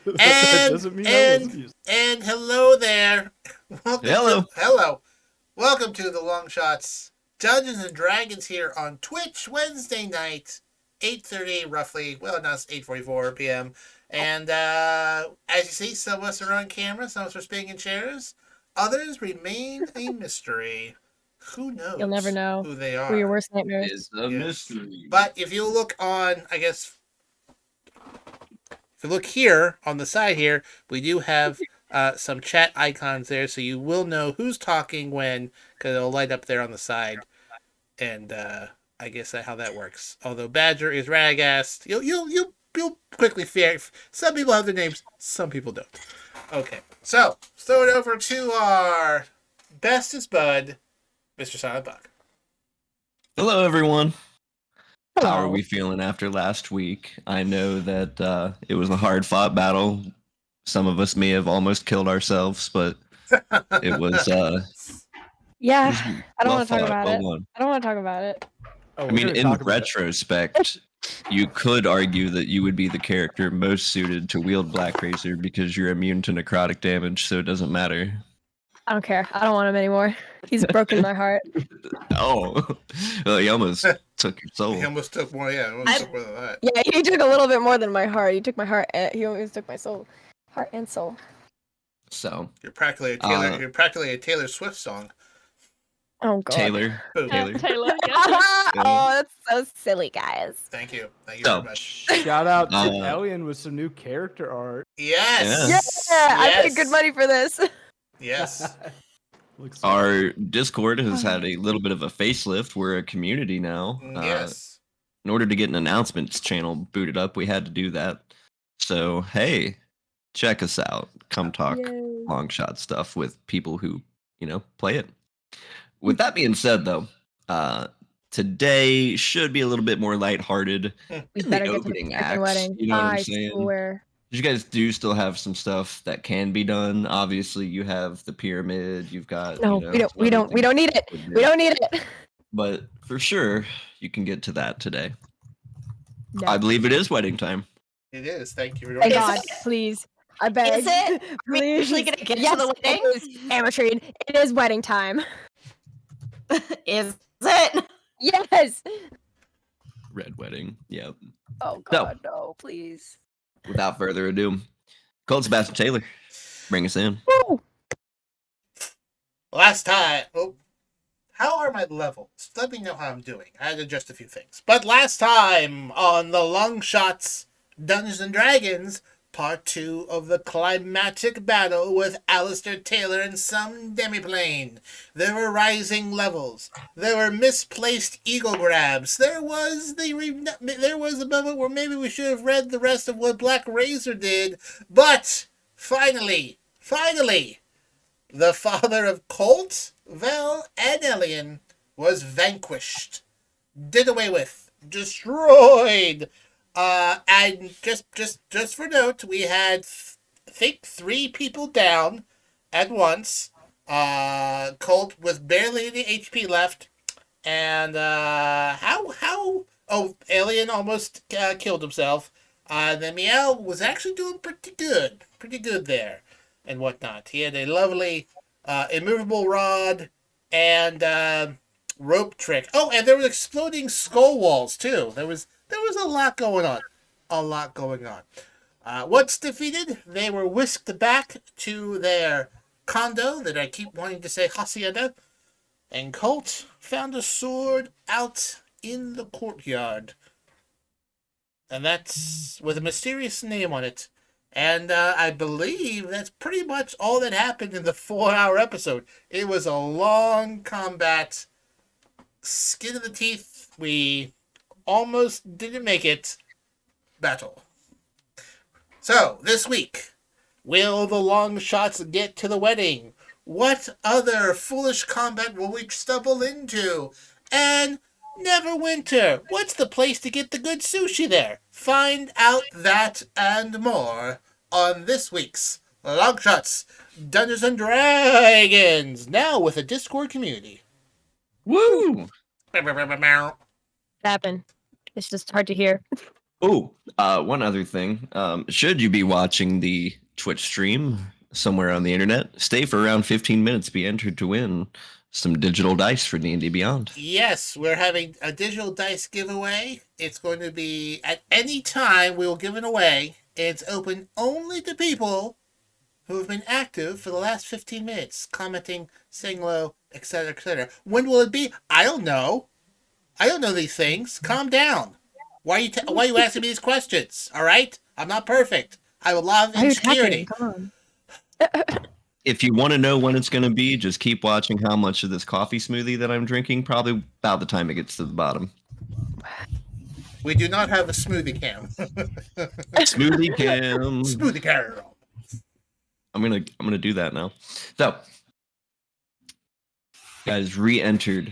That doesn't mean I wasn't used. And hello there. Hello. Hello. Welcome to the Longshots Dungeons and Dragons here on Twitch Wednesday night, 8:30 roughly. Well, now it's 8:44 p.m. And as you see, some of us are on camera, some of us are spinning in chairs. Others remain a mystery. Who knows? You'll never know who they are. who your worst nightmares. It's a mystery. But if you look on, I guess, if you look here on the side here, we do have some chat icons there, so you will know who's talking when, because it'll light up there on the side. And I guess that's how that works. Although Badger is Radagast, you'll quickly figure. Some people have their names, some people don't. Okay, so let's throw it over to our bestest bud, Mr. Silent Buck. Hello, everyone. How are we feeling after last week? I know that it was a hard-fought battle. Some of us may have almost killed ourselves, but it was. Yeah, it was I don't well want to talk fought, about well it. won. I don't want to talk about it. Oh, I mean, in retrospect, you could argue that you would be the character most suited to wield Black Racer because you're immune to necrotic damage, so it doesn't matter. I don't care. I don't want him anymore. He's broken my heart. Oh, well, he almost took your soul. He almost took more, yeah, almost took more than that. Yeah, he took a little bit more than my heart. He took my heart. He almost took my soul, heart and soul. So You're practically a Taylor. You're practically a Taylor Swift song. Oh God. Taylor. Taylor. Oh, that's so silly, guys. Thank you very much. Shout out to Alien with some new character art. Yes. Yeah, I paid good money for this. Yes. Our Discord has had a little bit of a facelift. We're a community now. Yes. In order to get an announcements channel booted up, we had to do that. So, hey, check us out. Come talk long shot stuff with people who, play it. With that being said, though, today should be a little bit more lighthearted. We in better the get to opening the acts. wedding. You know what I'm I saying? swear. You guys do still have some stuff that can be done. Obviously, you have the pyramid. You've got No, we don't need it. We don't need it. But for sure, you can get to that today. No. I believe it is wedding time. It is. Thank you. Thank God, please. I beg. Is it? Are we actually gonna get to the wedding? It is, Amatrine. It is wedding time. Is it? Yes. Red wedding. Yep. Oh God, no, please. Without further ado, Colt Sebastian Taylor, bring us in. Woo. Last time. Oh, how are my levels? Let me know how I'm doing. I had to adjust a few things. But last time on the Longshots Dungeons and Dragons, Part 2 of the climatic battle with Alistair Taylor and some demiplane. There were rising levels. There were misplaced eagle grabs. There was a moment where maybe we should have read the rest of what Black Razor did. But finally, the father of Colt, Vel, and Elian was vanquished, did away with, destroyed. And just for note, we had, I think, 3 people down at once. Colt with barely any HP left. And, Alien almost killed himself. Then Meow was actually doing pretty good there and whatnot. He had a lovely, immovable rod and, rope trick. Oh, and there was exploding skull walls, too. There was a lot going on. Once defeated, they were whisked back to their condo that I keep wanting to say hacienda, and Colt found a sword out in the courtyard. And that's with a mysterious name on it. And I believe that's pretty much all that happened in the 4-hour episode. It was a long combat, skin of the teeth. We almost didn't make it battle. So, this week, will the Longshots get to the wedding? What other foolish combat will we stumble into? And Neverwinter, what's the place to get the good sushi there? Find out that and more on this week's Longshots Dungeons and Dragons, now with a Discord community. Woo! Happened. It's just hard to hear. Oh, one other thing. Should you be watching the Twitch stream somewhere on the internet, stay for around 15 minutes. Be entered to win some digital dice for D&D Beyond. Yes, we're having a digital dice giveaway. It's going to be at any time we will give it away. It's open only to people who have been active for the last 15 minutes, commenting, saying hello, etc., etc. When will it be? I don't know. I don't know these things. Calm down. Why are you asking me these questions? All right, I'm not perfect. I have a lot of Why are you insecurity. talking? Come on. If you want to know when it's going to be, just keep watching how much of this coffee smoothie that I'm drinking, probably about the time it gets to the bottom. We do not have a smoothie cam. Smoothie cam. Smoothie cam. I'm gonna do that now. So, guys, re-entered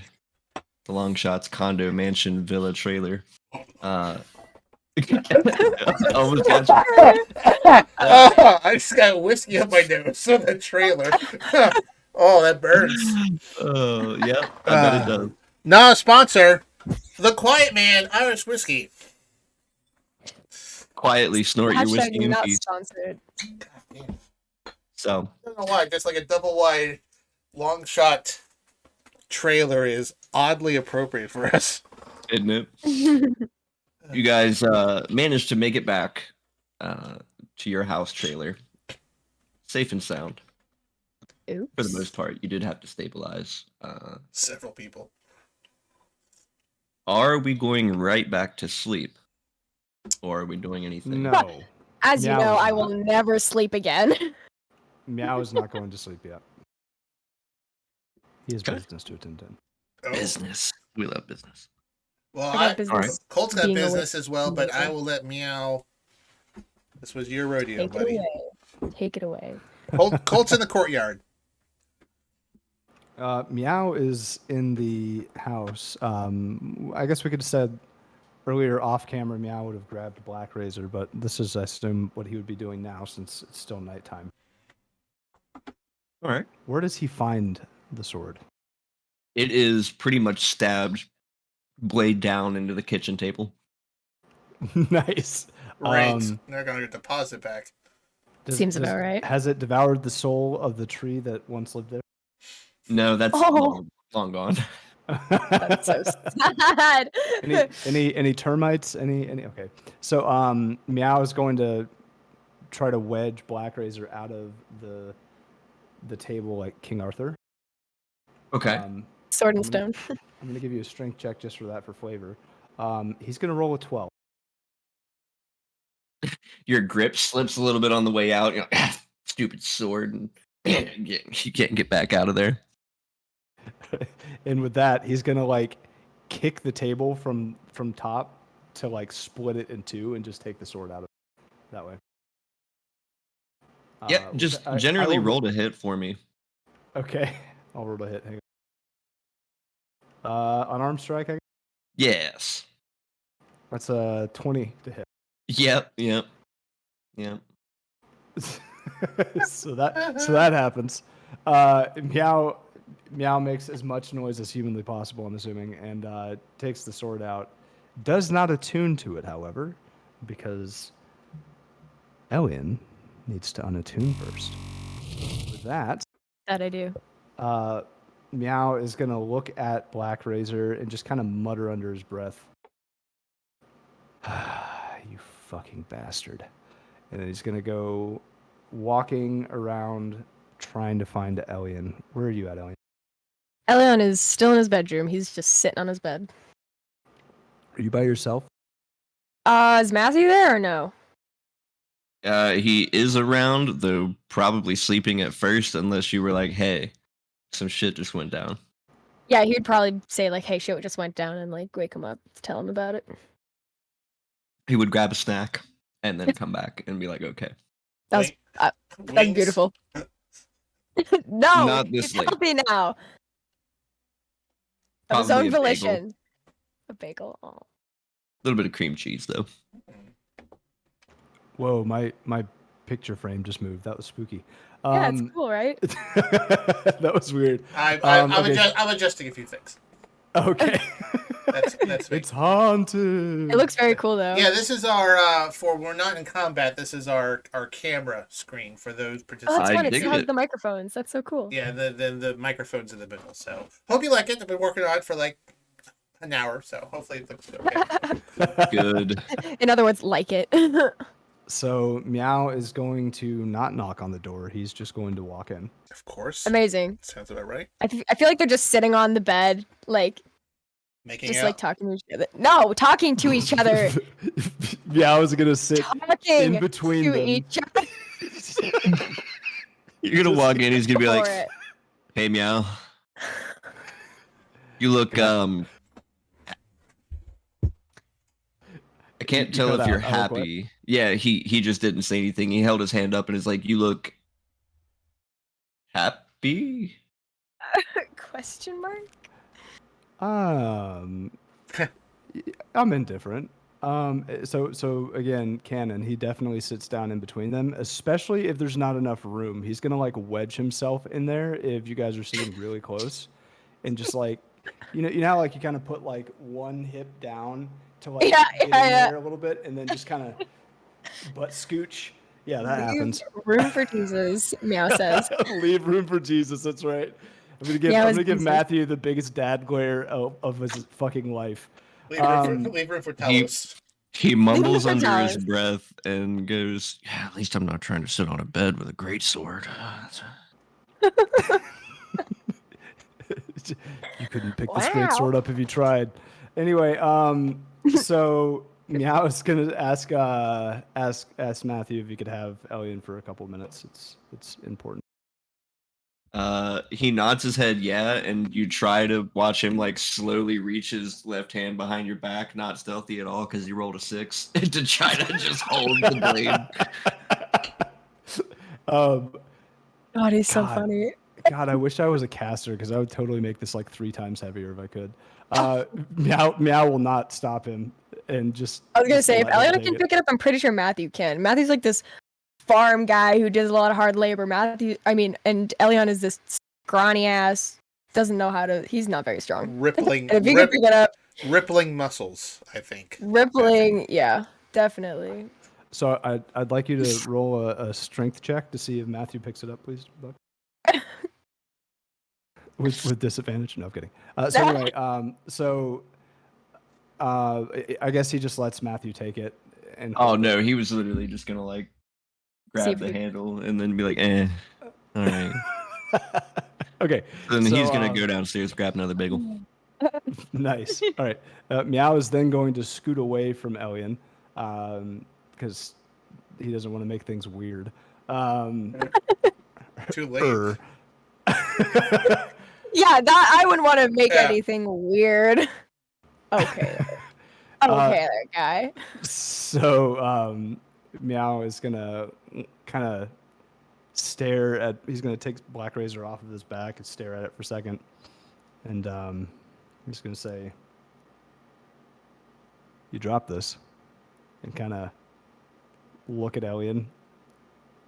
the Longshots condo mansion villa trailer. Almost got I just got whiskey up my nose from the trailer. Oh, that burns. Oh, yeah, I bet it does. Not a sponsor. The Quiet Man Irish Whiskey. Quietly snort your Hashtag whiskey in not peace. sponsored. God damn. So, I don't know why. Just like a double wide long shot trailer is oddly appropriate for us. isn't it? You guys managed to make it back to your house trailer, safe and sound. Oops. For the most part, you did have to stabilize. Several people. Are we going right back to sleep, or are we doing anything? No. As you Meow know, is I not. will never sleep again. Meow is not going to sleep yet. He has Okay. business to attend to. Oh. Business. We love business. Well, I got business. Colt's got being away business as well, from but I nature. will let Meow. This was your rodeo, Take buddy. it away. Take it away. Colt's in the courtyard. Meow is in the house. I guess we could have said earlier off camera, Meow would have grabbed Black Razor, but this is, I assume, what he would be doing now since it's still nighttime. All right. Where does he find the sword? It is pretty much stabbed, blade down into the kitchen table. Nice. Right. They're going to get deposit back. Seems about right. Has it devoured the soul of the tree that once lived there? No, that's Oh. long gone. That's so sad. any termites? Any? Okay. So Meow is going to try to wedge Black Razor out of the table like King Arthur. Okay. Sword and stone. I'm gonna give you a strength check just for that for flavor. He's gonna roll a 12. Your grip slips a little bit on the way out. You're like, stupid sword, and you can't get back out of there. And with that, he's gonna like kick the table from top to like split it in two and just take the sword out of it that way. Yeah, just I generally rolled- roll to hit for me. Okay, I'll roll to hit. Hang on. Unarmed strike. I guess? Yes. That's a 20 to hit. Yep. so that happens. Meow makes as much noise as humanly possible, I'm assuming, and takes the sword out. Does not attune to it, however, because Elian needs to unattune first. With that, That I do. Meow is gonna look at Black Razor and just kind of mutter under his breath, "You fucking bastard!" And then he's gonna go walking around trying to find Elian. Where are you at, Elian? Elion is still in his bedroom. He's just sitting on his bed. Are you by yourself? Is Matthew there or no? He is around, though probably sleeping at first, unless you were like, "Hey, some shit just went down." Yeah, he'd probably say like, "Hey, shit just went down," and like wake him up, tell him about it. He would grab a snack and then come back and be like, "Okay." That was that's Wings. beautiful. No, Not this he's late. healthy now. Of his Probably own a bagel. volition. A bagel. Oh. A little bit of cream cheese, though. Whoa, my picture frame just moved. That was spooky. Yeah, it's cool, right? That was weird. I'm okay. adjusting a few things. Okay. That's me. It's haunted. It looks very cool though. Yeah, this is our for we're not in combat. This is our camera screen for those Oh, that's participating. fun. It dig still has it. the microphones. That's so cool. Yeah, the microphones in the middle. So hope you like it. I've been working on it for like an hour, so hopefully it looks okay. Good. In other words, like it. So Meow is going to not knock on the door. He's just going to walk in. Of course. Amazing. Sounds about right. I feel like they're just sitting on the bed, like Making just out. like talking to each other. No, talking to each other. Meow is going to sit Talking in between to them. each other. You're gonna walk in. He's gonna be like, For it. "Hey, Meow. You look I can't You tell cut if you're out. I look what? happy." Yeah, he just didn't say anything. He held his hand up and is like, "You look happy." Question mark? I'm indifferent. So again, Canon, he definitely sits down in between them, especially if there's not enough room. He's gonna like wedge himself in there if you guys are sitting really close, and just like, you know how like you kind of put like one hip down to like Yeah, get in yeah. there a little bit, and then just kind of butt scooch. Yeah, that Leave happens. room for Jesus, Meow says. Leave room for Jesus. That's right. I'm gonna give Yeah, it I'm was gonna give Jesus. Matthew the biggest dad glare of his fucking life. Leave room for Talos. He mumbles for under his Talos. breath and goes, "Yeah, at least I'm not trying to sit on a bed with a great sword." You couldn't pick this great Wow. sword up if you tried. Anyway, so Meow is gonna ask Matthew if he could have Elian for a couple minutes. It's important. He nods his head, yeah, and you try to watch him like slowly reach his left hand behind your back, not stealthy at all because he rolled a 6 to try to just hold the blade. God, he's so God. funny. God, I wish I was a caster because I would totally make this like 3 times heavier if I could. Meow will not stop him and just. I was gonna just say, if let him Eliana take can it. pick it up, I'm pretty sure Matthew can. Matthew's like this farm guy who does a lot of hard labor. And Eliana is this scrawny ass, doesn't know how to. He's not very strong. Rippling, And if you can pick it up, rippling muscles, I think. rippling, yeah, definitely. So I'd like you to roll a strength check to see if Matthew picks it up, please, Buck. With disadvantage? No, I'm kidding. So anyway, I guess he just lets Matthew take it. And Oh hold no, it. he was literally just gonna like See grab if the you- handle and then be like, all right. Okay. Then so, he's gonna go downstairs, grab another bagel. Nice. All right. Meow is then going to scoot away from Elian because he doesn't want to make things weird. Too late. Yeah, that I wouldn't want to make Yeah. anything weird. Okay. Okay, there, guy. So Meow is gonna kind of stare at. He's gonna take Black Razor off of his back and stare at it for a second, and he's gonna say, "You drop this," and kind of look at Elian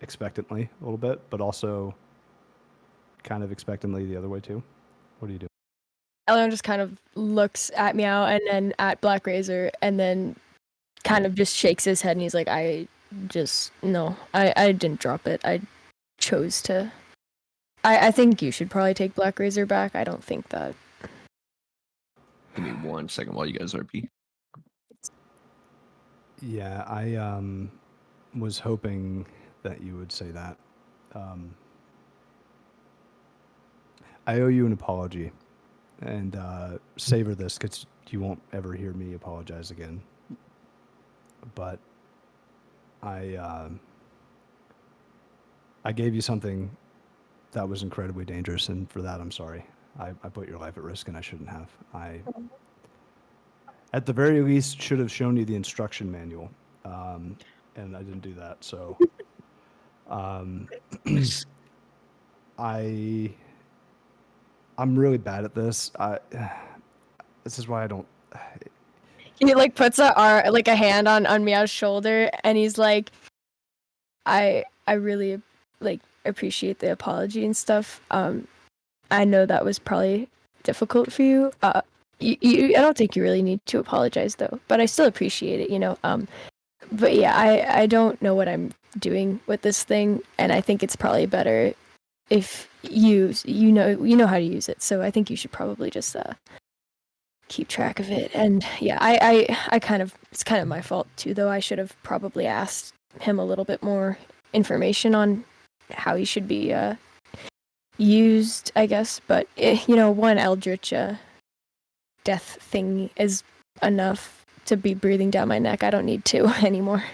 expectantly a little bit, but also kind of expectantly the other way too. What do you do? Elion just kind of looks at Meow and then at Black Razor and then kind of just shakes his head and he's like, I didn't drop it. I chose to. I think you should probably take Black Razor back. I don't think that. Give me 1 second while you guys RP. Yeah, I was hoping that you would say that. I owe you an apology, and savor this because you won't ever hear me apologize again. But I gave you something that was incredibly dangerous, and for that I'm sorry. I put your life at risk, and I shouldn't have. I, at the very least, should have shown you the instruction manual, and I didn't do that. So, I'm really bad at this. This is why I don't. He like puts a hand on Meow's shoulder and he's like, I really like appreciate the apology and stuff. I know that was probably difficult for you. I don't think you really need to apologize though, but I still appreciate it, you know. But yeah, I don't know what I'm doing with this thing, and I think it's probably better if you know how to use it. So I think you should probably just keep track of it. And yeah, I kind of, it's kind of my fault too, though. I should have probably asked him a little bit more information on how he should be used, I guess. But you know, one eldritch death thing is enough to be breathing down my neck. I don't need two anymore.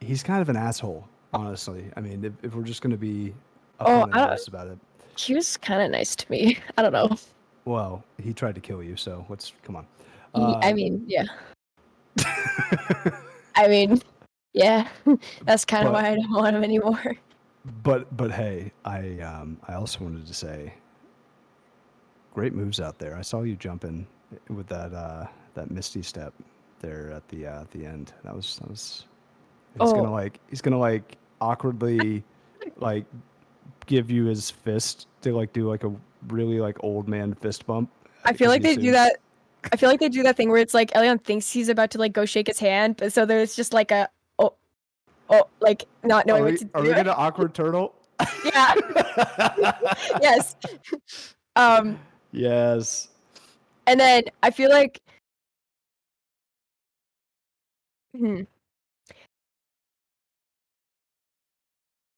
He's kind of an asshole, honestly. I mean, if we're just going to be Oh, upfront and honest about it. He was kind of nice to me. I don't know. Well, he tried to kill you, so come on. I mean, yeah. I mean, yeah. That's kind of why I don't want him anymore. But hey, I also wanted to say, great moves out there. I saw you jumping with that misty step there at the end. That was he's gonna awkwardly like give you his fist to like do like a really like old man fist bump. I feel like they do that. I feel like they do that thing where it's like Elion thinks he's about to like go shake his hand, but so there's just like a like not knowing what to do. Are we gonna awkward turtle? Yeah. Yes. Yes. And then I feel like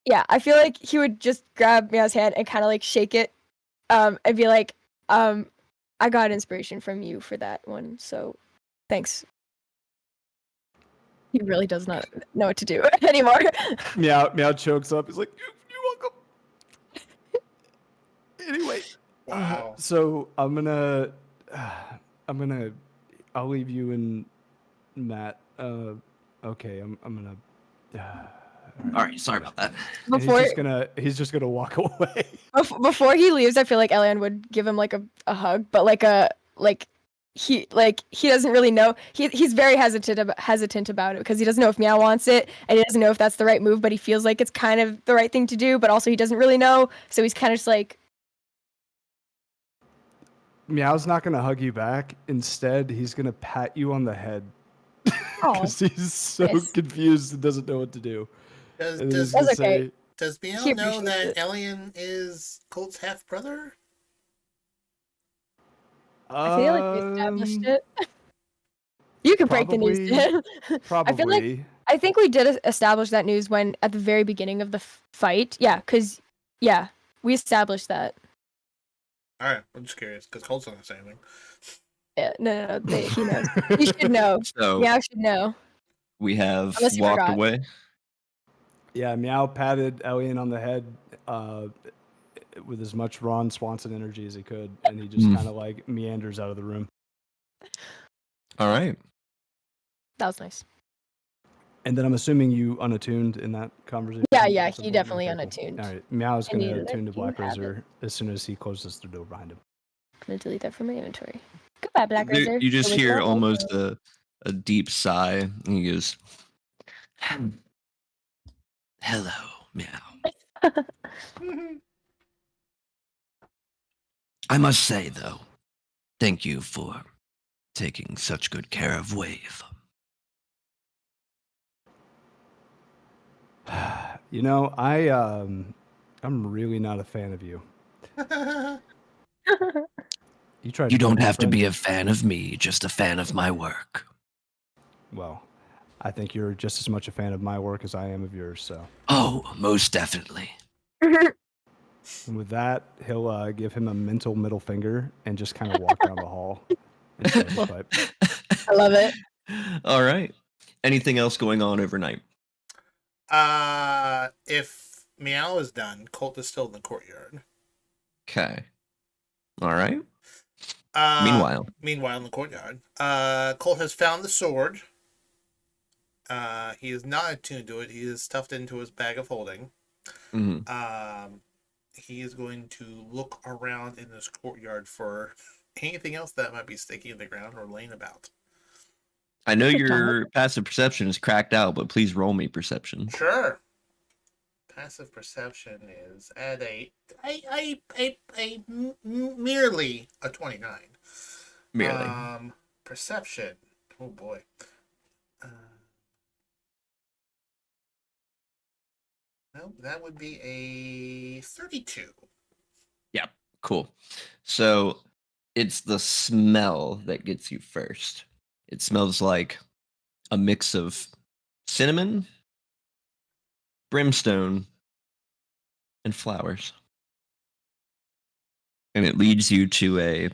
yeah, I feel like he would just grab Meow's hand and kind of like shake it, and be like, I got inspiration from you for that one, so thanks. He really does not know what to do anymore. Meow chokes up. He's like, you're welcome. Anyway, Wow. So I'll leave you and Matt. Okay, I'm gonna. All right, sorry about that. He's just gonna walk away. Before he leaves, I feel like Elian would give him like a hug, but he doesn't really know. He's very hesitant about it because he doesn't know if Meow wants it and he doesn't know if that's the right move, but he feels like it's kind of the right thing to do, but also he doesn't really know, so he's kind of just like. Meow's not gonna hug you back. Instead, he's gonna pat you on the head because he's so confused and doesn't know what to do. Does okay. Does Meow know that Elian is Colt's half brother? I feel like we established it. You can break the news to him. Probably. I think we did establish that news when at the very beginning of the fight. Yeah, because we established that. All right, I'm just curious because Colt's not saying anything. Yeah, no, he knows. He should know. So Meow should know. We have walked away. Yeah, Meow patted Elian on the head with as much Ron Swanson energy as he could, and he just kind of like meanders out of the room. All right. That was nice. And then I'm assuming you unattuned in that conversation? Yeah, he definitely unattuned. All right, Meow's going to attune to Black Razor as soon as he closes the door behind him. I'm going to delete that from my inventory. Goodbye, Black Razor. You just hear almost a deep sigh, and he goes, hello, Meow. I must say, though, thank you for taking such good care of Wave. You know, I'm really not a fan of you. You don't have to be a fan of me, just a fan of my work. Well, I think you're just as much a fan of my work as I am of yours, so. Oh, most definitely. And with that, he'll give him a mental middle finger and just kind of walk down the hall. I love it. All right. Anything else going on overnight? If Meow is done, Colt is still in the courtyard. Okay. All right. Meanwhile in the courtyard, Colt has found the sword. He is not attuned to it. He is stuffed into his bag of holding. Mm-hmm. He is going to look around in this courtyard for anything else that might be sticking in the ground or laying about. I know your passive perception is cracked out, but please roll me perception. Sure. passive perception is at merely a 29. Merely. Perception. Oh boy. No, that would be a 32. Yeah, cool. So it's the smell that gets you first. It smells like a mix of cinnamon, brimstone, and flowers. And it leads you to a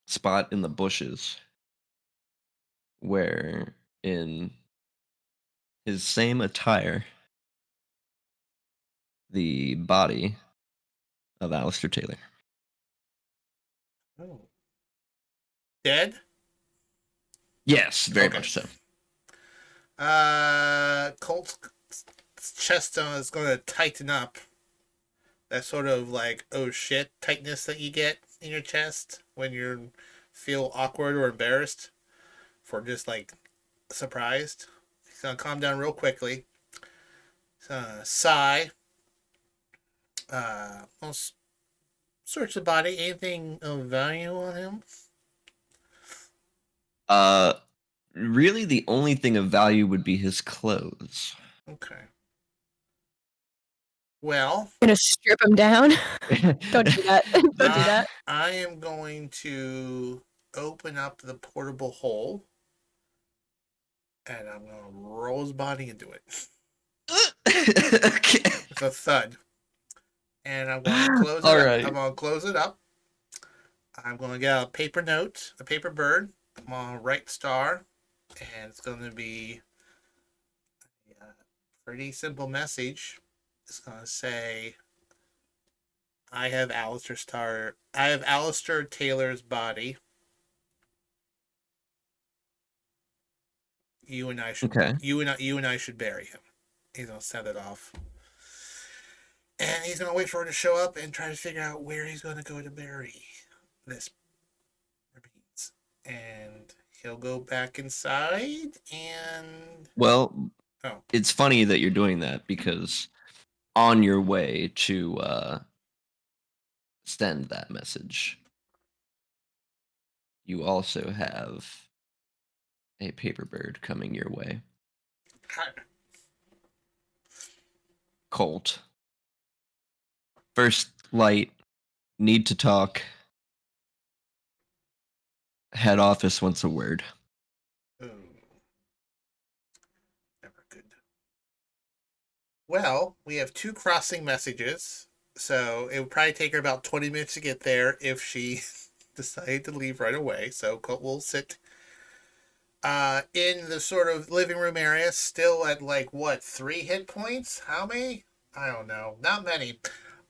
spot in the bushes where, in his same attire, the body of Alistair Taylor. Oh. Dead? Yes, very Okay. much so. Colt's chest is going to tighten up. That sort of like, oh shit tightness that you get in your chest when you feel awkward or embarrassed for just like surprised. He's going to calm down real quickly. He's going to sigh. We'll search the body. Anything of value on him? Really, the only thing of value would be his clothes. Okay. Well, Gonna strip him down. Don't do that. Don't do that. I am going to open up the portable hole, and I'm going to roll his body into it. Okay. It's a thud. And I'm going to close it All up. right. I'm going to close it up. I'm going to get a paper note, a paper bird. I'm going to write star, and it's going to be a pretty simple message. It's going to say, I have Alistair Taylor's body. You and I should you and I should bury him. He's gonna send it off. And he's gonna wait for her to show up and try to figure out where he's gonna go to bury this remains. And he'll go back inside and It's funny that you're doing that because on your way to send that message, you also have a paper bird coming your way. Colt. First light, need to talk. Head office wants a word. Ooh. Never good. Well, we have 2 crossing messages, so it would probably take her about 20 minutes to get there if she decided to leave right away. So Colt will sit in the sort of living room area, still at like what, 3 hit points? How many? I don't know. Not many.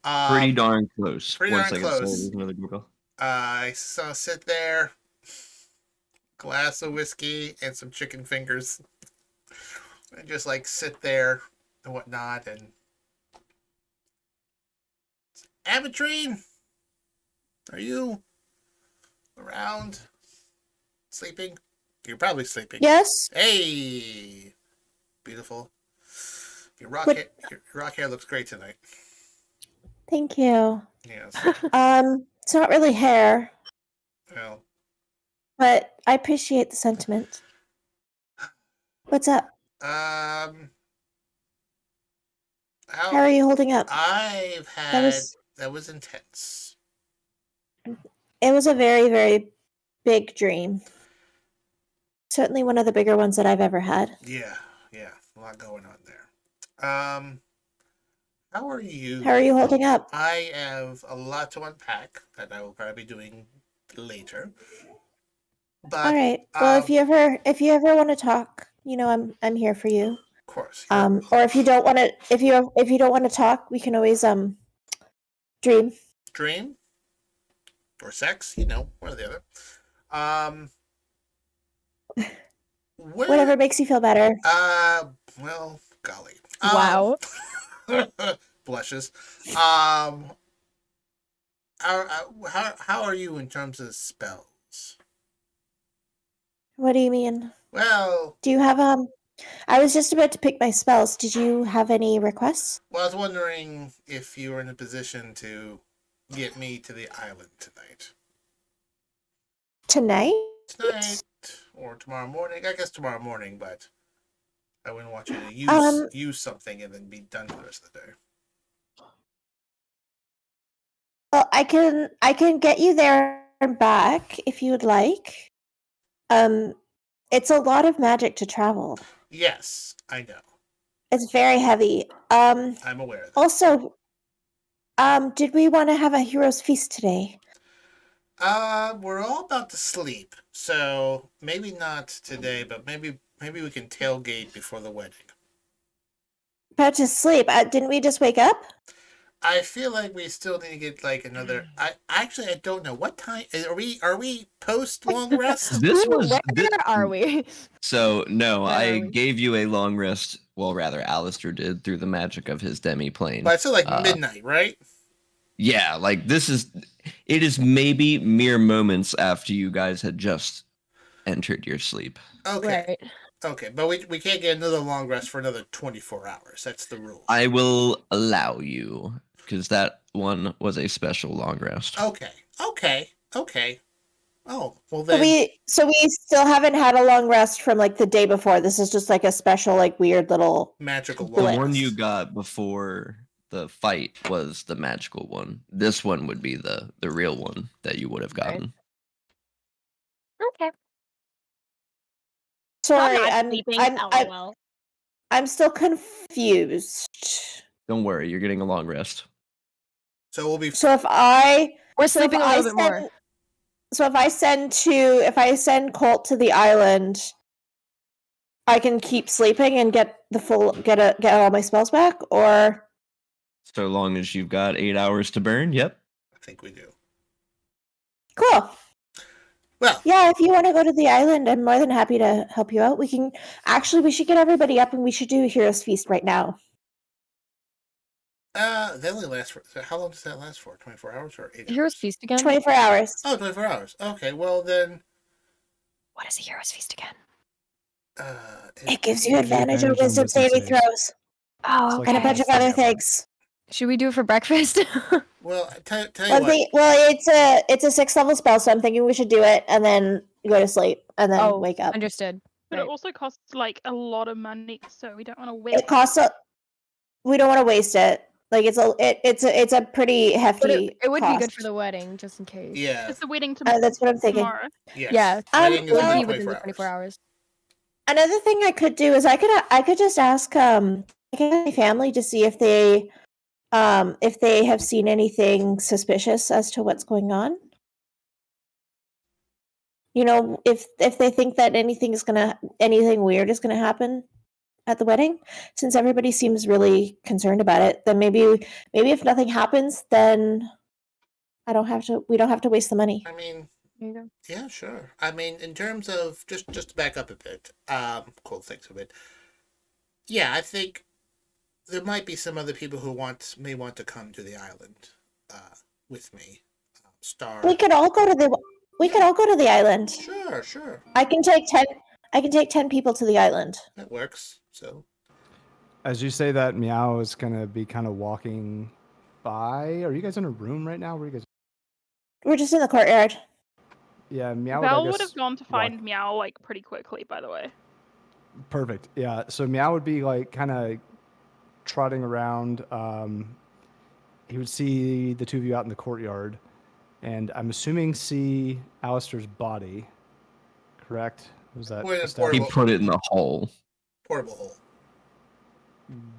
Pretty darn close. Pretty One darn second, close. there's another Google. So sit there, glass of whiskey and some chicken fingers, and just like sit there and whatnot. And Avitrine, are you around? Sleeping? You're probably sleeping. Yes. Hey, beautiful. Your rock hair looks great tonight. Thank you. Yes. It's not really hair, Well, but I appreciate the sentiment. What's up? how are you holding up? I've had that was intense. It was a very, very big dream. Certainly one of the bigger ones that I've ever had. Yeah, a lot going on there. How are you? How are you holding up? I have a lot to unpack that I will probably be doing later. But all right. Well, if you ever want to talk, I'm here for you. Of course. Yeah. Or if you don't want to, if you don't want to talk, we can always dream. Dream. Or sex, one or the other. Whatever makes you feel better. Well, golly. Wow. Blushes. How are you in terms of spells? What do you mean? Well, do you have I was just about to pick my spells. Did you have any requests? Well, I was wondering if you were in a position to get me to the island tonight. Tonight? Tonight or tomorrow morning. I guess tomorrow morning, but I wouldn't want you to use something and then be done for the rest of the day. Well, I can get you there and back if you would like. It's a lot of magic to travel. Yes, I know. It's very heavy. I'm aware of that. Also, did we want to have a hero's feast today? We're all about to sleep, so maybe not today, but maybe we can tailgate before the wedding. About to sleep. Didn't we just wake up? I feel like we still need to get like another. I don't know what time are we post long rest. Where are we? So no, Where I are we? gave you a long rest. Well, rather, Alistair did through the magic of his demi-plane. But it's still like midnight, right? Yeah, like it is maybe mere moments after you guys had just entered your sleep. Okay. Right. Okay, but we can't get another long rest for another 24 hours. That's the rule. I will allow you, because that one was a special long rest. Okay. Oh, well So then. we still haven't had a long rest from like the day before. This is just like a special, like weird little Magical The long blitz. one rest. you got before the fight was the magical one. This one would be the real one that you would have gotten. Okay. Sorry, I'm not sleeping. LOL. I'm still confused. Don't worry, you're getting a long rest. So we'll be. So if We're sleeping a little bit more. So if I send Colt to the island, I can keep sleeping and get all my spells back, or So long as you've got 8 hours to burn, yep. I think we do. cool. Well, Yeah, if you want to go to the island, I'm more than happy to help you out. We should get everybody up and we should do a hero's feast right now. they only last for. How long does that last for? 24 hours or 8 hours? Hero's Feast again? 24 hours. Oh, 24 hours. Okay, well then. What is a Hero's Feast again? It gives you advantage on advantage on wisdom wisdom saving saves. throws Oh, It's like and a okay. bunch of Yeah. other things. Should we do it for breakfast? Well, tell you what. It's a 6th level spell, so I'm thinking we should do it and then go to sleep and then wake up. Understood. But Right. it also costs like a lot of money, so we don't want to waste. It costs we don't want to waste it. Like it's a pretty hefty. But it would be good cost. for the wedding, just in case. Yeah. It's the wedding tomorrow. That's what I'm thinking. Yes. Yeah. Wedding is It would only be within 24 the 24 hours. Another thing I could do is I could just ask my family to see if they have seen anything suspicious as to what's going on. You know, if they think that anything weird is gonna happen at the wedding, since everybody seems really concerned about it, then maybe if nothing happens, then we don't have to waste the money. I mean, There you go. yeah, sure. I mean, in terms of just to back up a bit, cool, thanks a bit. Yeah, I think there might be some other people who may want to come to the island, with me. Star. We could all go to the island. Sure. I can take 10 people to the island. That works. So. As you say that, Meow is gonna be kind of walking by. Are you guys in a room right now? Where are you guys? We're just in the courtyard. Yeah, Meow. Val I would guess, have gone to find Meow like pretty quickly, by the way. Perfect. Yeah. So Meow would be like kind of trotting around. He would see the two of you out in the courtyard, and I'm assuming see Alistair's body. Correct? Was that? Well, it's established? He put it in the hole. Portable hole.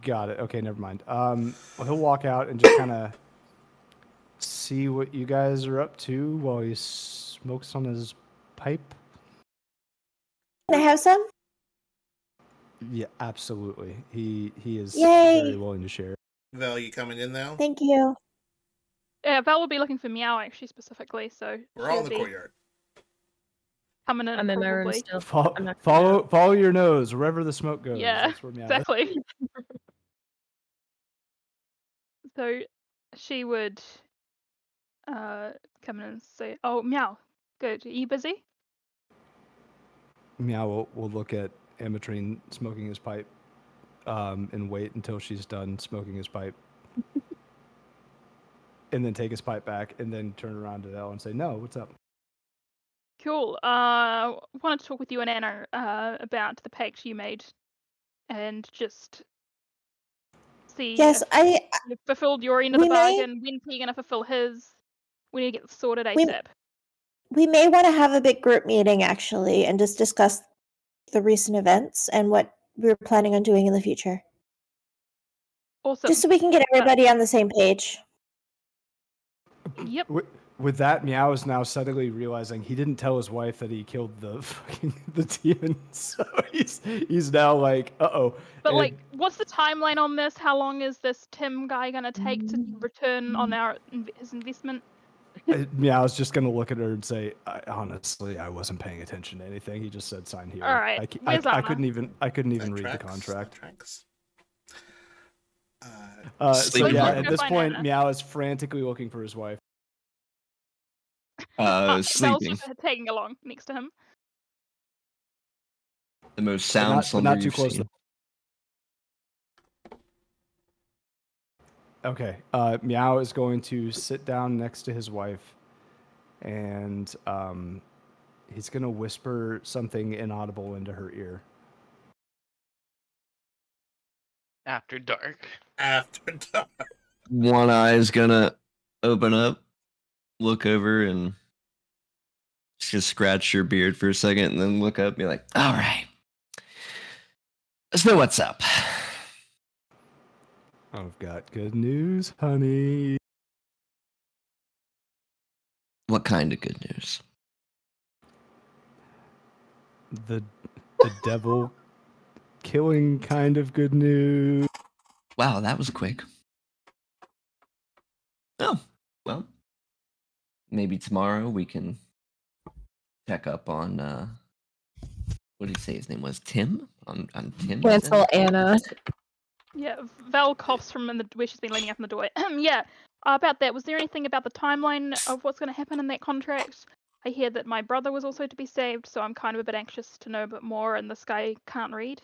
Got it. Okay, never mind. Well, he'll walk out and just kind of see what you guys are up to while he smokes on his pipe. Can I have some? Yeah, absolutely. He is Yay. very willing to share. Val, you coming in now? Thank you. Yeah, Val will be looking for Meow actually specifically, so We're all in she'll the be courtyard. coming in I'm in my room probably. still. I'm not Follow your nose wherever the smoke goes. Yeah, That's where Meow is. exactly. So she would come in and say, "Oh, Meow, good. Are you busy?" Meow will look at Amatrine smoking his pipe, and wait until she's done smoking his pipe, and then take his pipe back, and then turn around to Elle and say, "No, what's up?" Cool. Wanted to talk with you and Anna about the pact you made, and just see Yes, if you fulfilled your end of the we may- bargain. When's he gonna fulfill his? We need to get this sorted We- ASAP. we may want to have a big group meeting actually, and just discuss the recent events and what we're planning on doing in the future, Awesome. just so we can get everybody on the same page. Yep. With that, Meow is now suddenly realizing he didn't tell his wife that he killed the demon, so he's now like, uh-oh. But And like, what's the timeline on this? How long is this Tim guy gonna take to return on his investment? Meow's just gonna look at her and say, "Honestly, I wasn't paying attention to anything. He just said sign here. All right, I Anna? couldn't even That read the tracks, contract." that tracks. So Sleeping yeah, hard. at this Find point, Anna. Meow is frantically looking for his wife. Belle's Sleeping. just tagging along next to him. The most But sound not slumber too you've close. seen. Okay, Meow is going to sit down next to his wife, and he's gonna whisper something inaudible into her ear. After dark. After dark. One eye is gonna open up, look over, and just scratch your beard for a second, and then look up and be like, "All right, let's know what's up." I've got good news, honey. What kind of good news? The devil killing kind of good news. Wow, that was quick. Oh, well, maybe tomorrow we can check up on, what did he say his name was? Tim? On Tim? Cancel Anna. Yeah, Val coughs from where she's been leaning out from the door. Yeah, about that, was there anything about the timeline of what's going to happen in that contract? I hear that my brother was also to be saved, so I'm kind of a bit anxious to know a bit more, and this guy can't read.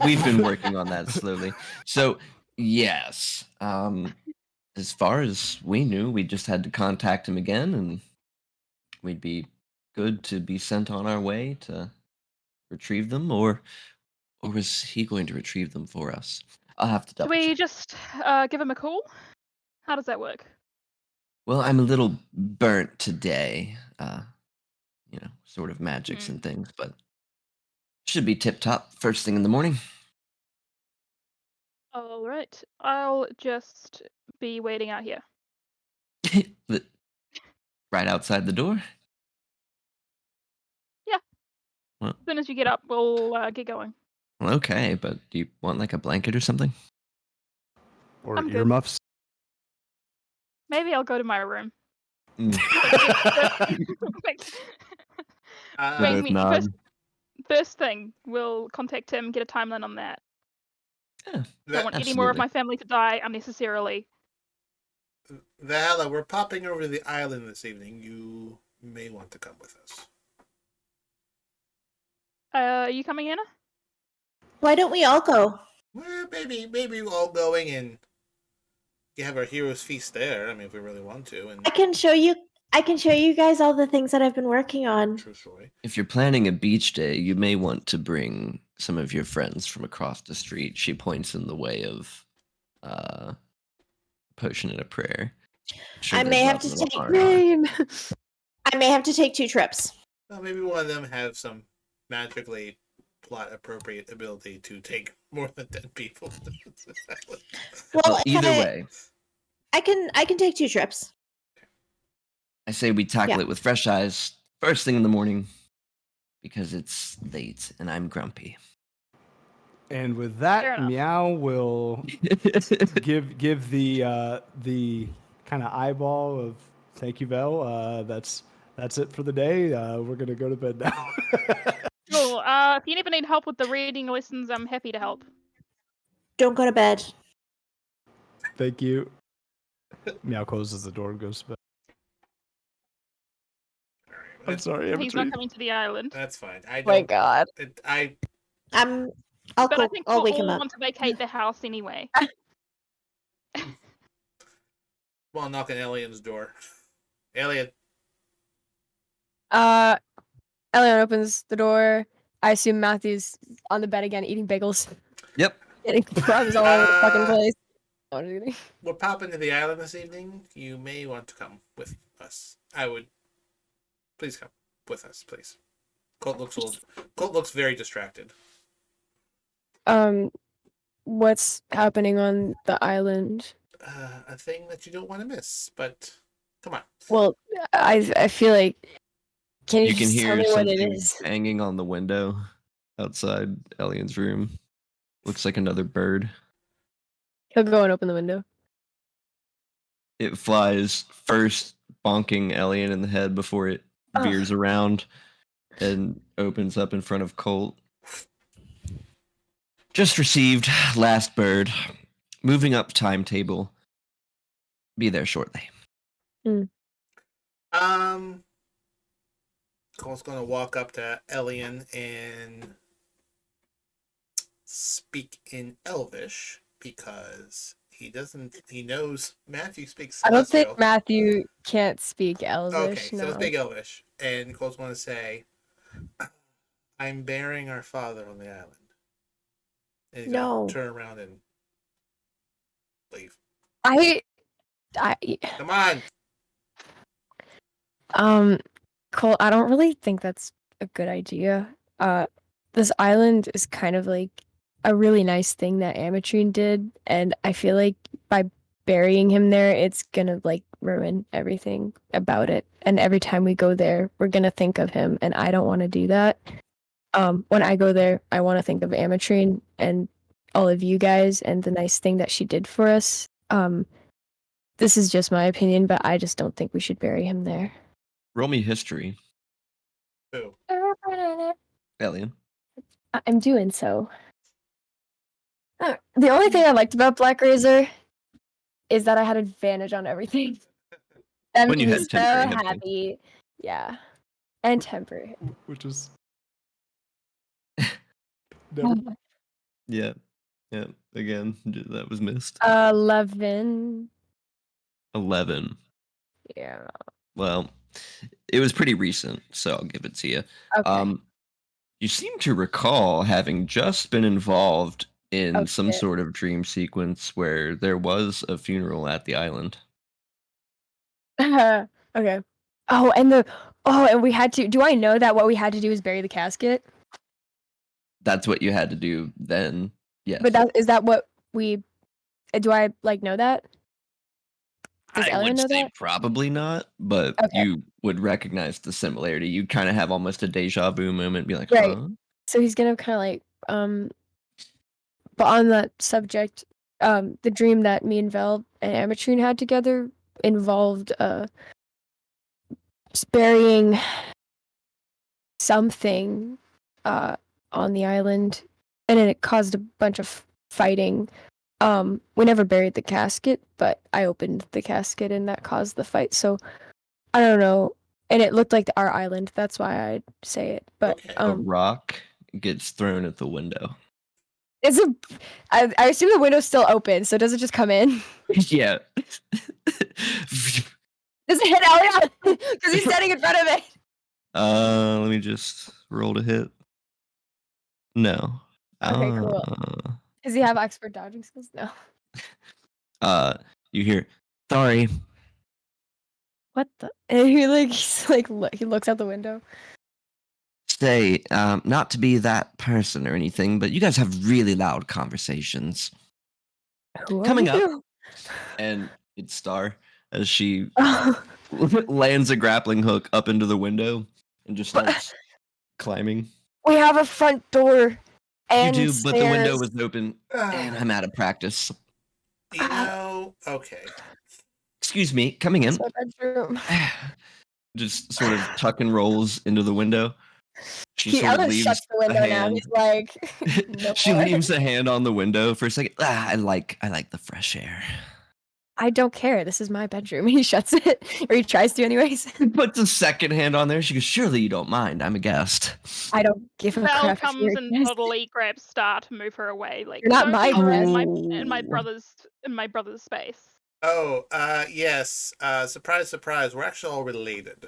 We've been working on that slowly. So, yes, as far as we knew, we just had to contact him again, and we'd be good to be sent on our way to retrieve them, or was he going to retrieve them for us? I'll have to Do double we check. just give him a call? How does that work? Well, I'm a little burnt today, sort of magics and things, but should be tip top first thing in the morning. All right, I'll just be waiting out here. Right outside the door? Yeah. Well, As soon as you get up, we'll get going. well, okay, but do you want like a blanket or something? Or I'm good. earmuffs. Maybe I'll go to my room. Both nod. First thing, we'll contact him, get a timeline on that. Yeah, Don't want any more of my family to die unnecessarily. Valhalla, we're popping over to the island this evening. You may want to come with us. Are you coming, Anna? Why don't we all go? Well, maybe we're all going and you have our heroes feast there. I mean, if we really want to. And I can show you guys all the things that I've been working on. true story. If you're planning a beach day, you may want to bring some of your friends from across the street. She points in the way of potion and a prayer. I may have to take I may have to take 2 trips. Well, maybe one of them have some magically plot appropriate ability to take more than 10 people. Well, either way, I can take 2 trips. I say we tackle it with fresh eyes first thing in the morning because it's late and I'm grumpy. And with Fair that, enough. Meow will give the kind of eyeball of thank you, Vel. That's it for the day. We're gonna go to bed now. Cool. If you ever need help with the reading lessons, I'm happy to help. Don't go to bed. Thank you. Meow closes the door and goes to bed. I'm sorry. He's not coming to the island. That's fine. I Oh my don't. god. I'll But I think I'll we'll wake him all up. want to vacate the house anyway. Well, knock on Alien's door. Alien. Elion opens the door. I assume Matthew's on the bed again eating bagels. Yep. Getting crumbs all over the fucking place. Oh, I'm just kidding. We're popping to the island this evening. You may want to come with us. I would. Please come with us, please. Colt looks very distracted. What's happening on the island? A thing that you don't want to miss, but come on. Well, I feel like can you You can just tell hear me what it something is? hanging on the window outside Elian's room. Looks like another bird. He'll go and open the window. It flies first, bonking Elian in the head before it veers around and opens up in front of Colt. Just received, last bird. Moving up timetable. Be there shortly. Colt's gonna walk up to Elian and speak in Elvish because he knows Matthew speaks I don't Celestial. think Matthew can't speak Elvish. Okay, so no. speak Elvish. And Colt's gonna say, I'm burying our father on the island. And he's gonna turn around and leave. Come on. Cole, I don't really think that's a good idea. This island is kind of like a really nice thing that Ametrine did, and I feel like by burying him there, it's gonna like ruin everything about it. And every time we go there, we're gonna think of him, and I don't want to do that. When I go there, I want to think of Ametrine and all of you guys and the nice thing that she did for us. This is just my opinion, but I just don't think we should bury him there. Roll me history. Who? Elian. I'm doing so. The only thing I liked about Black Razor is that I had advantage on everything. That When made you me had so temporary hit points. happy. Yeah. And temporary. Which is Yeah. Yeah. Again, that was missed. 11. 11. Yeah. Well, it was pretty recent, so I'll give it to you. Okay. You seem to recall having just been involved in some shit. sort of dream sequence where there was a funeral at the island. Okay. And we had to. Do I know that what we had to do is bury the casket? That's what you had to do then. Yes. But is that what we? Do I like know that? Does I Elian would know say that? probably not, but Okay. you would recognize the similarity. You kind of have almost a deja vu moment, be like, Right. huh? So he's gonna kind of like But on that subject, the dream that me and Vel and Ametrine had together involved just burying something on the island, and then it caused a bunch of fighting. We never buried the casket, but I opened the casket and that caused the fight. So I don't know. And it looked like our island. That's why I'd say it. But Okay. A rock gets thrown at the window. I assume the window's still open, so does it just come in? Yeah. Does it hit Elliot? Because he's standing in front of it. Let me just roll to hit. No. Okay, cool. Does he have expert dodging skills? No. You hear, sorry. What the? And he he looks out the window. Say, not to be that person or anything, but you guys have really loud conversations. Who are Coming up. you? And it's Star as she lands a grappling hook up into the window and just starts climbing. We have a front door. And You do, but the window stairs. was open and I'm out of practice. Okay. Excuse me, coming in. It's my bedroom. Just sort of tuck and rolls into the window. She sort of Ellen leaves shuts the window now. hand. He's like, no She more. leaves a hand on the window for a second. I like the fresh air. I don't care. This is my bedroom. He shuts it, or he tries to, anyways. He puts a second hand on there. She goes, surely you don't mind. I'm a guest. I don't give a Val crap if comes you're and a guest. totally grabs Star to move her away. Like, You're not don't my leave her in guest. my Oh. brother's space. Oh, yes. Surprise, surprise. We're actually all related.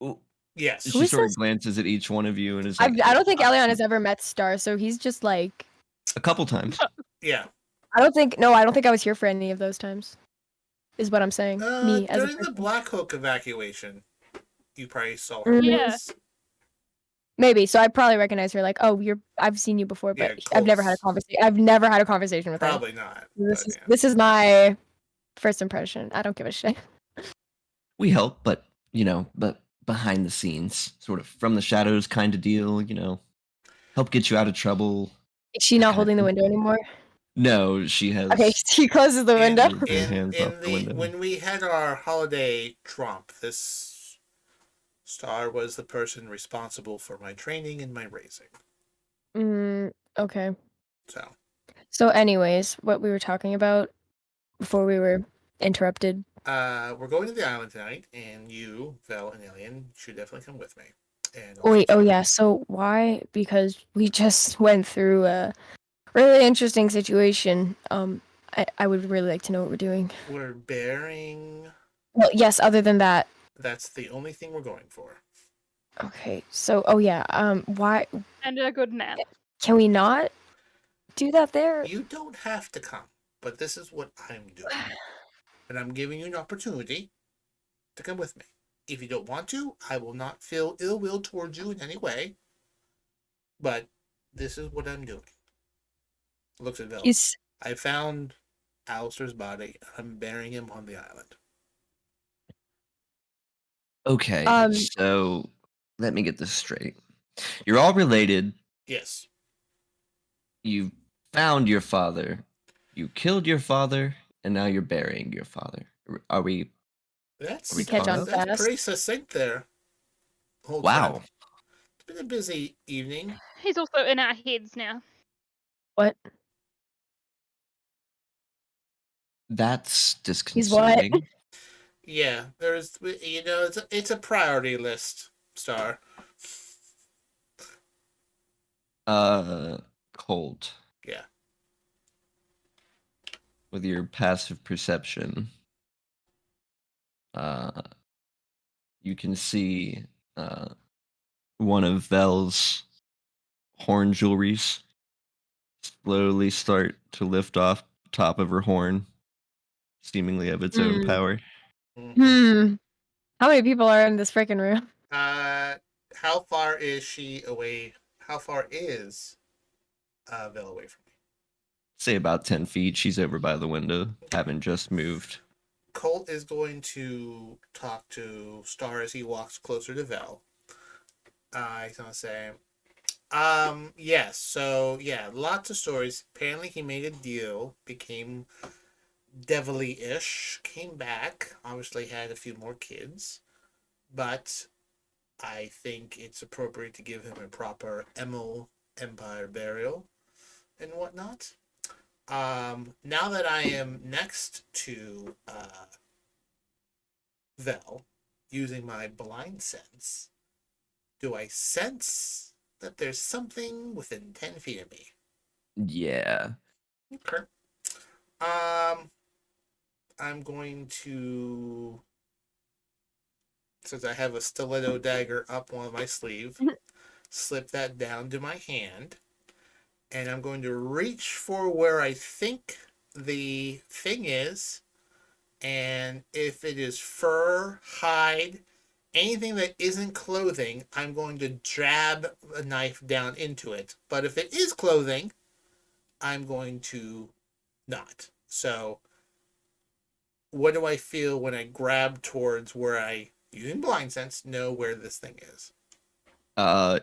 Oh. Yes. Who She is sort this? of glances at each one of you and is I like, don't think Elion has ever met Star, so he's just like. a couple times. Yeah. I don't think I was here for any of those times. Is what I'm saying. Me as a During the person. Black Hook evacuation, you probably saw her. Mhm. Yeah. once. Maybe. So I probably recognize her. Like, oh, I've seen you before, but Yeah, I've never had a close. conversation. I've never had a conversation with her. Probably not. This is my first impression. I don't give a shit. We help, but behind the scenes, sort of from the shadows kind of deal, help get you out of trouble. Is she not holding the window anymore? No, she has. Okay, she closes the window. Moved her hands off the window. When we had our holiday tromp, this Star was the person responsible for my training and my raising. Okay. So, anyways, what we were talking about before we were interrupted. we're going to the island tonight, and you, Vel, and Alien should definitely come with me. And Wait, yeah. So why? Because we just went through a really interesting situation. I would really like to know what we're doing. We're bearing. Well, yes. Other than that. That's the only thing we're going for. Okay. So, yeah. Why? And a good nap. Can we not do that there? You don't have to come, but this is what I'm doing. And I'm giving you an opportunity to come with me. If you don't want to, I will not feel ill will towards you in any way. But this is what I'm doing. Looks at Vel. I found Alistair's body. I'm burying him on the island. Okay, so let me get this straight. You're all related. Yes. You found your father. You killed your father, and now you're burying your father. Are we? That's pretty succinct there. Wow. It's been a busy evening. He's also in our heads now. What? That's He's what? disconcerting. Yeah, it's a priority list, Star. Colt. Yeah. With your passive perception, you can see one of Vel's horn jewelries slowly start to lift off top of her horn, seemingly of its own power. How many people are in this freaking room? How far is she away? How far is Vel away from me? Say about 10 feet. She's over by the window, having just moved. Colt is going to talk to Star as he walks closer to Vel. He's going to say, yes, so, yeah, lots of stories. Apparently he made a deal, became devilly-ish, came back, obviously had a few more kids, but I think it's appropriate to give him a proper Empire burial and whatnot. Now that I am next to Vel, using my blind sense, do I sense that there's something within 10 feet of me? Yeah. Okay. I'm going to, since I have a stiletto dagger up on my sleeve, slip that down to my hand. And I'm going to reach for where I think the thing is. And if it is fur, hide, anything that isn't clothing, I'm going to jab a knife down into it. But if it is clothing, I'm going to not. So, what do I feel when I grab towards where I, using blind sense, know where this thing is?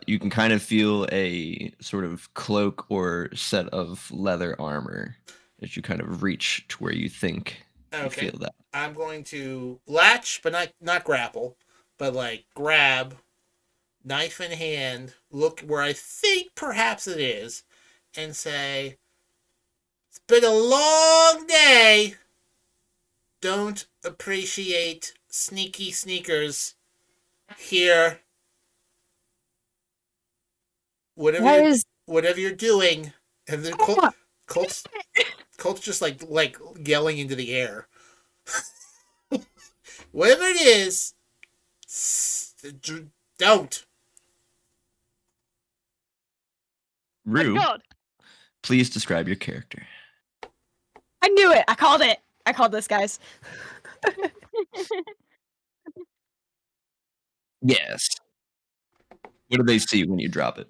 You can kind of feel a sort of cloak or set of leather armor as you kind of reach to where you think you feel that. I'm going to latch, but not grapple, but like grab, knife in hand, look where I think perhaps it is, and say, It's been a long day. Don't appreciate sneaky sneakers here. Whatever you're doing, and then Colt's just like yelling into the air. Whatever it is, don't. Rue, My God. please describe your character. I knew it. I called it. I called this, guys. Yes. What do they see when you drop it?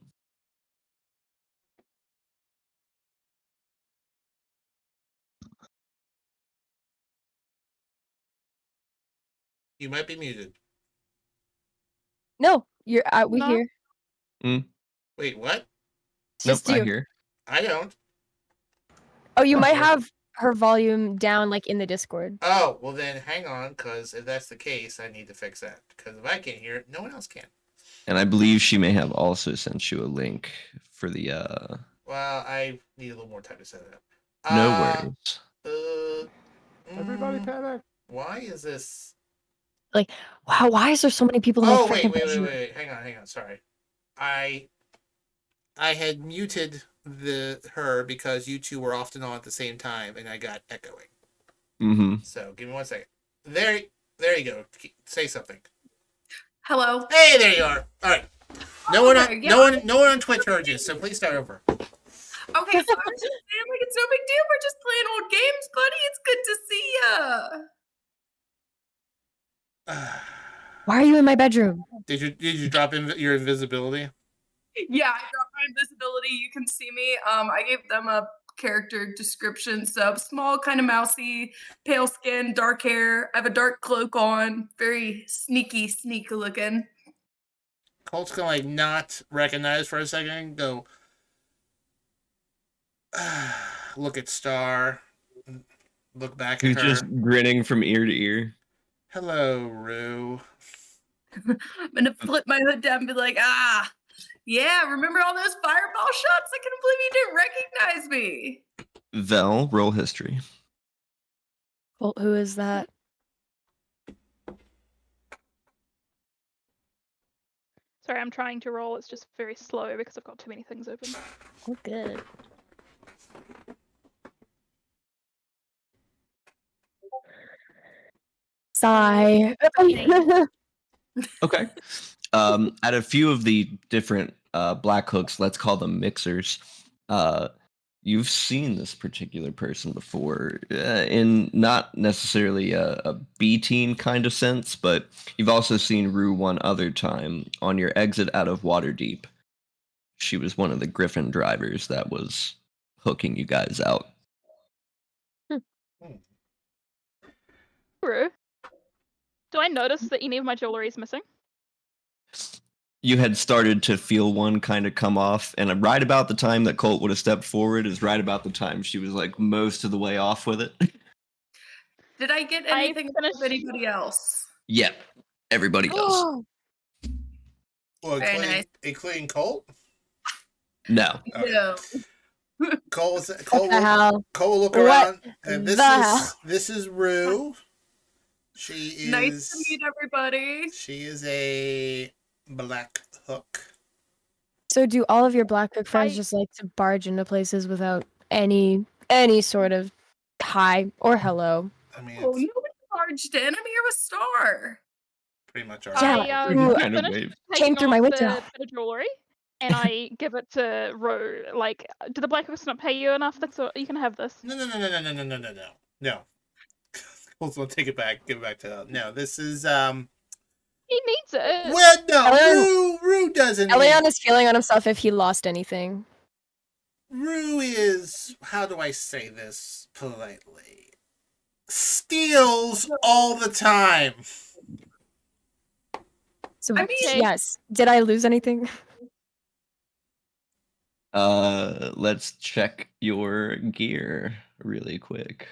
You might be muted. No, you're we No. hear. Wait, what? It's Nope, just I you. hear. I don't. Oh, you might Oh. have her volume down like in the Discord. Oh, well then hang on, because if that's the case, I need to fix that. Because if I can't hear it, no one else can. And I believe she may have also sent you a link for the Well, I need a little more time to set it up. no worries. Everybody panic. Why is this? Wow, why is there so many people in my Oh, wait, freaking wait, bedroom? wait. Hang on. Sorry. I had muted her because you two were often on at the same time, and I got echoing. Mm-hmm. So give me 1 second. There you go. Say something. Hello. Hey, there you are. All right. No one on Twitch heard you, so please start over. Okay, so I was just saying, like, it's no big deal. We're just playing old games, buddy. It's good to see ya. Why are you in my bedroom? Did you drop your invisibility? Yeah, I dropped my invisibility. You can see me. I gave them a character description. So small, kind of mousy, pale skin, dark hair. I have a dark cloak on. Very sneaky looking. Colt's gonna not recognize for a second. Go. Look at Star. Look back Who's at her. just grinning from ear to ear. Hello, Rue. I'm gonna flip my hood down and be like, yeah, remember all those fireball shots? I couldn't believe you didn't recognize me. Vel, roll history. Well, who is that? Sorry, I'm trying to roll. It's just very slow because I've got too many things open. Oh, good. Sigh. Okay. At a few of the different black hooks, let's call them mixers, you've seen this particular person before in not necessarily a B team kind of sense, but you've also seen Rue one other time on your exit out of Waterdeep. She was one of the Griffin drivers that was hooking you guys out. True. Do I notice that any of my jewelry is missing? You had started to feel one kind of come off, and right about the time that Colt would have stepped forward is right about the time she was like most of the way off with it. Did I get anything from anybody else? Yep, everybody does. Well, Very nice. including Colt? No. Okay. No. Cole hell? look What around, and the hell? this is Rue. She is Nice to meet everybody. She is a black hook. So do all of your Black Hook friends just like to barge into places without any sort of hi or hello? I mean, Oh, nobody barged in. I'm here with Star. pretty much Yeah, I kind of finished wave. taking Came through my off window. the bit of jewelry, and I give it to Ro. Like, do the Black Hooks not pay you enough? That's all, you can have this. No. Colt's gonna take it back. Give it back to no. This is He needs it. Well, no, Elian- Rue doesn't. Elian is feeling on himself if he lost anything. Rue is, how do I say this politely? Steals all the time. So I mean- yes. Did I lose anything? Let's check your gear really quick.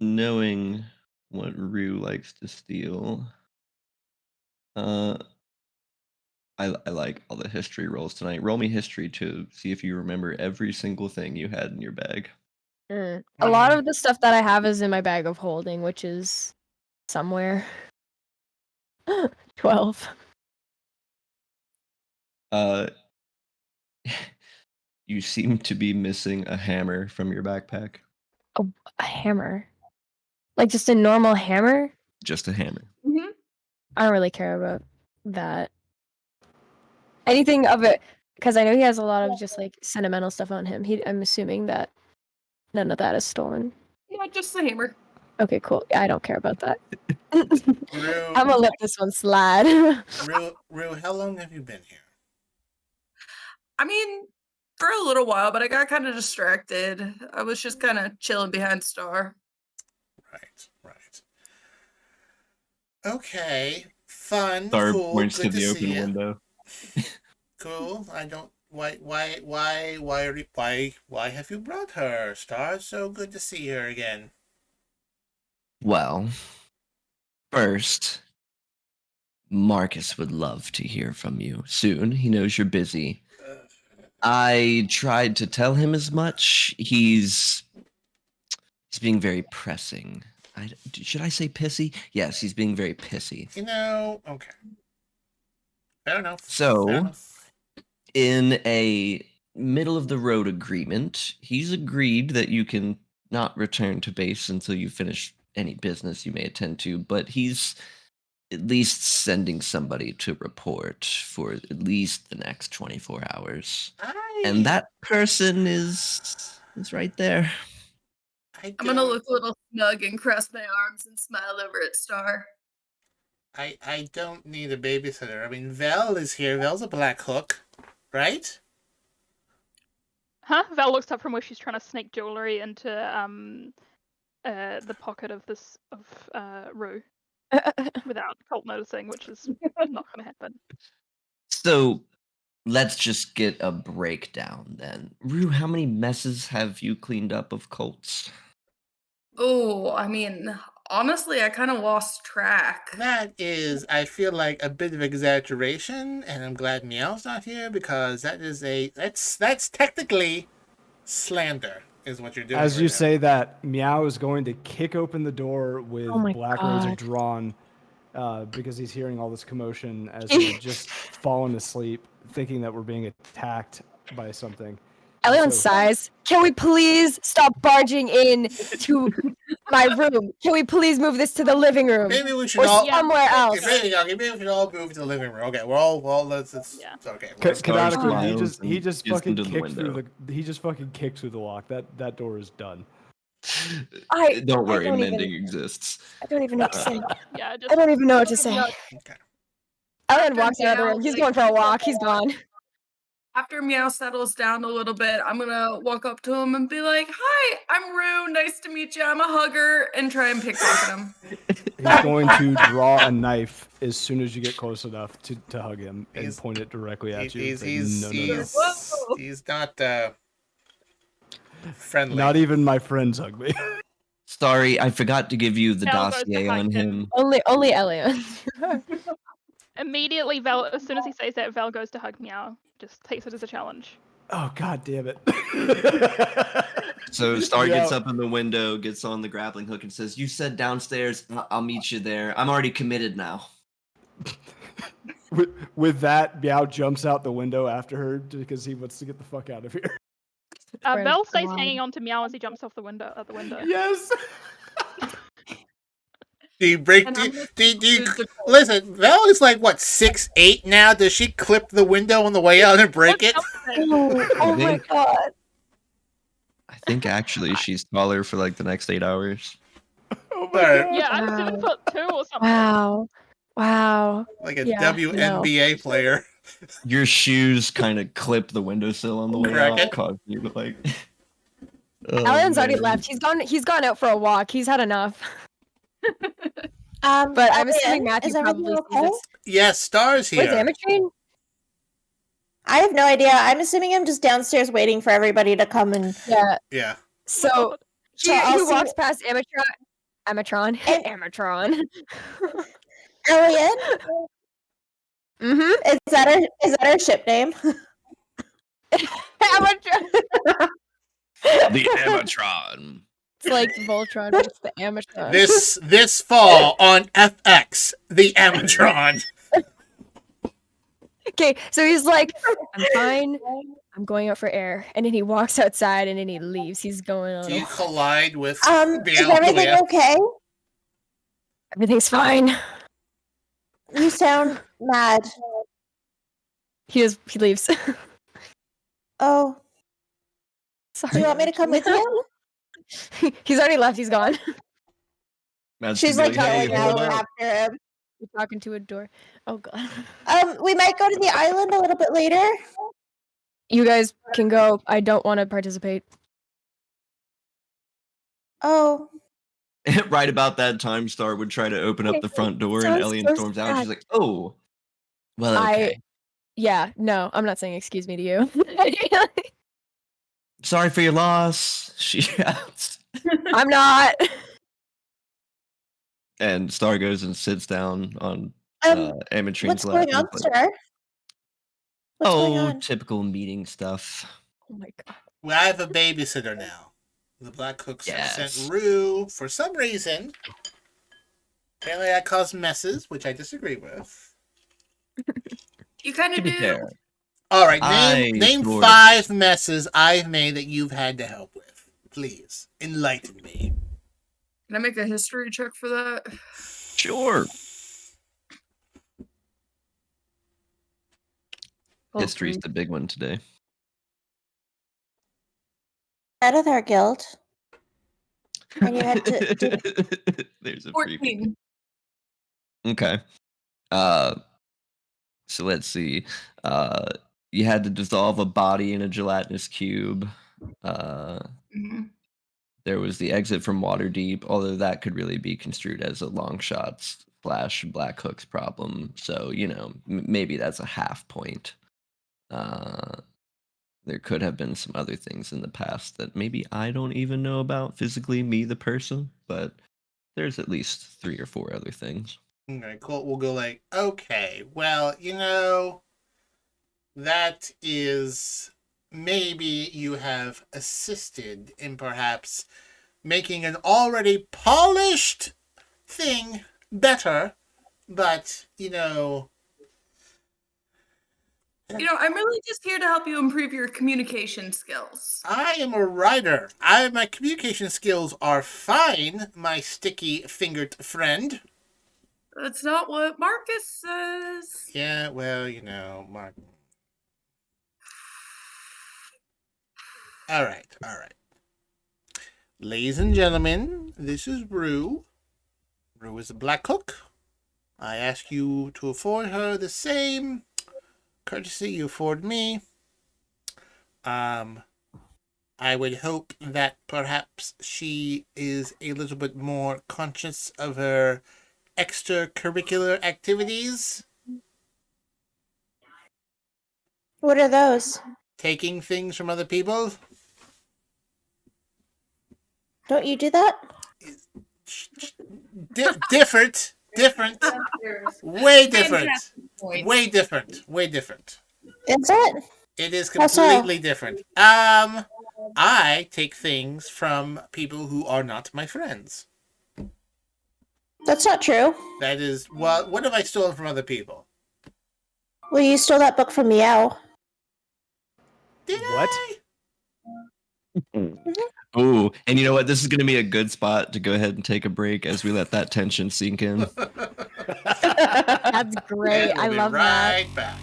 Knowing what Rue likes to steal. I like all the history rolls tonight. Roll me history to see if you remember every single thing you had in your bag. A lot of the stuff that I have is in my bag of holding, which is somewhere. 12. You seem to be missing a hammer from your backpack. A hammer? Like just a normal hammer? Just a hammer. Mm-hmm. I don't really care about that. Anything of it, because I know he has a lot of just like sentimental stuff on him. I'm assuming that none of that is stolen. Yeah, just the hammer. Okay, cool. I don't care about that. Rue, I'm gonna let this one slide. Rue, how long have you been here? I mean, for a little while, but I got kind of distracted. I was just kind of chilling behind Star. Right. Okay, fun. Star cool. points Good to the open see ya. window. Cool. I don't. Why have you brought her, Star? So good to see her again. Well, first, Marcus would love to hear from you soon. He knows you're busy. I tried to tell him as much. He's being very pressing. Should I say pissy? Yes, he's being very pissy. Okay. Fair enough. So, in a middle of the road agreement, he's agreed that you can not return to base until you finish any business you may attend to, but he's at least sending somebody to report for at least the next 24 hours. And that person is right there. I'm gonna look a little snug and cross my arms and smile over at Star. I don't need a babysitter. I mean, Vel is here. Vel's a black hook, right? Huh? Val looks up from where she's trying to sneak jewelry into the pocket of Rue without Colt noticing, which is not going to happen. So let's just get a breakdown then. Rue, how many messes have you cleaned up of Colts? Oh, I mean, honestly, I kind of lost track. That is, I feel like, a bit of exaggeration, and I'm glad Meow's not here because that's technically slander, is what you're doing. As right you now. say that, Meow is going to kick open the door with Black Razor drawn because he's hearing all this commotion as he's just fallen asleep, thinking that we're being attacked by something. Elion sighs. Can we please stop barging in to my room? Can we please move this to the living room? Maybe we should or all somewhere else. Maybe we should all move to the living room. Okay, we're all let's it's okay. Canonically, he just fucking kicked through the lock. That door is done. Don't worry, mending exists. I don't even know what to say. Yeah, I don't even know what to say. Okay. Elion walks out of the room. He's going for a walk. He's gone. After Meow settles down a little bit, I'm gonna walk up to him and be like, "Hi, I'm Rue. Nice to meet you. I'm a hugger," and try and pickpocket him. He's going to draw a knife as soon as you get close enough to hug him and point it directly at you. He's not friendly. Not even my friends hug me. Sorry, I forgot to give you the Val goes to dossier hug on him. Only Elion. Immediately, Val, as soon as he says that, Val goes to hug Meow. Just takes it as a challenge. Oh, god damn it. So Star gets up in the window, gets on the grappling hook, and says, "You said downstairs. I'll meet you there. I'm already committed now." With that, Meow jumps out the window after her because he wants to get the fuck out of here. Val stays hanging on to Meow as he jumps off the window. Yes. Do you listen? Val is like what 6'8" now. Does she clip the window on the way out and break it? Oh my god! I think actually she's taller for like the next 8 hours. Oh my god! Yeah, I'm 7'2" or something. Wow. Like a WNBA player. Your shoes kind of clip the windowsill on the way out, cause you to like. Elion's already left. He's gone out for a walk. He's had enough. But I'm assuming Matthew probably sees it. Yes, Star's here. Where's Amatrine? I have no idea. I'm assuming I'm just downstairs waiting for everybody to come and. Yeah. So he walks past Amatron. Elliot? Is that our ship name? Amatron. The Amatron. It's like Voltron, but it's the Amatron. This fall on FX, the Amatron. Okay, so he's like, I'm fine. I'm going out for air. And then he walks outside and then he leaves. He's going on. Do you collide with Is everything okay? Everything's fine. You sound mad. He leaves. Oh, Sorry. do you want me to come with you? He's already left. He's gone. Matt's She's gonna like be hey, going hold out up. after him. We're talking to a door. Oh god. We might go to the island a little bit later. You guys can go. I don't want to participate. Oh, Right about that time, Star would try to open up the front door, and Sounds Elliot so storms out. And sad. she's like, "Oh, well, okay. Yeah, no, I'm not saying excuse me to you. Sorry for your loss." She shouts. I'm not. And Star goes and sits down on Amatrin's what's lap. going on, and is like, sir? What's going on? typical meeting stuff. Oh my god. Well, I have a babysitter now. The Black Cooks have Yes. sent Rue for some reason. Apparently, that caused messes, which I disagree with. You kind To of be do. fair, All right, I name sort of- 5 messes I've made that you've had to help with. Please enlighten me. Can I make a history check for that? Sure. Oh, History's great. the big one today. Out of our guild. And you had to do. There's a freebie. 14. Okay. So let's see. You had to dissolve a body in a gelatinous cube. Mhm. There was the exit from Waterdeep, although that could really be construed as a Longshots / Black Hooks problem. So, maybe that's a half point. There could have been some other things in the past that maybe I don't even know about physically, me the person, but there's at least 3 or 4 other things. Okay, Colt will go like, okay, well, that is maybe you have assisted in perhaps making an already polished thing better, but, I'm really just here to help you improve your communication skills. I am a writer. My communication skills are fine, my sticky-fingered friend. That's not what Marcus says. Yeah, well, Mark. All right. Ladies and gentlemen, this is Rue. Rue is a Black Cook. I ask you to afford her the same courtesy you afford me. I would hope that perhaps she is a little bit more conscious of her extracurricular activities. What are those? Taking things from other people. Don't you do that? Different. Way different. Way different. Is it? It is How so? completely different. I take things from people who are not my friends. That's not true. That is, what have I stolen from other people? Well, you stole that book from Meow. Did What? I? Oh, and you know what? This is going to be a good spot to go ahead and take a break as we let that tension sink in. That's great. And I we'll be love right back.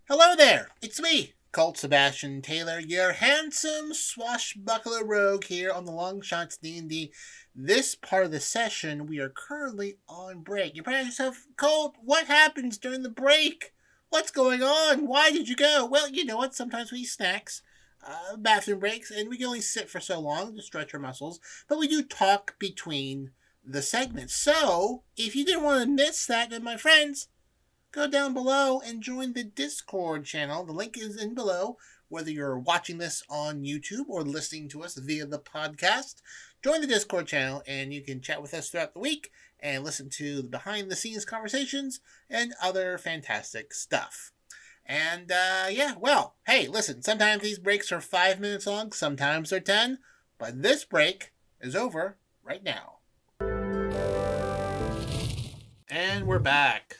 Hello there, it's me, Colt Sebastian Taylor, your handsome swashbuckler rogue here on the Longshots D&D. This part of the session, we are currently on break. You probably ask yourself, Colt, what happens during the break? What's going on? Why did you go? Well, you know what? Sometimes we eat snacks, bathroom breaks, and we can only sit for so long to stretch our muscles, but we do talk between the segments. So, if you didn't want to miss that, then my friends, go down below and join the Discord channel. The link is in below, whether you're watching this on YouTube or listening to us via the podcast. Join the Discord channel and you can chat with us throughout the week and listen to the behind the scenes conversations and other fantastic stuff. And well, hey, listen, sometimes these breaks are 5 minutes long, sometimes they're 10, but this break is over right now. And we're back.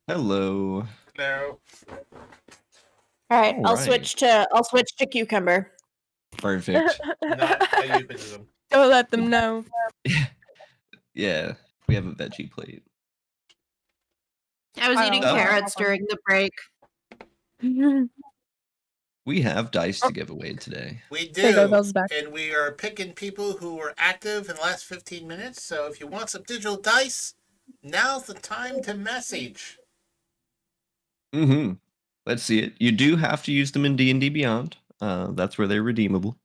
Hello. Hello. All right, All I'll right. switch to cucumber. Perfect. Not a euphemism. Don't let them know. Yeah, we have a veggie plate. I was eating Oh. carrots during the break. We have dice to give away today. We There you go, do, Bell's back. and we are picking people who were active in the last 15 minutes, so if you want some digital dice, now's the time to message. Mm-hmm. Let's see it. You do have to use them in D&D Beyond. That's where they're redeemable.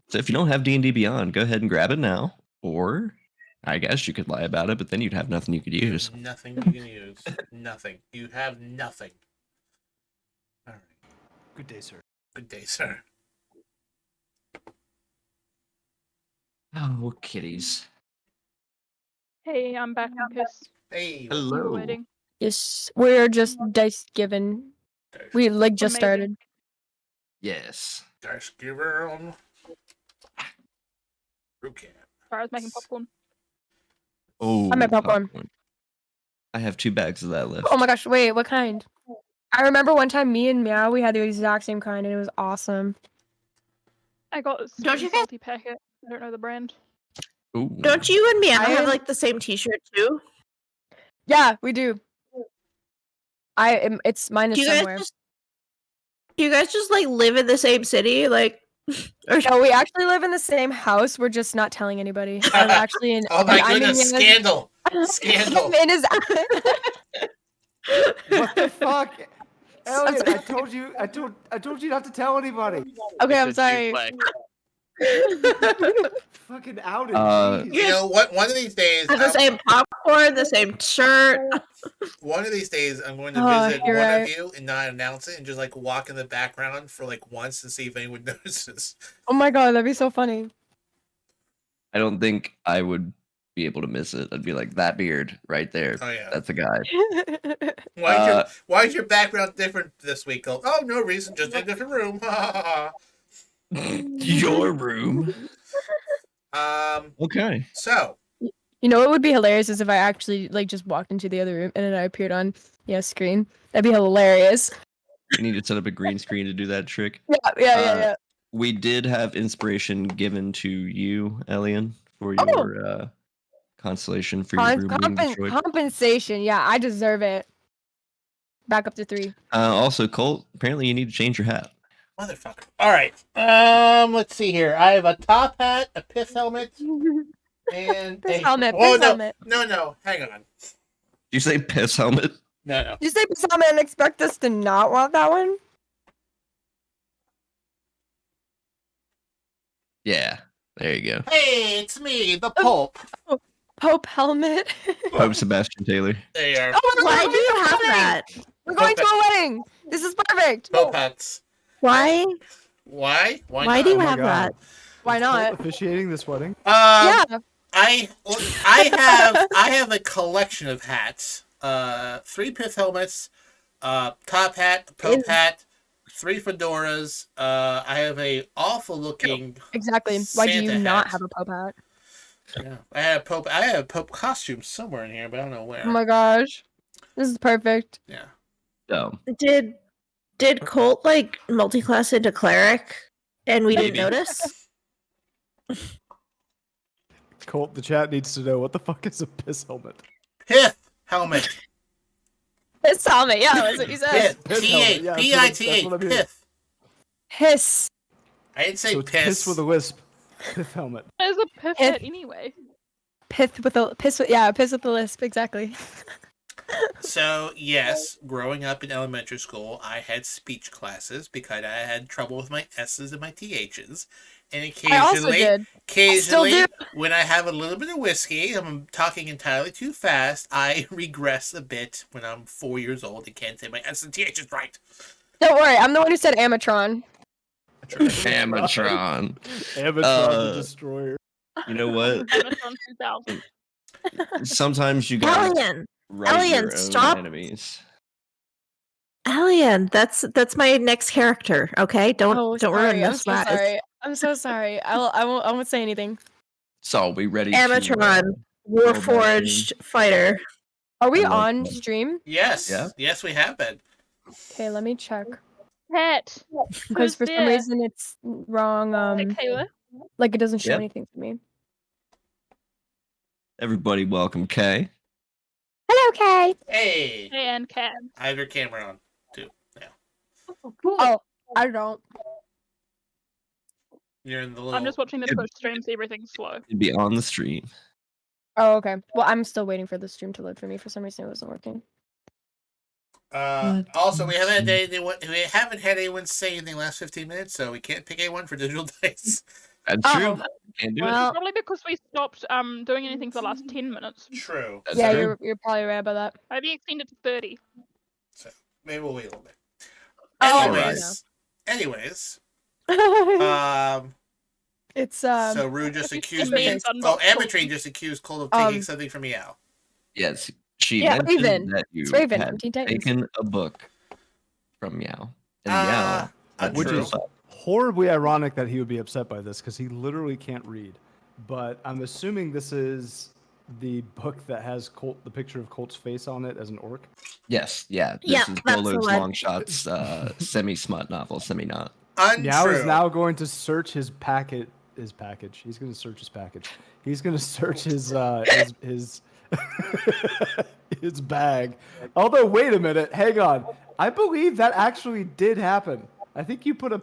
So if you don't have D&D Beyond, go ahead and grab it now. Or, I guess you could lie about it, but then you'd have nothing you could use. Nothing you can use. Nothing. You have nothing. All right. Good day, sir. Good day, sir. Oh, kitties. Hey, I'm back, Marcus. Hey. You were Hello. waiting. Yes, we're just dice given. We just Amazing. started. Yes. Dice giver on. Okay. Sorry, I was making popcorn. Oh, I made popcorn. I have 2 bags of that left. Oh my gosh, wait, what kind? I remember one time me and Meow, we had the exact same kind and it was awesome. I got a Don't sweet you and salty packet. I don't know the brand. Ooh. Don't you and Meow have am- like the same T-shirt too? Yeah, we do. It's mine is Do you somewhere. guys just like live in the same city? Like, or No, we actually live in the same house. We're just not telling anybody. I'm actually in. Oh my I'm in goodness, Meow's- scandal. Scandal. I'm in his. What the fuck? Elliot, sorry. I told you not to tell anybody. Okay, I'm It's a sorry. duplex. Fucking outed. jeez. You know what? One of these days, have the same popcorn, the same shirt. one of these days, I'm going to Oh, visit one you're of right. you and not announce it, and just like walk in the background for like once and see if anyone notices. Oh my god, that'd be so funny. I don't think I would be able to miss it. I'd be like, that beard right there. Oh yeah. That's a guy. Why is your background different this week? Oh, no reason, just in a different room. Your room. Okay. So You know what would be hilarious is if I actually like just walked into the other room and then I appeared on screen. That'd be hilarious. You need to set up a green screen to do that trick. Yeah. We did have inspiration given to you, Elian, for Oh. your constellation for your room being destroyed. Compensation. Yeah, I deserve it. Back up to 3. Also, Colt, apparently you need to change your hat. motherfucker. All right. Let's see here. I have a top hat, a pith helmet, and Piss a helmet, Oh piss no, helmet. no. Hang on. Did you say piss helmet? No. You say piss helmet and expect us to not want that one? Yeah. There you go. Hey, it's me, the Pope. Pope helmet. Colt Sebastian Taylor. There you are. Oh my Why God, do you we're have going- that? We're going to a wedding. This is perfect. Pope hats. Why? Why? Why do you Oh my have God. that? Why Is Colt not? officiating this wedding? Yeah. I have a collection of hats. 3 pith helmets, top hat, Pope hat, 3 fedoras. I have a awful looking. Exactly. Why do you Santa not hat. have a Pope hat? Yeah, I have a Pope costume somewhere in here, but I don't know where. Oh my gosh. This is perfect. Yeah. Oh. Did Colt like multi-class into cleric and we Maybe. didn't notice? Colt, the chat needs to know what the fuck is a piss helmet. Pith helmet. Piss helmet. Yeah, that's what you said. Pith. Piss P helmet, A yeah, P that's I what- T that's H. what I mean. Pith. Hiss. I didn't say So it's piss. piss with a lisp. Pith helmet. There's a pith Pith. hat anyway. Piss with a piss with piss with the lisp, exactly. So, yes, growing up in elementary school, I had speech classes because I had trouble with my S's and my TH's. And I also did. occasionally, do. when I have a little bit of whiskey, I'm talking entirely too fast, I regress a bit when I'm 4 years old and can't say my S's and TH's right. Don't worry, I'm the one who said Amatron. Amatron. Amatron the Destroyer. You know what? Amatron 2000. Sometimes you guys Alien. write Alien, your own stop. enemies. Alien, that's my next character. Okay, don't ruin sorry, this. I'm so Raz. sorry. I'm so sorry. I won't say anything. So we ready Amatron, to Warforged fighter. Are we I like on that. stream? Yes. Yeah. Yes, we have been. Okay, let me check. Pat. Because Who's for some there? reason it's wrong. Hey, Kayla. Like it doesn't show Yep. anything for me. Everybody welcome Kay. Hello, Kay. Hey. Hey, and Cat. I have your camera on, too. Yeah. Oh, I don't. You're in the little... I'm just watching the Twitch stream, so everything's slow. You'd be on the stream. Oh, okay. Well, I'm still waiting for the stream to load for me. For some reason, it wasn't working. Also, we haven't had anyone say anything the last 15 minutes, so we can't pick anyone for digital dice. That's true. Can't do Well, Probably because we stopped doing anything for the last 10 minutes. True. That's yeah, true. you're probably right about that. Maybe extend it to 30. So maybe we'll wait a little bit. Oh, Anyways, it's so Rue just If you accused send me me. and done Well, not Amatrine just accused Colt of taking something from Meow. Yes, she Yeah, mentioned Raven. that you It's Raven had from Teen Titans. taken a book from Meow. And Meow had Which true. is horribly ironic that he would be upset by this because he literally can't read. But I'm assuming this is the book that has the picture of Colt's face on it as an orc. Yes, yeah. This Yeah, is that's the Bolo's one. Longshots semi-smut novel, semi-not. Meow is Untrue. now going to search his package. He's going to search his package. He's going to search his his bag. Although, wait a minute, hang on. I believe that actually did happen. I think you put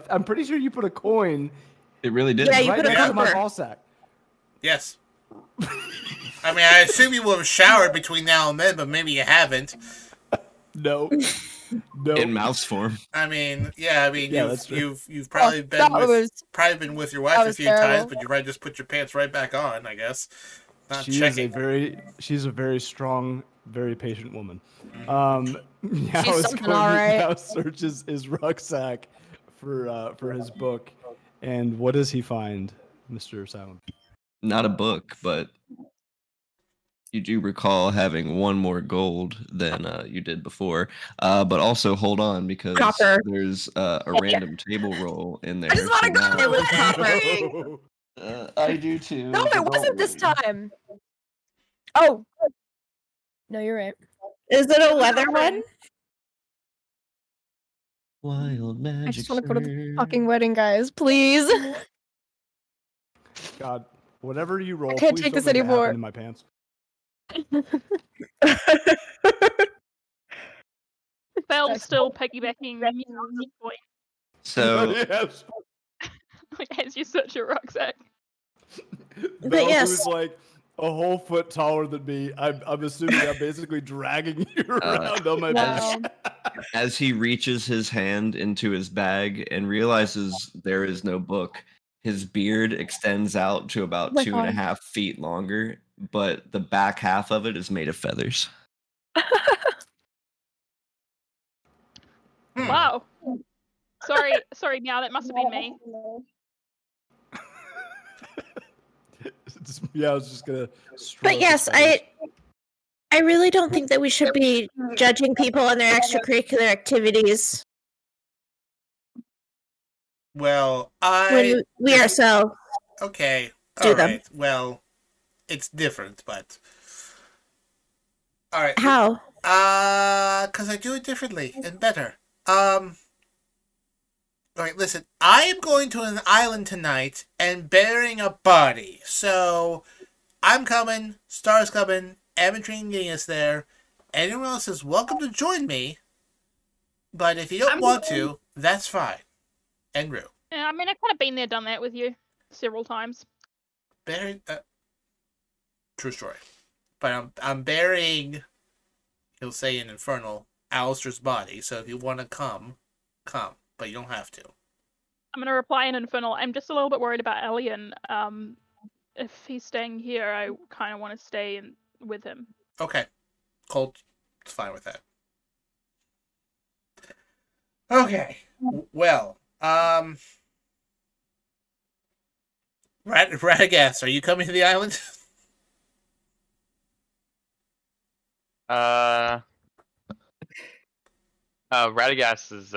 I'm pretty sure you put a coin. It really did. Yeah, you right put a next to my copper. ball sack. Yes. I mean, I assume you will have showered between now and then, but maybe you haven't. No. In mouse form. I mean, yeah. I mean, that's true. you've probably been with your wife that a was few times, terrible. but you probably just put your pants right back on. I guess. Not She's checking. a very strong, very patient woman. Meow She's is something going alright. to now searches his rucksack for his book, and what does he find, Mr. Silent? Not a book, but you do recall having one more gold than you did before. But also hold on because Copper. there's a random table roll in there. I just want to go. It was copper. I do too. No, it wasn't this time. Oh. No, you're right. Is it a weather one? Wild magic. I just want to go to the fucking wedding, guys. Please. God, whatever you roll, I can't please take don't this make it happen anymore. in my pants. Belle's still piggybacking Meow's point So yes. as you search your rucksack. Belle, yes. who's like a whole foot taller than me. I'm assuming I'm basically dragging you around on my Wow. back. as he reaches his hand into his bag and realizes there is no book, his beard extends out to about Oh my 2.5 God. feet longer, but the back half of it is made of feathers. Wow. Sorry, Meow, that must have been me. Yeah, I was just gonna. But yes, I really don't think that we should be judging people on their extracurricular activities Well, when we ourselves okay. do All them. right. Well, it's different, but all right. How? Because I do it differently and better. All right, listen. I am going to an island tonight and burying a body. So, I'm coming. Star's coming. Amatrine getting us there. Anyone else is welcome to join me. But if you don't want to, that's fine. And Rue. Yeah, I mean, I've kind of been there, done that with you several times. Bury. True story. But I'm burying. He'll say in Infernal, Alistair's body. So if you want to come. But you don't have to. I'm going to reply in Infernal. I'm just a little bit worried about Alien. If he's staying here, I kind of want to stay with him. Okay. Colt's fine with that. Okay. Well, Radagast, are you coming to the island? Radagast is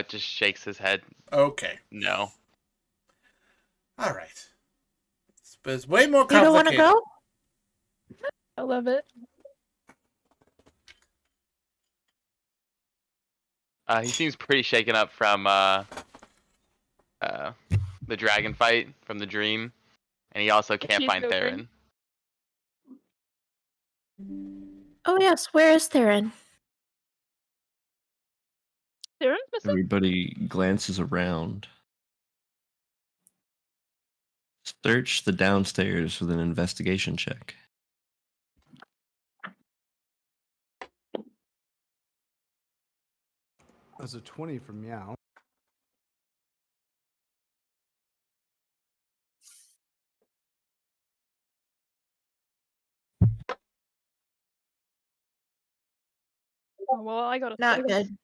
just shakes his head. Okay. No. All right. But it's way more You don't want to complicated. go? I love it. He seems pretty shaken up from the dragon fight from the dream, and he also can't find Theron. Oh yes, where is Theron? Theron's missing? Everybody glances around. Search the downstairs with an investigation check. That's a 20 from Meow. Oh, well, I got a Not 6. good.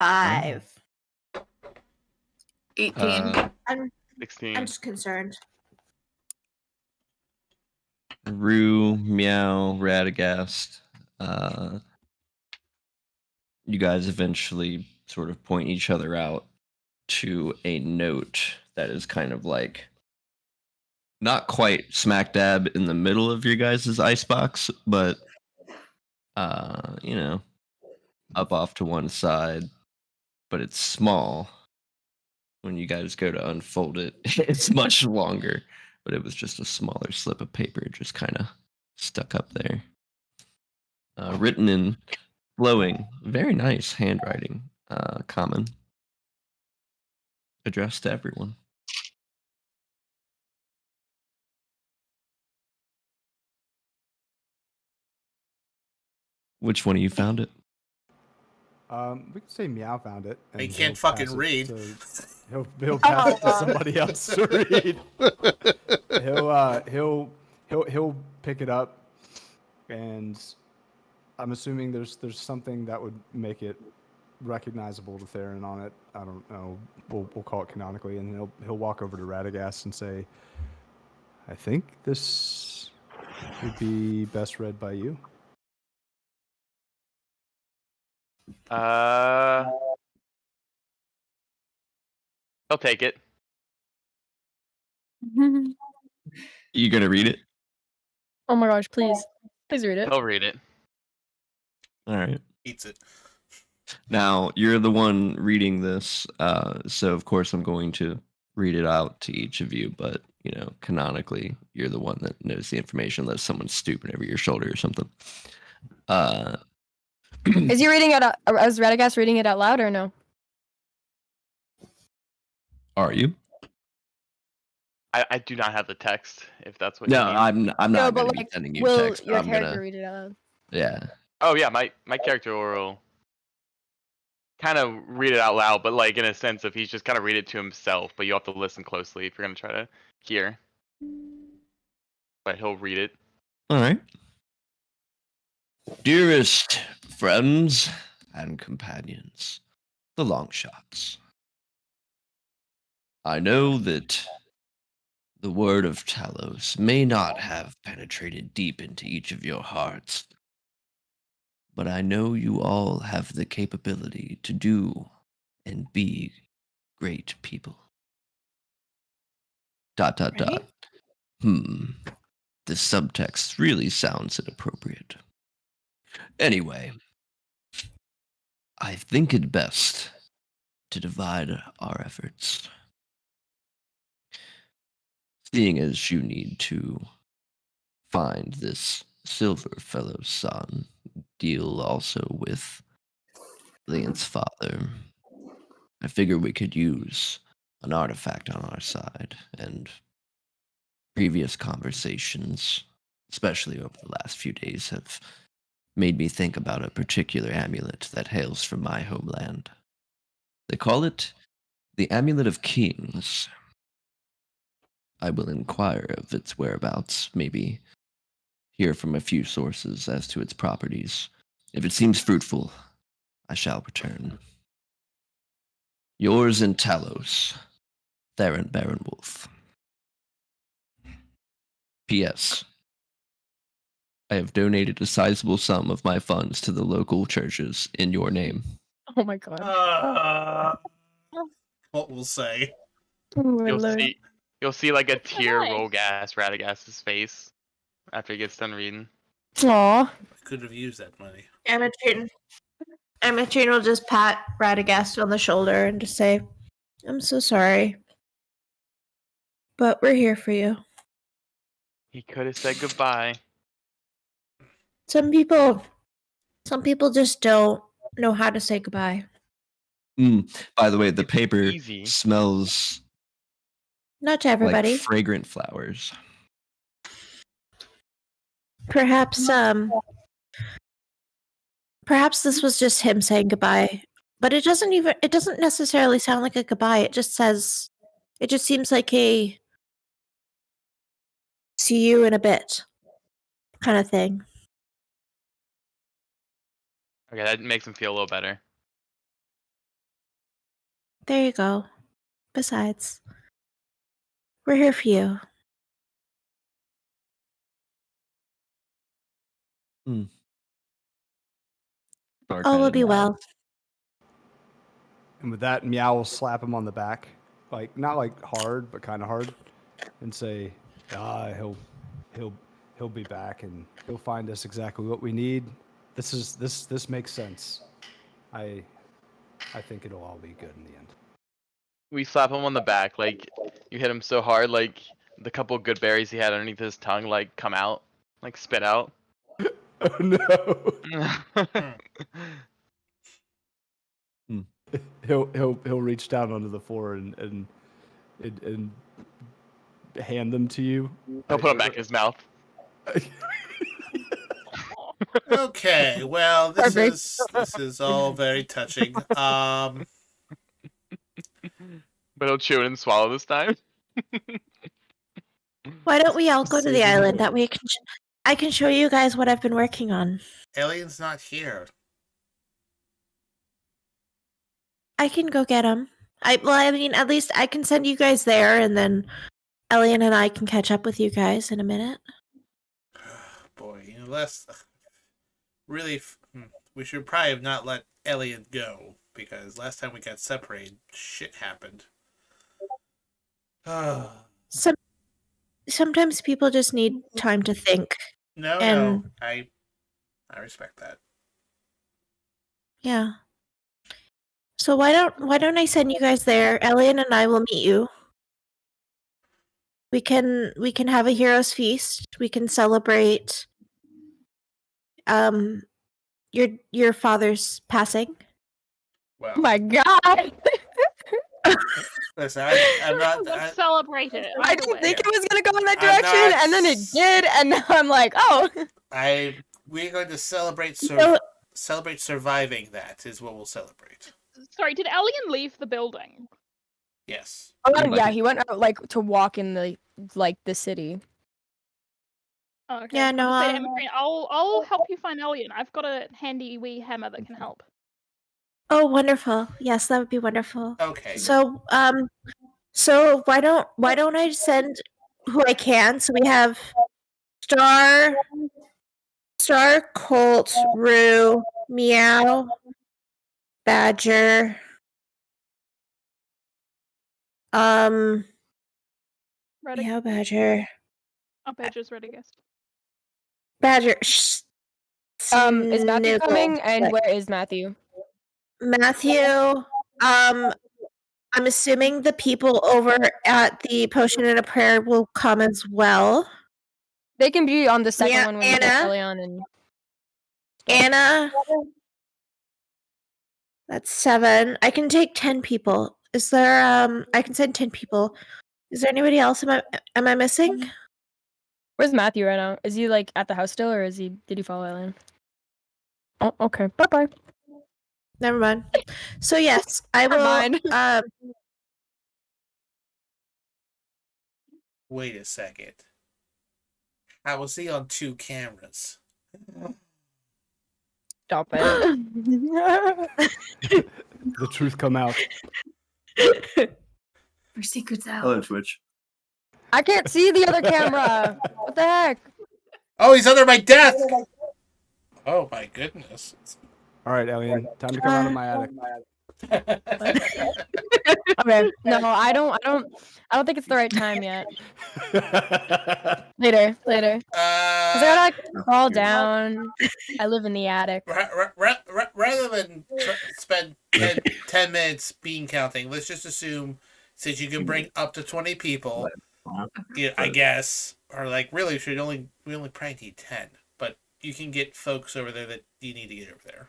Five. 18. I'm 16. I'm just concerned. Rue, Meow, Radagast. You guys eventually sort of point each other out to a note that is kind of like not quite smack dab in the middle of your guys' icebox, but up off to one side. But it's small. When you guys go to unfold it, it's much longer. But it was just a smaller slip of paper, just kind of stuck up there. Written in flowing, very nice handwriting, common. Addressed to everyone. Which one of you found it? We could say Meow found it. He and can't he'll fucking pass it read. He'll pass it to somebody else to read. He'll pick it up, and I'm assuming there's something that would make it recognizable to Theron on it. I don't know. We'll call it canonically, and he'll walk over to Radagast and say, "I think this would be best read by you." He'll take it. You gonna read it? Oh my gosh, please. Please read it. He'll read it. All right. Eats it. Now, you're the one reading this, so of course I'm going to read it out to each of you, but, canonically, you're the one that knows the information unless someone's stooping over your shoulder or something. Is he reading it out? Is Radagast reading it out loud or no? Are you? I do not have the text, if that's what No, you mean. I'm No, not but going to be like, sending you will text. your I'm character gonna, read it out loud? yeah. Oh yeah, my character will kind of read it out loud, but like in a sense of he's just kind of read it to himself, but you have to listen closely if you're gonna try to hear. But he'll read it. All right. Dearest friends and companions, the Longshots. I know that the word of Talos may not have penetrated deep into each of your hearts, but I know you all have the capability to do and be great people. ... Right? This subtext really sounds inappropriate. Anyway, I think it best to divide our efforts. Seeing as you need to find this Silver Fellow's son, deal also with Lian's father, I figure we could use an artifact on our side, and previous conversations, especially over the last few days, have made me think about a particular amulet that hails from my homeland. They call it the Amulet of Kings. I will inquire of its whereabouts, maybe hear from a few sources as to its properties. If it seems fruitful, I shall return. Yours in Talos, Theron Baronwolf. P.S. I have donated a sizable sum of my funds to the local churches in your name. Oh my god. What we'll say. Oh my You'll lord. see. You'll see like a tear nice. roll gas Radagast's face after he gets done reading. Aw. I could have used that money. Imogen will just pat Radagast on the shoulder and just say, "I'm so sorry, but we're here for you." He could have said goodbye. Some people just don't know how to say goodbye. By the way, the It's paper easy. smells Not to everybody. like fragrant flowers. Perhaps this was just him saying goodbye. But it doesn't necessarily sound like a goodbye. It just seems like a see you in a bit kind of thing. Okay, that makes him feel a little better. There you go. Besides, we're here for you. All will be well. And with that, Meow will slap him on the back, like not like hard, but kind of hard, and say, he'll be back, and he'll find us exactly what we need. This makes sense. I think it'll all be good in the end. We slap him on the back, like you hit him so hard, like the couple good berries he had underneath his tongue, like come out, like spit out. Oh no! He'll reach down onto the floor and hand them to you. He'll put them back in his mouth. Okay, well, this is all very touching. But he'll chew it and swallow this time. Why don't we all go to the island? That way I can show you guys what I've been working on. Alien's not here. I can go get him. I mean, at least I can send you guys there, and then Elian and I can catch up with you guys in a minute. Boy, we should probably have not let Elian go, because last time we got separated, shit happened. Sometimes people just need time to think. No, I respect that. Yeah. So why don't I send you guys there? Elian and I will meet you. We can have a hero's feast. We can celebrate your father's passing. Well, Oh my god! listen, I'm not. Let's celebrate it. I didn't think it was gonna go in that direction, and then it did, and now I'm like, oh. We're going to celebrate surviving. That is what we'll celebrate. Sorry, did Alien leave the building? Yes. Oh yeah, he went out like to walk in the city. Oh, okay. Yeah, no, I'll help you find Alien. I've got a handy wee hammer that can help. Oh, wonderful. Yes, that would be wonderful. Okay. So why don't I send who I can? So we have Star, Colt, Rue, Meow, Badger. Ready? Meow, Badger. Oh, Badger's ready, guest. Badger. Is Matthew Sniggle. coming? And where is Matthew? Matthew. I'm assuming the people over at the Potion and a Prayer will come as well. They can be on the second Yeah, one when we get Anna. Elion and Anna. That's 7. I can take 10 people. Is there I can send 10 people. Is there anybody else am I missing? Where's Matthew right now? Is he like at the house still, or did he follow Elion? Oh, okay. Bye bye. Never mind. So yes, I Never will mind. Wait a second. How was he on 2 cameras? Stop it. The truth come out. Our secret's out. Hello, Twitch. I can't see the other camera. What the heck? Oh, he's under my desk! Oh my goodness. All right, Alien, time to come out of my attic. Okay. No, I don't think it's the right time yet. Later. 'Cause I gotta like crawl down. I live in the attic. Rather than spend 10 minutes bean counting, let's just assume since you can bring up to 20 people, I guess, or like really, we only probably need 10, but you can get folks over there that you need to get over there.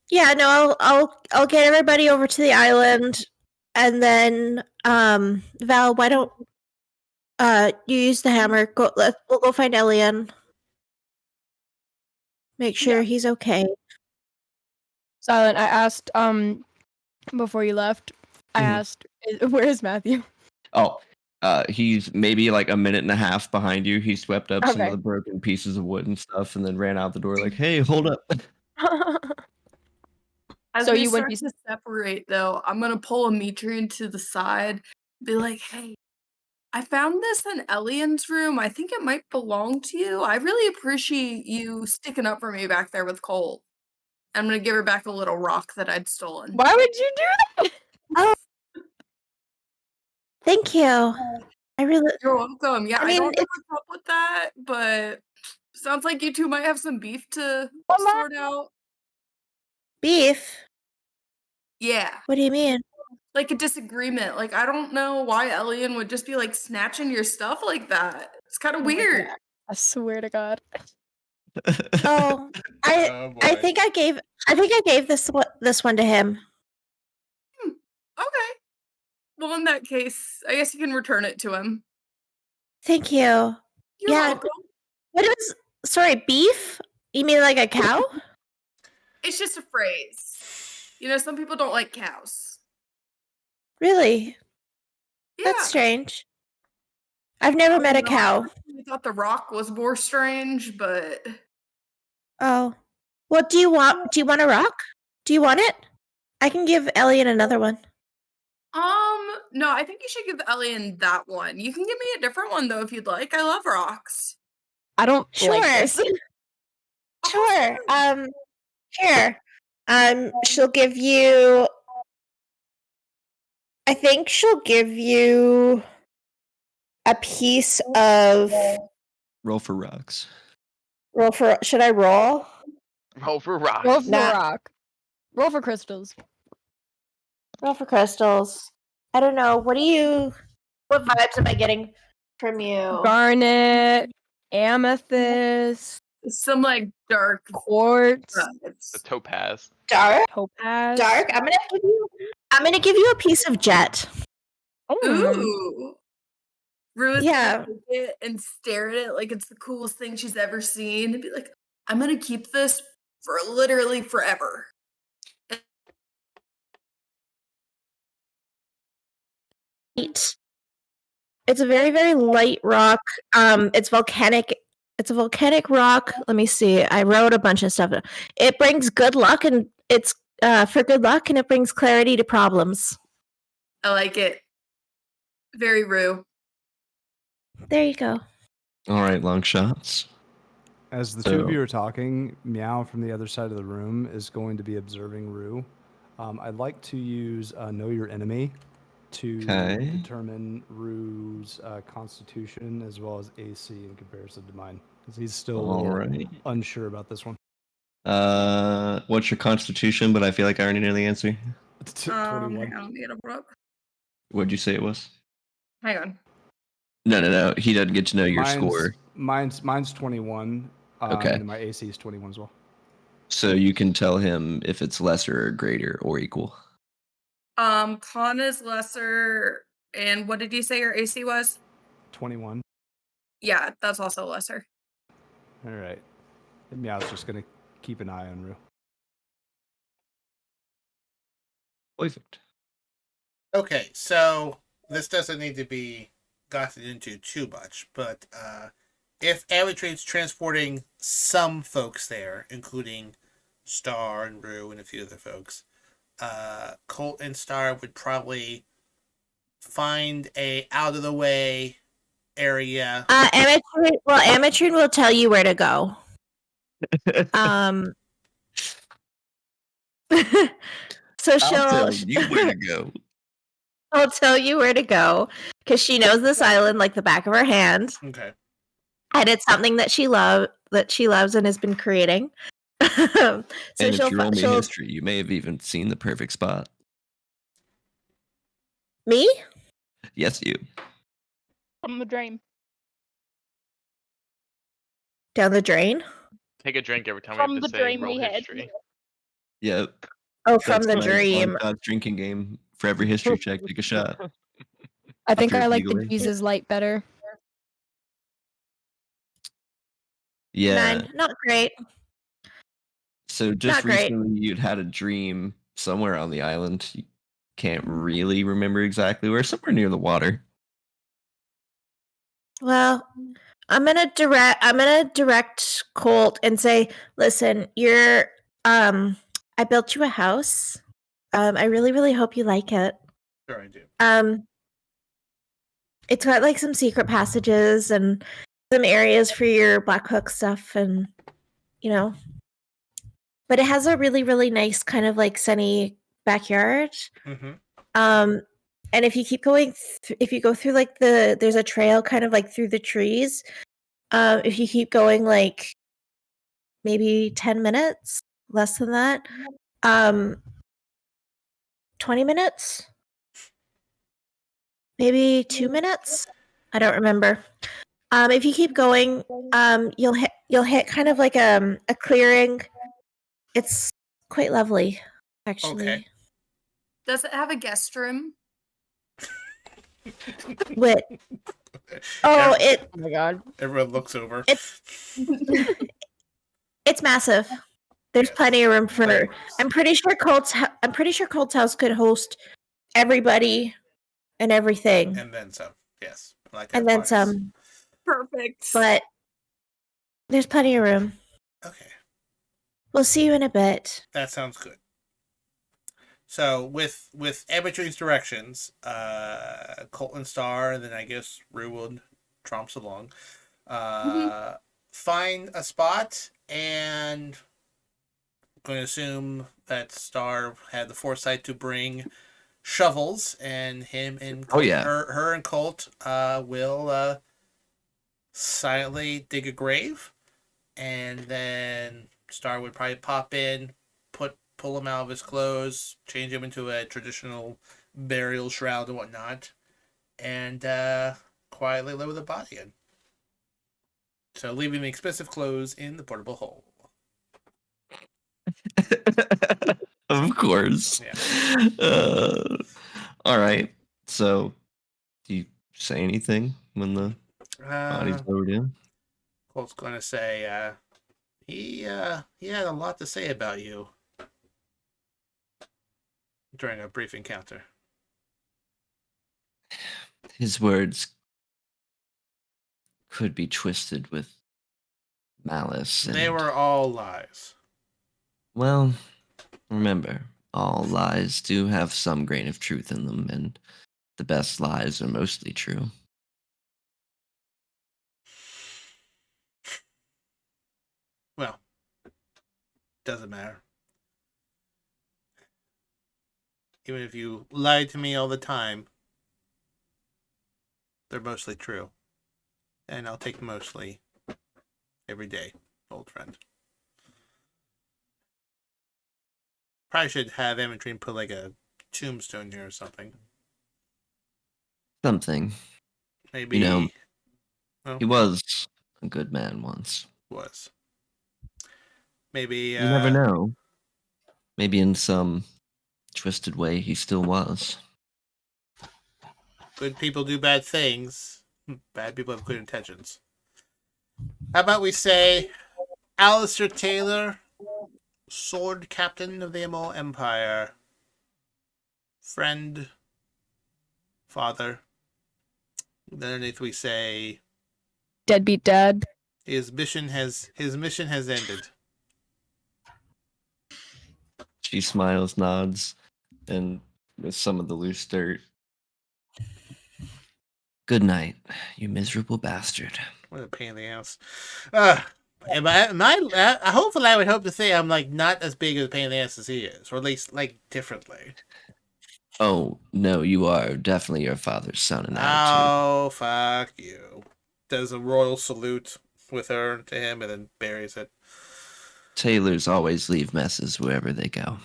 Yeah, no, I'll get everybody over to the island, and then Val, why don't you use the hammer? We'll go find Elian. Make sure he's okay. Silent, I asked before you left, I asked, where is Matthew? Oh, he's maybe like a minute and a half behind you. He swept up some of the broken pieces of wood and stuff, and then ran out the door like, "Hey, hold up." As So we you start went to separate, though, I'm gonna pull Ametrian to the side, be like, "Hey, I found this in Elian's room. I think it might belong to you. I really appreciate you sticking up for me back there with Colt." I'm gonna give her back a little rock that I'd stolen. Why would you do that? Oh, thank you. You're welcome. Yeah, I I, mean, don't know what's up with that, but sounds like you two might have some beef to sort out. Beef? Yeah. What do you mean? Like a disagreement. Like, I don't know why Elian would just be like snatching your stuff like that. It's kind of weird. I swear to God. Oh, I think I gave this one to him. Okay. Well, in that case, I guess you can return it to him. Thank you. You're welcome. What is? Sorry, beef? You mean like a cow? It's just a phrase. You know, some people don't like cows. Really? Yeah. That's strange. I've never met a cow. I thought the rock was more strange, but Oh. Well, do you want a rock? Do you want it? I can give Elian another one. No, I think you should give Elian that one. You can give me a different one though if you'd like. I love rocks. I don't Sure. like this. Sure. Here. She'll give you. I think she'll give you a piece of. Roll for rocks. Should I roll? Roll for rock. Roll for rock. Roll for crystals. Roll for crystals. I don't know. What vibes am I getting from you? Garnet, amethyst, some like dark quartz, The topaz. Dark. topaz. Dark. I'm gonna give you a piece of jet. Ooh. Rue's Yeah. gonna take it and stare at it like it's the coolest thing she's ever seen and be like, I'm gonna keep this for literally forever. It's a very, very light rock. It's volcanic. It's a volcanic rock. Let me see. I wrote a bunch of stuff. It brings good luck, and it's for good luck, and it brings clarity to problems. I like it. Very Rue. There you go. All right, Longshots. As the two of you are talking, Meow from the other side of the room is going to be observing Rue. I'd like to use Know Your Enemy to determine Rue's constitution as well as AC in comparison to mine, because he's still unsure about this one. What's your constitution? But I feel like I already know the answer. 21. Hang on, let me get it up. What'd you say it was? Hang on. No. He doesn't get to know your score. Mine's 21. Okay. And my AC is 21 as well. So you can tell him if it's lesser or greater or equal. Con is lesser, and what did you say your AC was? 21. Yeah, that's also lesser. All right. And Meow's just gonna keep an eye on Rue. Perfect. Okay, so this doesn't need to be gotten into too much, but if Avitrade's transporting some folks there, including Star and Rue and a few other folks, Colt and Star would probably find a out of the way area. Amateur will tell you where to go. So I'll tell you where to go. I'll tell you where to go because she knows this island like the back of her hand. Okay. And it's something that she loves and has been creating. And if you roll me history, you may have even seen the perfect spot. Me? Yes, you. From the dream. Down the drain? Take a drink every time From we have to the say dream roll we had. history. Yep. Oh, from That's the my dream. Longshots drinking game. For every history check, take a shot. I think After I like legally. the Jesus light better. Yeah. 9. Not great. So just Not great. recently you'd had a dream somewhere on the island. You can't really remember exactly where. Somewhere near the water. Well, I'm gonna direct Colt and say, listen, I built you a house. I really, really hope you like it. Sure, I do. It's got like some secret passages and some areas for your Black Hook stuff, and but it has a really, really nice kind of like sunny backyard. Mm-hmm. And if you keep going, if you go through like there's a trail kind of like through the trees. If you keep going like maybe 10 minutes, less than that, 20 minutes, maybe 2 minutes. I don't remember. If you keep going, you'll hit kind of like a clearing. It's quite lovely, actually. Okay. Does it have a guest room? What? Oh, Oh my god. Everyone looks over. It's massive. There's plenty of room for. Plenty of I'm pretty sure Colt's house could host everybody and everything, And then some. Yes. Like and then some. Perfect. But there's plenty of room. Okay. We'll see you in a bit. That sounds good. So with Amatry's directions, Colt and Star, and then I guess Ruwood tromps along. Find a spot, and I'm going to assume that Star had the foresight to bring shovels, and him and Colt, her and Colt will silently dig a grave, and then Star would probably pop in, pull him out of his clothes, change him into a traditional burial shroud and whatnot, and quietly lower the body in. So leaving the expensive clothes in the portable hole. Of course. Yeah. All right. So, do you say anything when the body's lowered in? Colt's going to say, he had a lot to say about you during a brief encounter. His words could be twisted with malice. They were all lies. Well, remember, all lies do have some grain of truth in them, and the best lies are mostly true. Well, doesn't matter. Even if you lied to me all the time, they're mostly true. And I'll take mostly every day, old friend. Probably should have Ametrine put like a tombstone here or something. Something. Maybe. He was a good man once. Was. Maybe. You never know. Maybe in some twisted way he still was. Good people do bad things. Bad people have good intentions. How about we say Alistair Taylor, sword captain of the Emo Empire, friend, father, Then underneath we say Deadbeat dad. his mission has ended. She smiles, nods, and with some of the loose dirt. Good night, you miserable bastard. What a pain in the ass. Hopefully I would hope to say I'm like not as big of a pain in the ass as he is, or at least like differently. Oh, no, you are definitely your father's son and attitude. Oh, fuck you. Does a royal salute with her to him and then buries it. Taylors always leave messes wherever they go.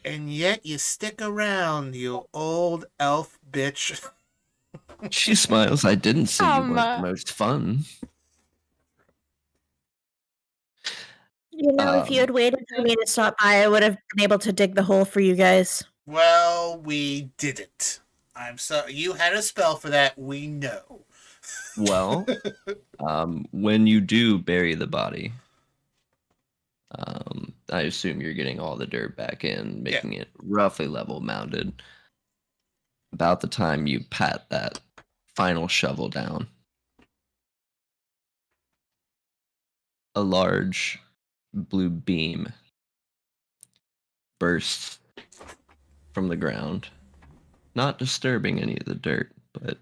And yet you stick around, you old elf bitch. She smiles. I didn't say you weren't the most fun. You know, if you had waited for me to stop by, I would have been able to dig the hole for you guys. Well, we didn't. I'm sorry. You had a spell for that, we know. Well, when you do bury the body, I assume you're getting all the dirt back in, making it roughly level mounded. About the time you pat that final shovel down, a large blue beam bursts from the ground, not disturbing any of the dirt, but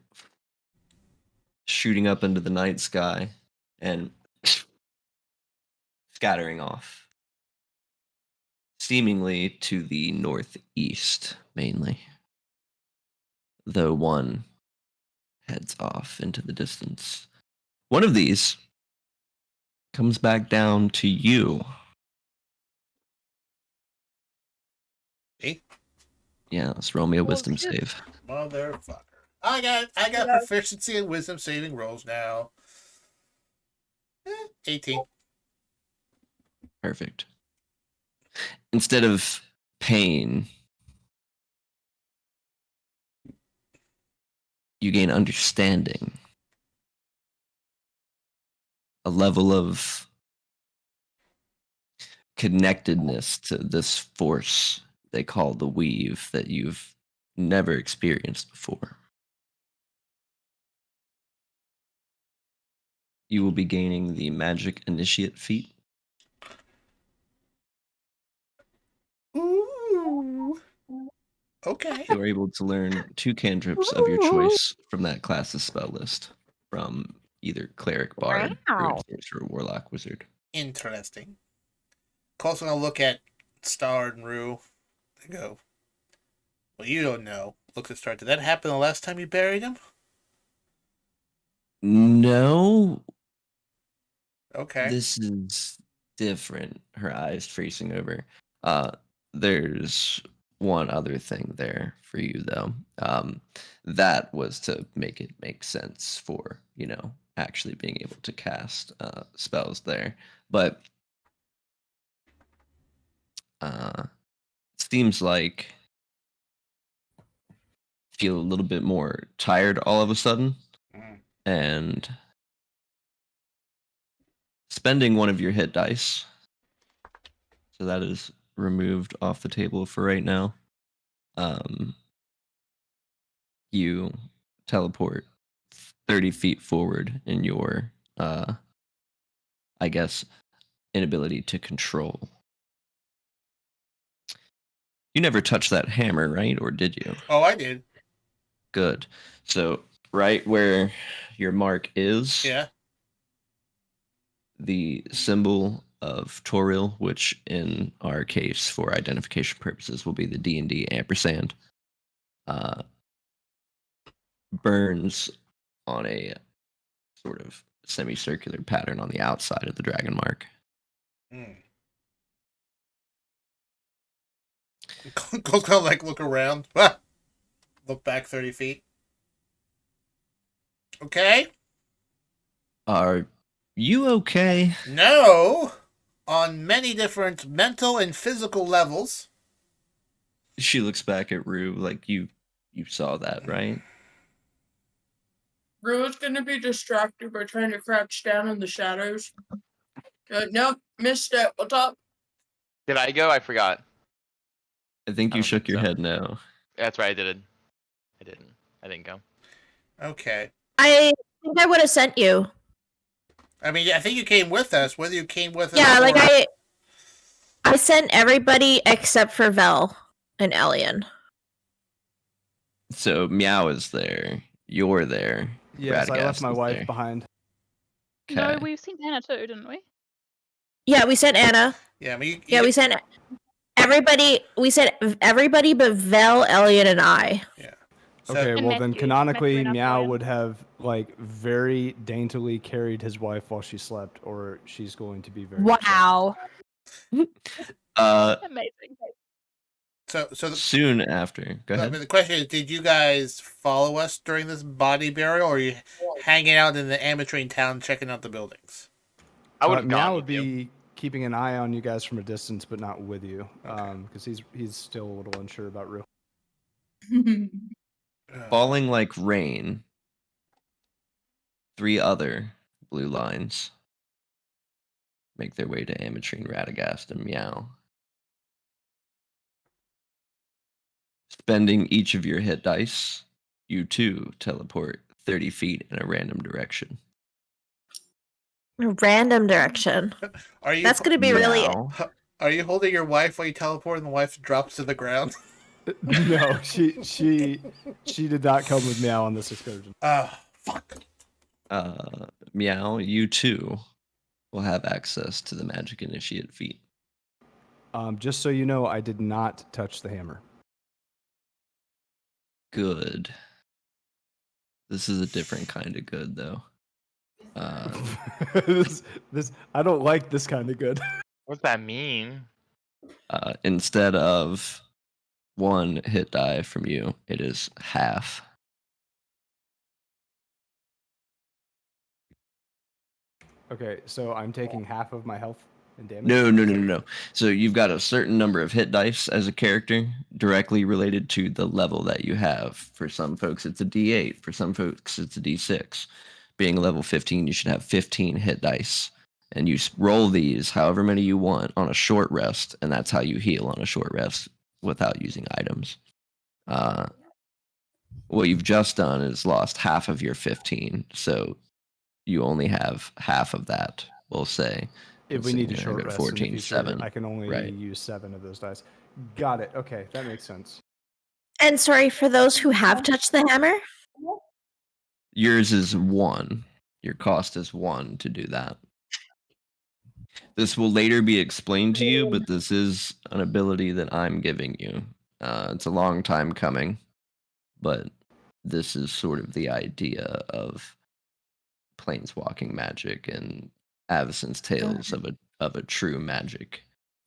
shooting up into the night sky and scattering off, seemingly to the northeast mainly, though one heads off into the distance. One of these comes back down to you. Me? Yeah, let's roll me a wisdom save. Motherfucker. I got proficiency in wisdom saving rolls now. 18. Perfect. Instead of pain, you gain understanding. A level of connectedness to this force they call the weave that you've never experienced before. You will be gaining the Magic Initiate feat. Ooh. Okay. You are able to learn 2 cantrips of your choice from that class's spell list, from either Cleric, Bard, Druid, Sorcerer, Warlock, Wizard. Interesting. Colt's gonna look at Star and Rue and go, well, you don't know. Look at Star. Did that happen the last time you buried him? No. Okay. This is different. Her eyes freezing over. There's one other thing there for you, though. That was to make it make sense for, actually being able to cast spells there. But it seems like feel a little bit more tired all of a sudden, and spending one of your hit dice, so that is removed off the table for right now. You teleport 30 feet forward in your inability to control. You never touched that hammer, right? Or did you? Oh, I did. Good. So right where your mark is, the symbol of Toril, which in our case for identification purposes will be the D&D ampersand, burns on a sort of semicircular pattern on the outside of the dragon mark. Cole's gonna look around. Look back 30 feet. Okay. Are you okay? No. On many different mental and physical levels. She looks back at Rue like you saw that, right? Rue is going to be distracted by trying to crouch down in the shadows. Nope, missed it. What's up? Did I go? I forgot. I think you shook your head no. That's right, I didn't go. Okay. I think I would have sent you. I mean, I think you came with us. Whether you came with us, Yeah, like or... I sent everybody except for Vel and Elian. So Meow is there. You're there. Yes, I left Radagast my is wife there. behind. No, Okay. we sent Anna too, didn't we? Yeah, we sent Anna. Yeah, I mean, we sent everybody. We sent everybody but Vel, Elian, and I. Yeah. Okay, And well then Matthew- canonically, Matthew and Meow Brian. would have like very daintily carried his wife while she slept, or she's going to be very upset. Wow. Amazing. So soon after. Go I ahead. mean, the question is, did you guys follow us during this body burial, or are you hanging out in the Ametrine town checking out the buildings? I would have Meow gone would with you. be keeping an eye on you guys from a distance, but not with you, because he's still a little unsure about Rue. Falling like rain. 3 other blue lines make their way to Ametrine, Radagast, and Meow. Spending each of your hit dice, you too teleport 30 feet in a random direction. Random direction. Are you? That's gonna be really. Meow. Are you holding your wife while you teleport, and the wife drops to the ground? No, she did not come with Meow on this excursion. Fuck. Meow, you too will have access to the magic initiate feat. Just so you know, I did not touch the hammer. Good. This is a different kind of good, though. This I don't like this kind of good. What's that mean? Instead of 1 hit die from you, it is half. Okay, so I'm taking half of my health and damage. No. So you've got a certain number of hit dice as a character directly related to the level that you have. For some folks, it's a D8. For some folks, it's a D6. Being a level 15, you should have 15 hit dice. And you roll these however many you want on a short rest, and that's how you heal on a short rest without using items. What you've just done is lost half of your 15, so you only have half of that, we'll say. If we need to short rest 14, in the future, 7. I can only use 7 of those dice. Got it. Okay, that makes sense. And sorry for those who have touched the hammer. Yours is 1. Your cost is 1 to do that. This will later be explained to you, but this is an ability that I'm giving you. It's a long time coming, but this is sort of the idea of planeswalking magic and Avacyn's tales of a true magic.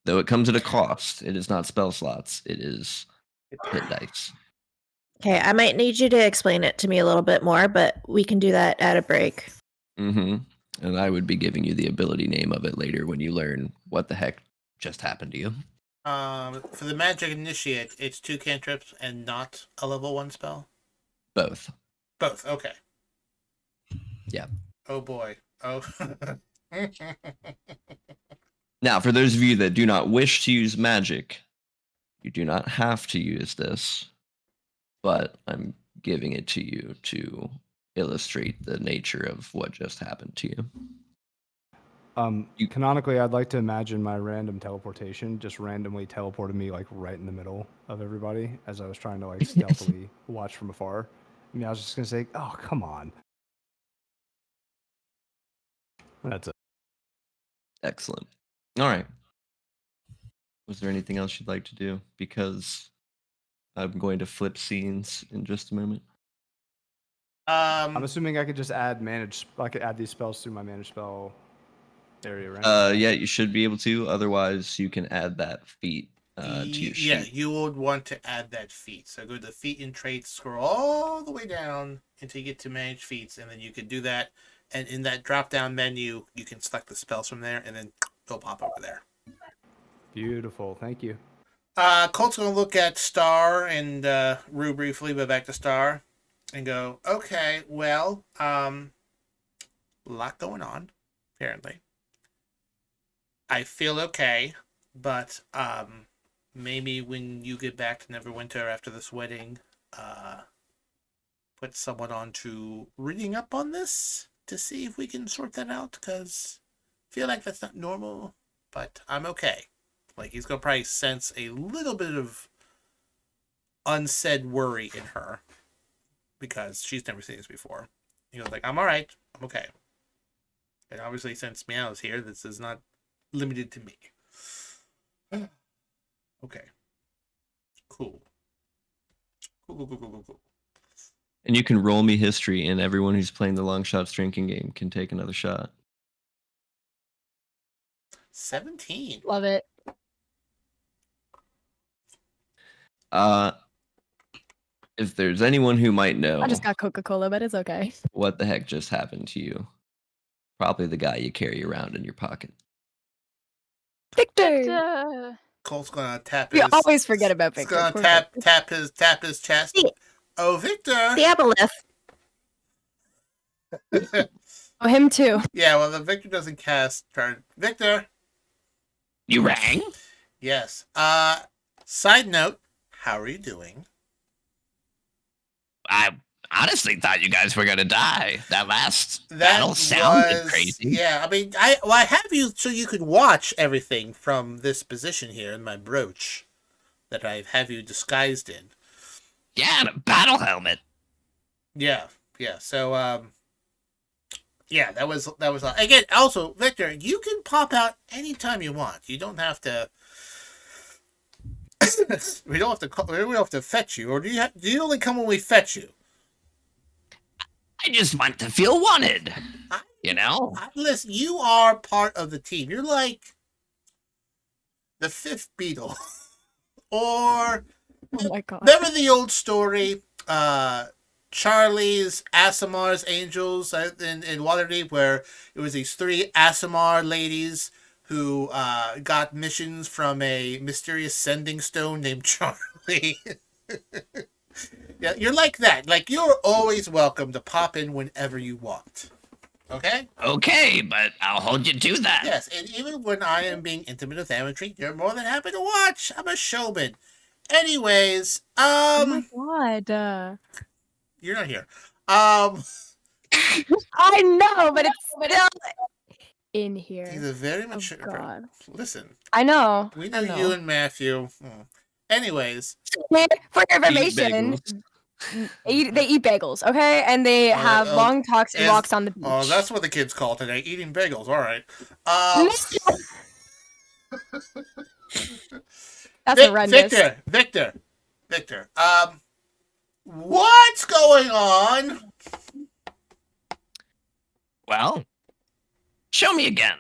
Though it comes at a cost. It is not spell slots. It is hit dice. Okay, I might need you to explain it to me a little bit more, but we can do that at a break. Mm-hmm. And I would be giving you the ability name of it later when you learn what the heck just happened to you. For the magic initiate, it's 2 cantrips and not a level 1 spell? Both. Both, okay. Yeah. Oh boy. Oh. Now, for those of you that do not wish to use magic, you do not have to use this, but I'm giving it to you to illustrate the nature of what just happened to you. Canonically, I'd like to imagine my random teleportation just randomly teleported me like right in the middle of everybody as I was trying to like stealthily watch from afar. I mean, I was just gonna say, "Oh, come on." That's it. Excellent. All right. Was there anything else you'd like to do? Because I'm going to flip scenes in just a moment. I'm assuming I could just I could add these spells through my manage spell area, right? Yeah, you should be able to. Otherwise, you can add that feat to your sheet. Yeah, you would want to add that feat. So go to the feat and traits, scroll all the way down until you get to manage feats, and then you can do that. And in that drop-down menu, you can select the spells from there, and then they'll pop over there. Beautiful, thank you. Colt's going to look at Star and Rue briefly, but back to Star, and go, okay, well, a lot going on, apparently. I feel okay, but maybe when you get back to Neverwinter after this wedding, put someone on to reading up on this to see if we can sort that out, because I feel like that's not normal, but I'm okay. Like, he's going to probably sense a little bit of unsaid worry in her because she's never seen this before. He goes like, I'm all right. I'm okay. And obviously, since Meow's here, this is not limited to me. Okay. Cool. Cool. And you can roll me history, and everyone who's playing the Longshots drinking game can take another shot. 17. Love it. If there's anyone who might know I just got Coca-Cola, but it's okay. what the heck just happened to you, probably the guy you carry around in your pocket. Victor! Colt's gonna tap We his. always forget about He's Victor. gonna Poor tap Victor. tap his chest. See. Oh, Victor. The aboleth. Oh, him too. Yeah, well, the Victor doesn't cast turn. Victor. You rang? Yes. Side note, how are you doing? I honestly thought you guys were gonna die. That last battle sounded crazy. Yeah, I mean, I have you so you can watch everything from this position here in my brooch that I have you disguised in. Yeah, and a battle helmet. Yeah. So, yeah, that was again. Also, Victor, you can pop out anytime you want. You don't have to. we don't have to fetch you, or do you only come when we fetch you? I just want to feel wanted. Listen, you are part of the team. You're like the fifth Beatle, or Oh my god. remember the old story, Charlie's Asimar's Angels in Waterdeep, where it was these three Asimar ladies who got missions from a mysterious sending stone named Charlie. Yeah, you're like that. Like, you're always welcome to pop in whenever you want. Okay? Okay, but I'll hold you to that. Yes, and even when I am being intimate with Amatry, you're more than happy to watch. I'm a showman. Anyways, Oh my god. you're not here. I know, but it's still in here. He's a very mature. Oh god. Listen, I know. we I know know. you and Matthew. Anyways, For your information, they eat bagels, okay? And they have long talks and walks on the beach. Oh, that's what the kids call today, eating bagels. All right. That's horrendous. Victor. What's going on? Well, show me again.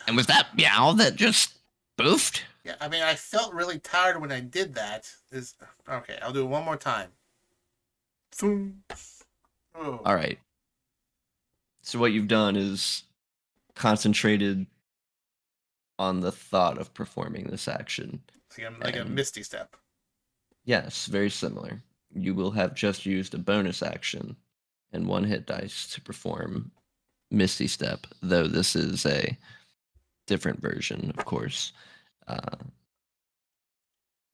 And was that meow that just boofed? Yeah, I mean, I felt really tired when I did that. Okay, I'll do it one more time. Oh. All right. So what you've done is concentrated on the thought of performing this action. Like a misty step. Yes, very similar. You will have just used a bonus action and one hit dice to perform Misty Step, though this is a different version, of course.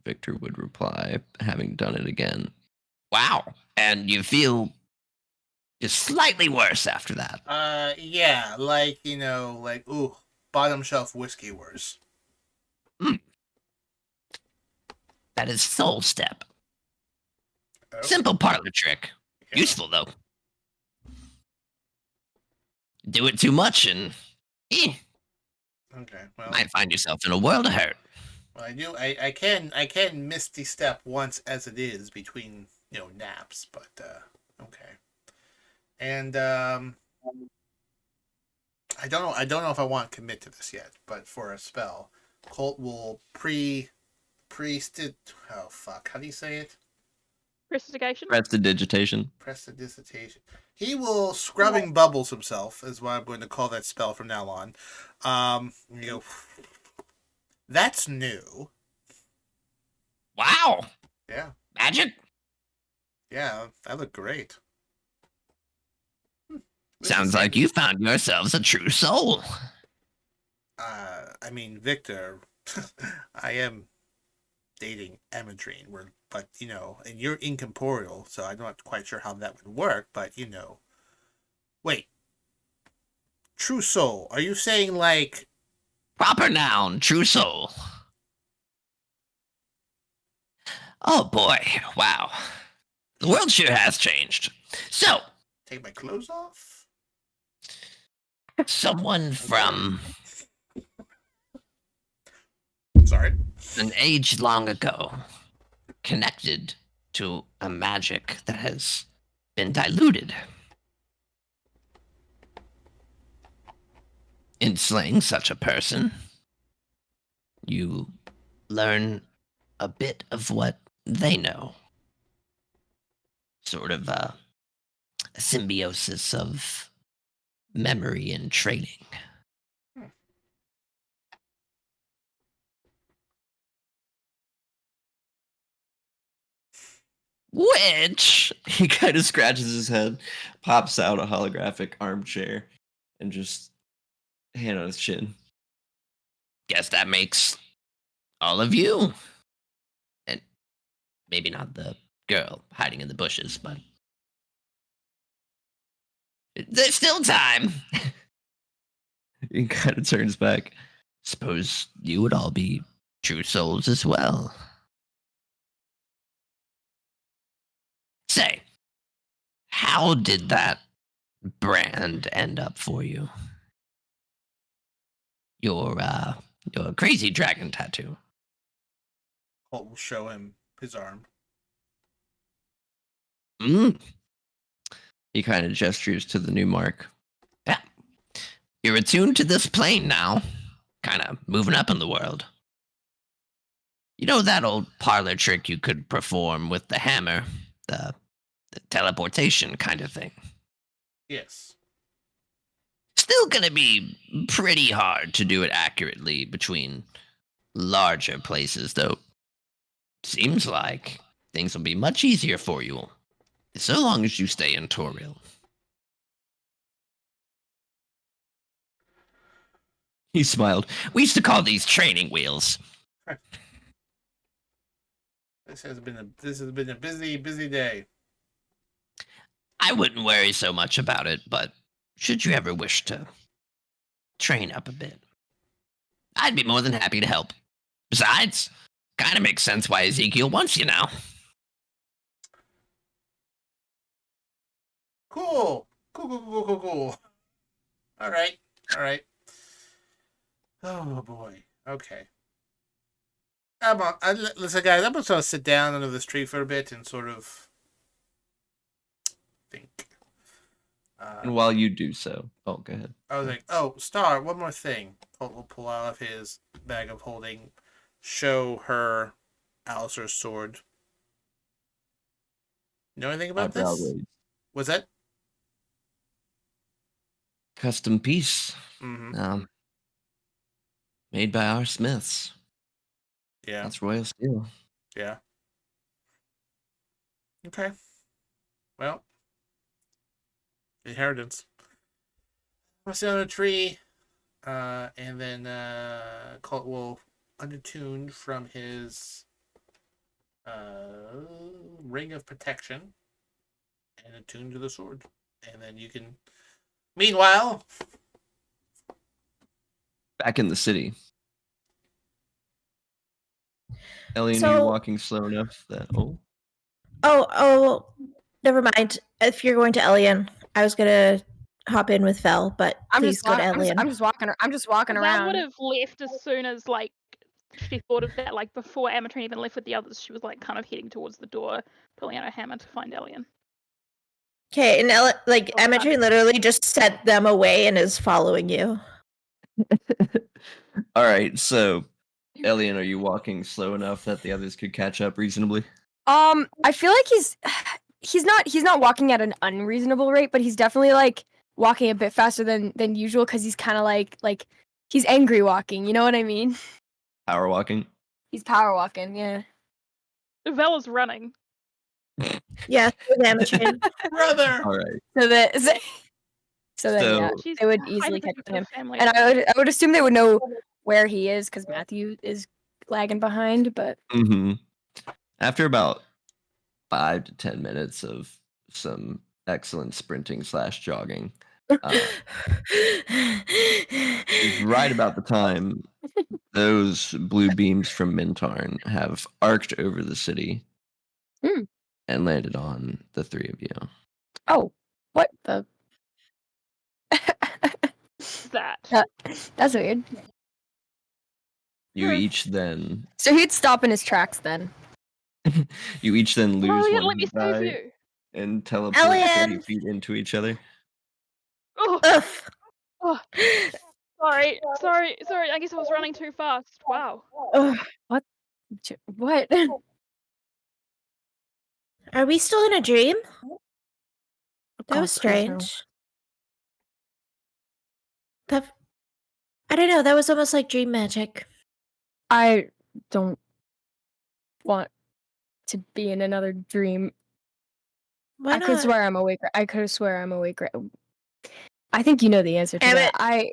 Victor would reply, having done it again. Wow, and you feel just slightly worse after that. Yeah, like, ooh, bottom shelf whiskey worse. That is Soul Step. Oh. Simple parlor trick. Yeah. Useful, though. Do it too much and Okay, well, might find yourself in a world of hurt. well, I can misty step once as it is between, naps, but okay. And I don't know if I want to commit to this yet, but for a spell, Colt will oh fuck, how do you say it? Prestidigitation. Prestidigitation. Prestidigitation. He will scrubbing bubbles himself, is what I'm going to call that spell from now on. That's new. Wow. Yeah. Magic. Yeah, that looked great. Sounds like you found yourselves a true soul. I mean, Victor, I am dating Ematrine, but and you're incorporeal, so I'm not quite sure how that would work, but wait, true soul, are you saying like Proper noun, true soul. Oh boy, wow. The world sure has changed. So, take my clothes off? Someone from Sorry. An age long ago connected to a magic that has been diluted. In slaying such a person, you learn a bit of what they know. Sort of a symbiosis of memory and training. Which, he kind of scratches his head, pops out a holographic armchair, and just hand on his chin. Guess that makes all of you. And maybe not the girl hiding in the bushes, but there's still time. He kind of turns back. Suppose you would all be true souls as well. Say, how did that brand end up for you? Your crazy dragon tattoo. Colt will show him his arm. He kind of gestures to the new mark. Yeah. You're attuned to this plane now. Kind of moving up in the world. You know that old parlor trick you could perform with the hammer? The teleportation kind of thing. Yes. Still gonna be pretty hard to do it accurately between larger places, though. Seems like things will be much easier for you, so long as you stay in Toril. He smiled. We used to call these training wheels. This has been a busy day. I wouldn't worry so much about it, but should you ever wish to train up a bit, I'd be more than happy to help. Besides, kind of makes sense why Ezekiel wants you now. Cool. All right. Oh boy. Okay. Listen, guys. I'm just gonna sit down under this tree for a bit and sort of think. And while you do so, go ahead. I was like, oh, Star, one more thing. Colt will pull out of his bag of holding, show her Alistair's sword. Know anything about this? What's that? Custom piece. Mm-hmm. Made by our smiths. Yeah. That's royal steel. Yeah. Okay. Well. Inheritance. I'll sit on a tree. And then Colt will unattune from his ring of protection and attune to the sword. And then you can. Meanwhile, back in the city. Elian, are you walking slow enough that Oh, never mind. If you're going to Elian, I was gonna hop in with Vel, but please go to Elian. I'm just walking around. Val would have left as soon as she thought of that. Like before Amatrine even left with the others, she was kind of heading towards the door, pulling out her hammer to find Elian. Okay, and Amatrine literally just sent them away and is following you. All right, so Elian, are you walking slow enough that the others could catch up reasonably? I feel like he's not walking at an unreasonable rate, but he's definitely walking a bit faster than usual because he's kind of like he's angry walking. You know what I mean? Power walking. He's power walking. Yeah. Vel is running. Yeah, Amatrine. Brother. All right. So yeah, they would easily catch him, and I would assume they would know where he is because Matthew is lagging behind, but After about 5 to 10 minutes of some excellent sprinting / jogging, right about the time those blue beams from Mintarn have arced over the city and landed on the three of you. Oh, what the? That's weird. You each then. So he'd stop in his tracks then. You each then lose Elliot, one let me hit save die you. and teleport 30 feet into each other. Oh. Oh. Sorry. I guess I was running too fast. Wow. What? What? Are we still in a dream? That was God, please no. strange. I don't know. That was almost like dream magic. I don't want to be in another dream. Why not? I could swear I'm awake. I could swear I'm awake. I think you know the answer to that.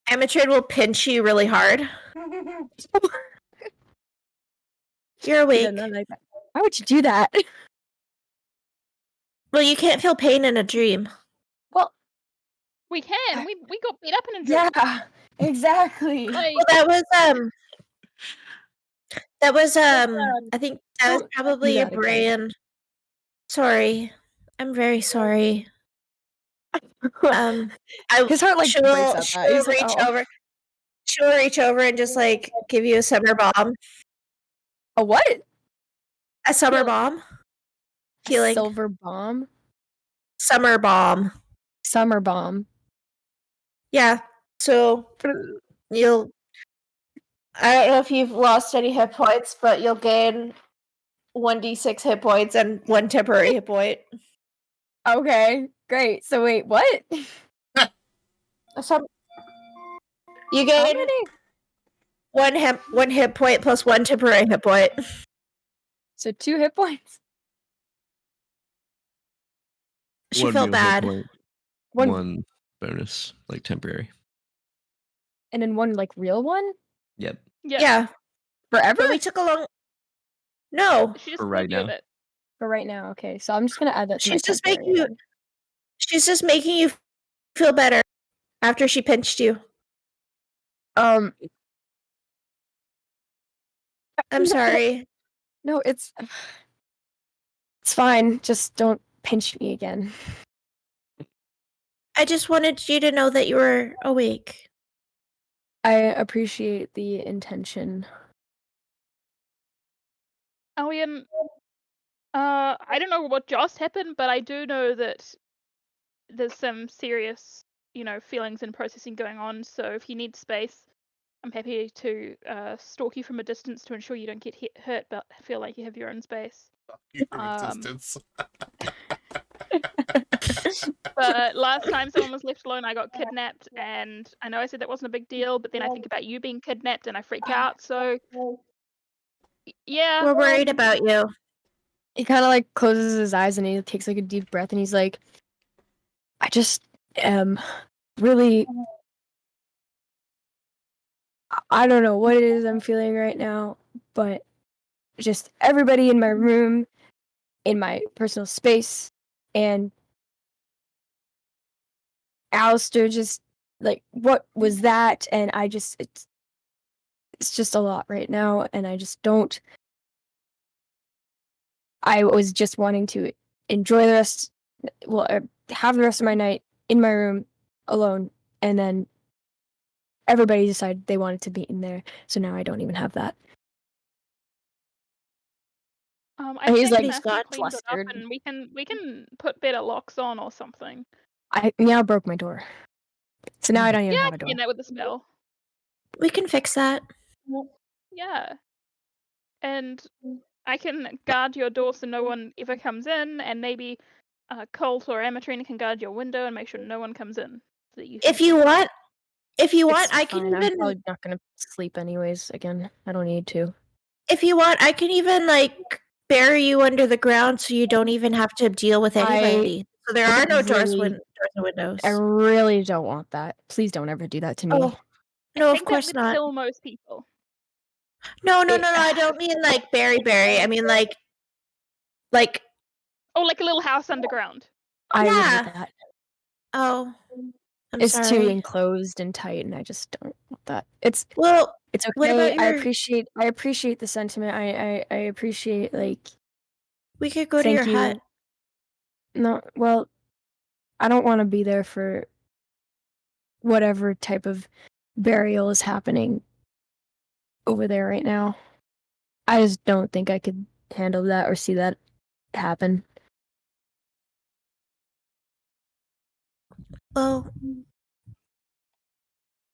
Amateur will pinch you really hard. You're awake. Why would you do that? Well, you can't feel pain in a dream. Well, we can. We got beat up in a dream. Yeah, exactly. Well, that was I think that was probably your brain. Sorry. I'm very sorry. His heart like she'll reach over and just like give you a summer bomb. A what? A summer bomb. Healing. Silver bomb. Summer bomb. Summer bomb. Yeah. So you'll. I don't know if you've lost any hit points, but you'll gain 1d6 hit points and 1 temporary hit point. Okay, great. So wait, what? You gain 1 hit point plus 1 temporary hit point. So 2 hit points. She felt bad. One bonus, like temporary. And then 1 like real one? Yep. Yeah. Forever? But we took a long. No. For right now. For right now, okay. So I'm just gonna add that to She's just making you feel better after she pinched you. I'm sorry. No, it's fine. Just don't pinch me again. I just wanted you to know that you were awake. I appreciate the intention. Alien, I don't know what just happened, but I do know that there's some serious, feelings and processing going on. So if you need space, I'm happy to stalk you from a distance to ensure you don't get hurt, but feel like you have your own space. From a distance. But last time someone was left alone, I got kidnapped, and I know I said that wasn't a big deal, but then I think about you being kidnapped and I freak out. So yeah, we're worried about you. He kind of like closes his eyes and he takes like a deep breath and he's like, I just am really, I don't know what it is I'm feeling right now, but just everybody in my room, in my personal space, and Alistair, just like, what was that? And I just, it's just a lot right now, and I just don't. I was just wanting to enjoy the rest, have the rest of my night in my room alone, and then everybody decided they wanted to be in there, so now I don't even have that. I he's think like Matthew got cleaned it up, flustered. and we can put better locks on or something. I now broke my door, so now I don't even have a door. Yeah, that with the spell. We can fix that. Yeah, and I can guard your door so no one ever comes in, and maybe Colt or Amatrina can guard your window and make sure no one comes in. So that if you want, it's I can fine. even. I'm probably not gonna sleep anyways. Again, I don't need to. If you want, I can even like bury you under the ground so you don't even have to deal with anybody. So there are no doors and windows. I really don't want that. Please don't ever do that to me. Oh, no, I of think course that would not. kill most people. No, I don't mean like berry. I mean like. Oh, like a little house underground. I would Yeah. hate that. Oh, I'm It's too sorry. enclosed and tight, and I just don't want that. It's Well, it's okay. what about I your? appreciate the sentiment. I appreciate like. We could go to Thank your you. hut. No, well, I don't want to be there for whatever type of burial is happening over there right now. I just don't think I could handle that or see that happen. Well,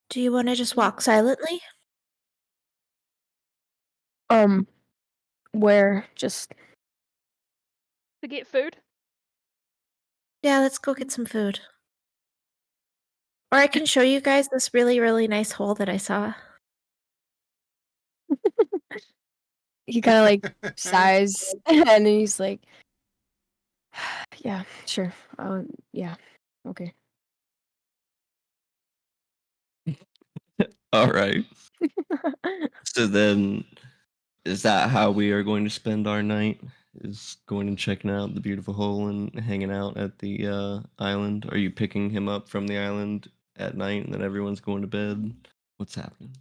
do you want to just walk silently? Where just To get food? Yeah, let's go get some food. Or I can show you guys this really, really nice hole that I saw. he kind of like sighs and then he's like, yeah, sure. Yeah, okay. All right. So then, is that how we are going to spend our night? Is going and checking out the beautiful hole and hanging out at the island? Are you picking him up from the island at night and then everyone's going to bed? What's happening?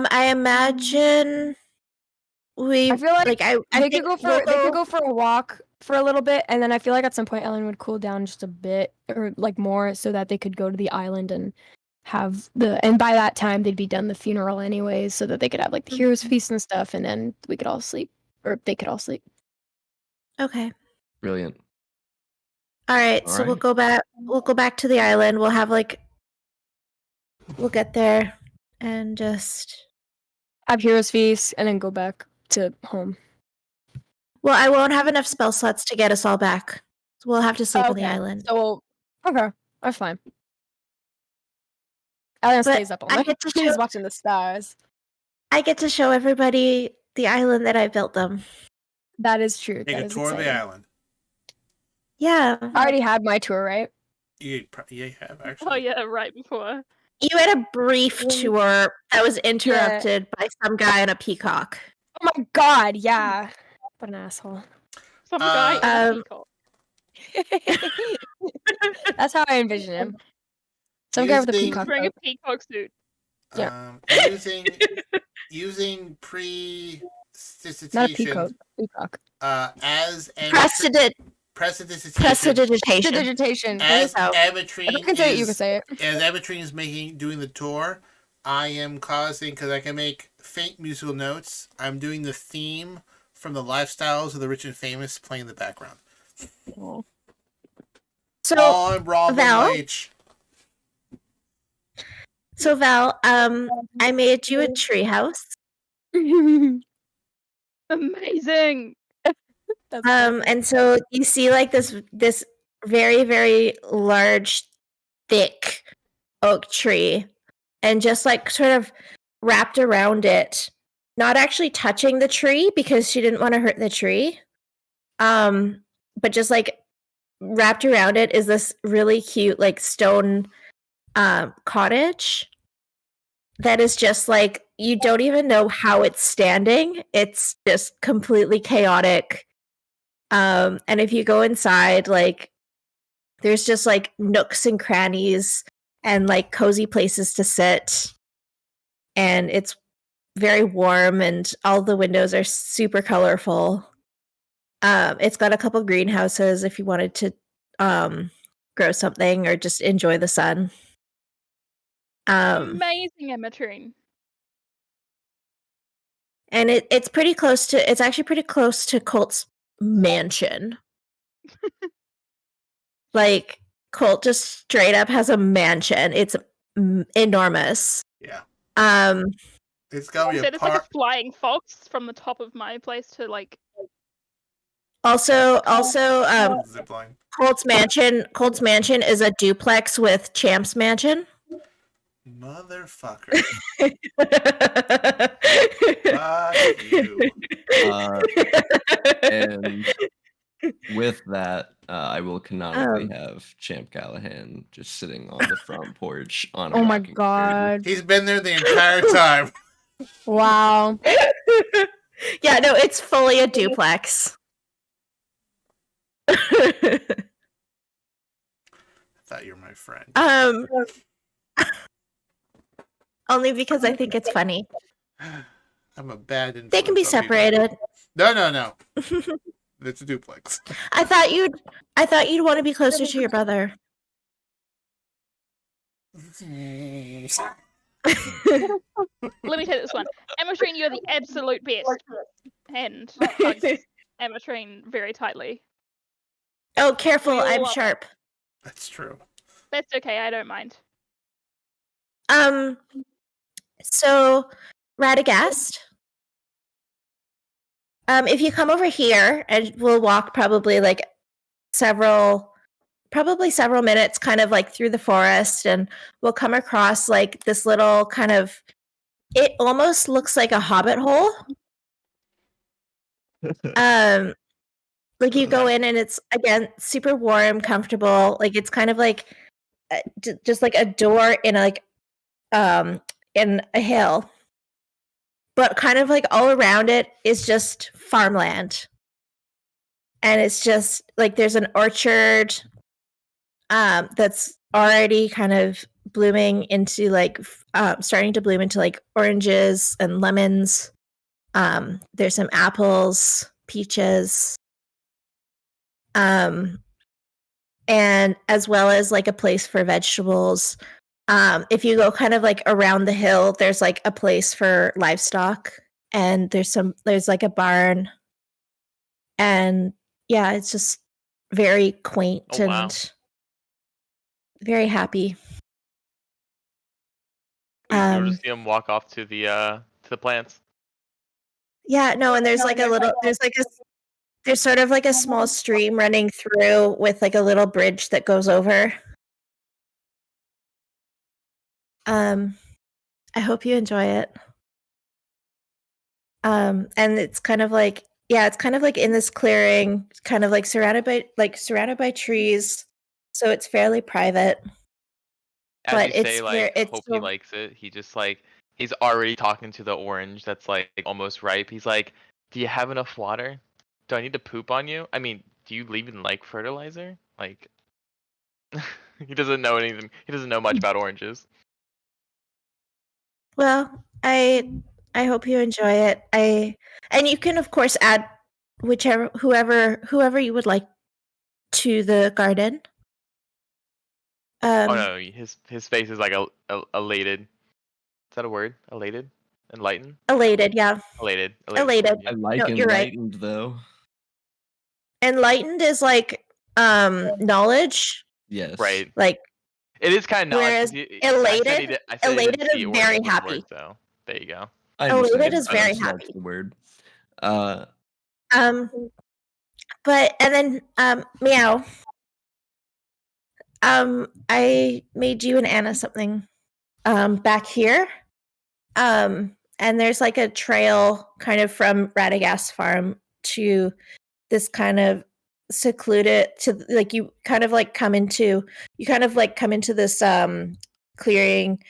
I imagine I feel like I they think could go for a walk for a little bit, and then I feel like at some point Ellen would cool down just a bit or like more, so that they could go to the island and have and by that time they'd be done the funeral anyways, so that they could have like the heroes feast and stuff, and then we could all sleep, or they could all sleep. Okay. Brilliant. All right, so we'll go back. We'll go back to the island. We'll have we'll get there and just have heroes feast and then go back to home. Well, I won't have enough spell slots to get us all back. So we'll have to sleep on the island. So okay, that's fine. Ellen stays up all night. She's watching the stars. I get to show everybody the island that I built them. That is true. Take a tour of the island. Yeah. I already had my tour, right? You have, actually. Oh, yeah, right before. You had a brief tour that was interrupted by some guy on a peacock. Oh my god, yeah. What an asshole. Some guy on a peacock. That's how I envision him. Some guy with a peacock. Wearing a peacock suit. Yeah. Using prestidigitation. Not a peacock. As prestidigitation. As Avitrine you can say it, you can say it. As Avitrine is doing the tour, I am causing, because I can make faint musical notes, I'm doing the theme from the Lifestyles of the Rich and Famous playing in the background. So I'm Rob Val? H. So Val, I made you a treehouse. Amazing. And so you see like this very, very large, thick oak tree, and just like sort of wrapped around it, not actually touching the tree because she didn't want to hurt the tree. But just like wrapped around it is this really cute like stone cottage that is just like, you don't even know how it's standing. It's just completely chaotic. And if you go inside, like there's just like nooks and crannies and like cozy places to sit. And it's very warm and all the windows are super colorful. It's got a couple greenhouses if you wanted to grow something or just enjoy the sun. Amazing, Avitrine. And it's pretty close to, it's actually pretty close to Colt's mansion. Like Colt just straight up has a mansion. It's enormous. Yeah. It's gonna be it's like a flying fox from the top of my place to like. Also, Colt's mansion is a duplex with Champ's mansion. Motherfucker. Fuck you. And with that, I will canonically have Champ Callahan just sitting on the front porch on a Oh my rocking god. He's been there the entire time. Wow. Yeah, no, it's fully a duplex. I thought you were my friend. Only because I think it's funny. I'm a bad influence. They can be on people. separated. No. It's a duplex. I thought you'd want to be closer to your brother. Let me take this one. Amatrine, you're the absolute best. And hugs Amatrine very tightly. Oh, careful, We all I'm are. sharp. That's true. That's okay, I don't mind. So Radagast, if you come over here, and we'll walk probably several minutes kind of like through the forest, and we'll come across like this little kind of, it almost looks like a hobbit hole. Like you go in and it's, again, super warm, comfortable. Like it's kind of like just like a door in in a hill, but kind of like all around it is just farmland. And it's just like there's an orchard that's already kind of blooming into starting to bloom into like oranges and lemons. There's some apples, peaches, and as well as like a place for vegetables. If you go kind of like around the hill, there's like a place for livestock, and there's like a barn, and yeah, it's just very quaint and very happy. You'll just see him walk off to the plants. Yeah, no, and there's like a little, there's sort of like a small stream running through with like a little bridge that goes over. I hope you enjoy it. And it's kind of like, yeah, it's kind of like in this clearing, kind of like surrounded by trees, so it's fairly private. As But you say, hope he likes it. He just he's already talking to the orange that's like almost ripe. He's like, "Do you have enough water? Do I need to poop on you? I mean, do you even like fertilizer?" Like, he doesn't know anything. He doesn't know much about oranges. Well, I hope you enjoy it. And you can of course add whoever you would like to the garden. Oh no, his face is like elated. Is that a word? Elated? Enlightened? Elated, yeah. Elated. Elated. I like No, you're right. enlightened though. Enlightened is like knowledge. Yes. Right. Like it is kind of whereas elated is very happy. Word, so there you go. Elated is very happy. The word. But and then meow. I made you and Anna something back here. And there's like a trail kind of from Radagast farm to this kind of secluded to like you kind of like come into this clearing,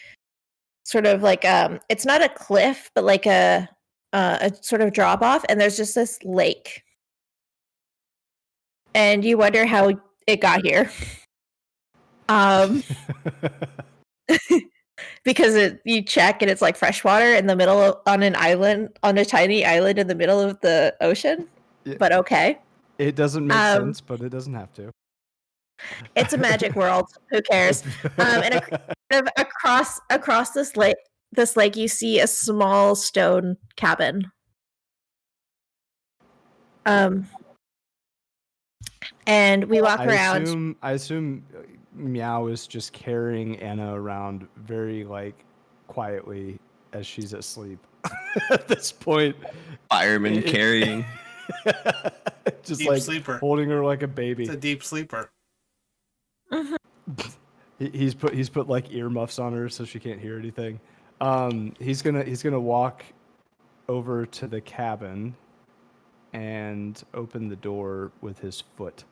sort of like it's not a cliff but like a sort of drop off, and there's just this lake, and you wonder how it got here. Because you check and it's like freshwater in the middle on a tiny island in the middle of the ocean. Yeah. But okay. It doesn't make sense, but it doesn't have to. It's a magic world. Who cares? And across this lake, you see a small stone cabin. And we walk around. I assume Meow is just carrying Anna around very quietly as she's asleep. At this point, fireman carrying. Just deep sleeper. Holding her like a baby. It's a deep sleeper. Mm-hmm. He's put like earmuffs on her so she can't hear anything. He's gonna walk over to the cabin and open the door with his foot.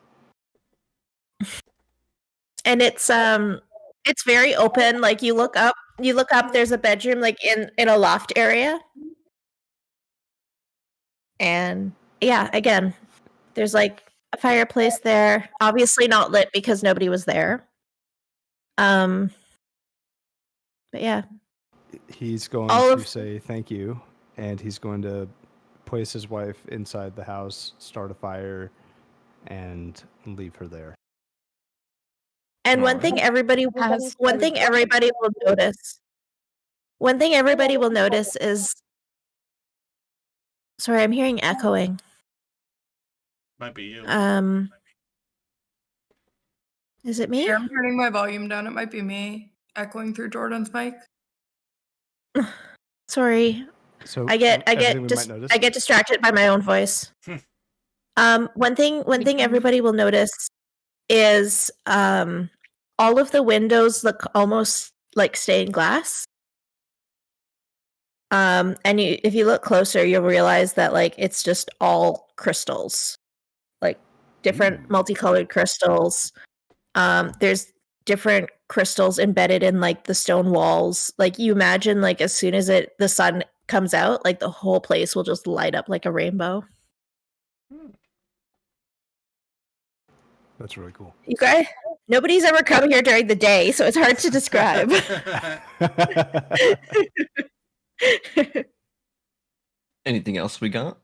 And it's It's very open. Like you look up, there's a bedroom like in a loft area. And yeah, again, there's like a fireplace there. Obviously not lit because nobody was there. But yeah. He's going All to of- say thank you, and he's going to place his wife inside the house, start a fire, and leave her there. And one thing everybody will notice. One thing everybody will notice is. Sorry, I'm hearing echoing. Might be you. Is it me? Yeah, I'm turning my volume down. It might be me echoing through Jordan's mic. Sorry. So I get notice? I get distracted by my own voice. One thing everybody will notice is all of the windows look almost like stained glass. And if you look closer, you'll realize that like it's just all crystals, like different multicolored crystals. There's different crystals embedded in like the stone walls. Like you imagine, like as soon as the sun comes out, like the whole place will just light up like a rainbow. That's really cool. You guys, nobody's ever come here during the day, so it's hard to describe. Anything else we got?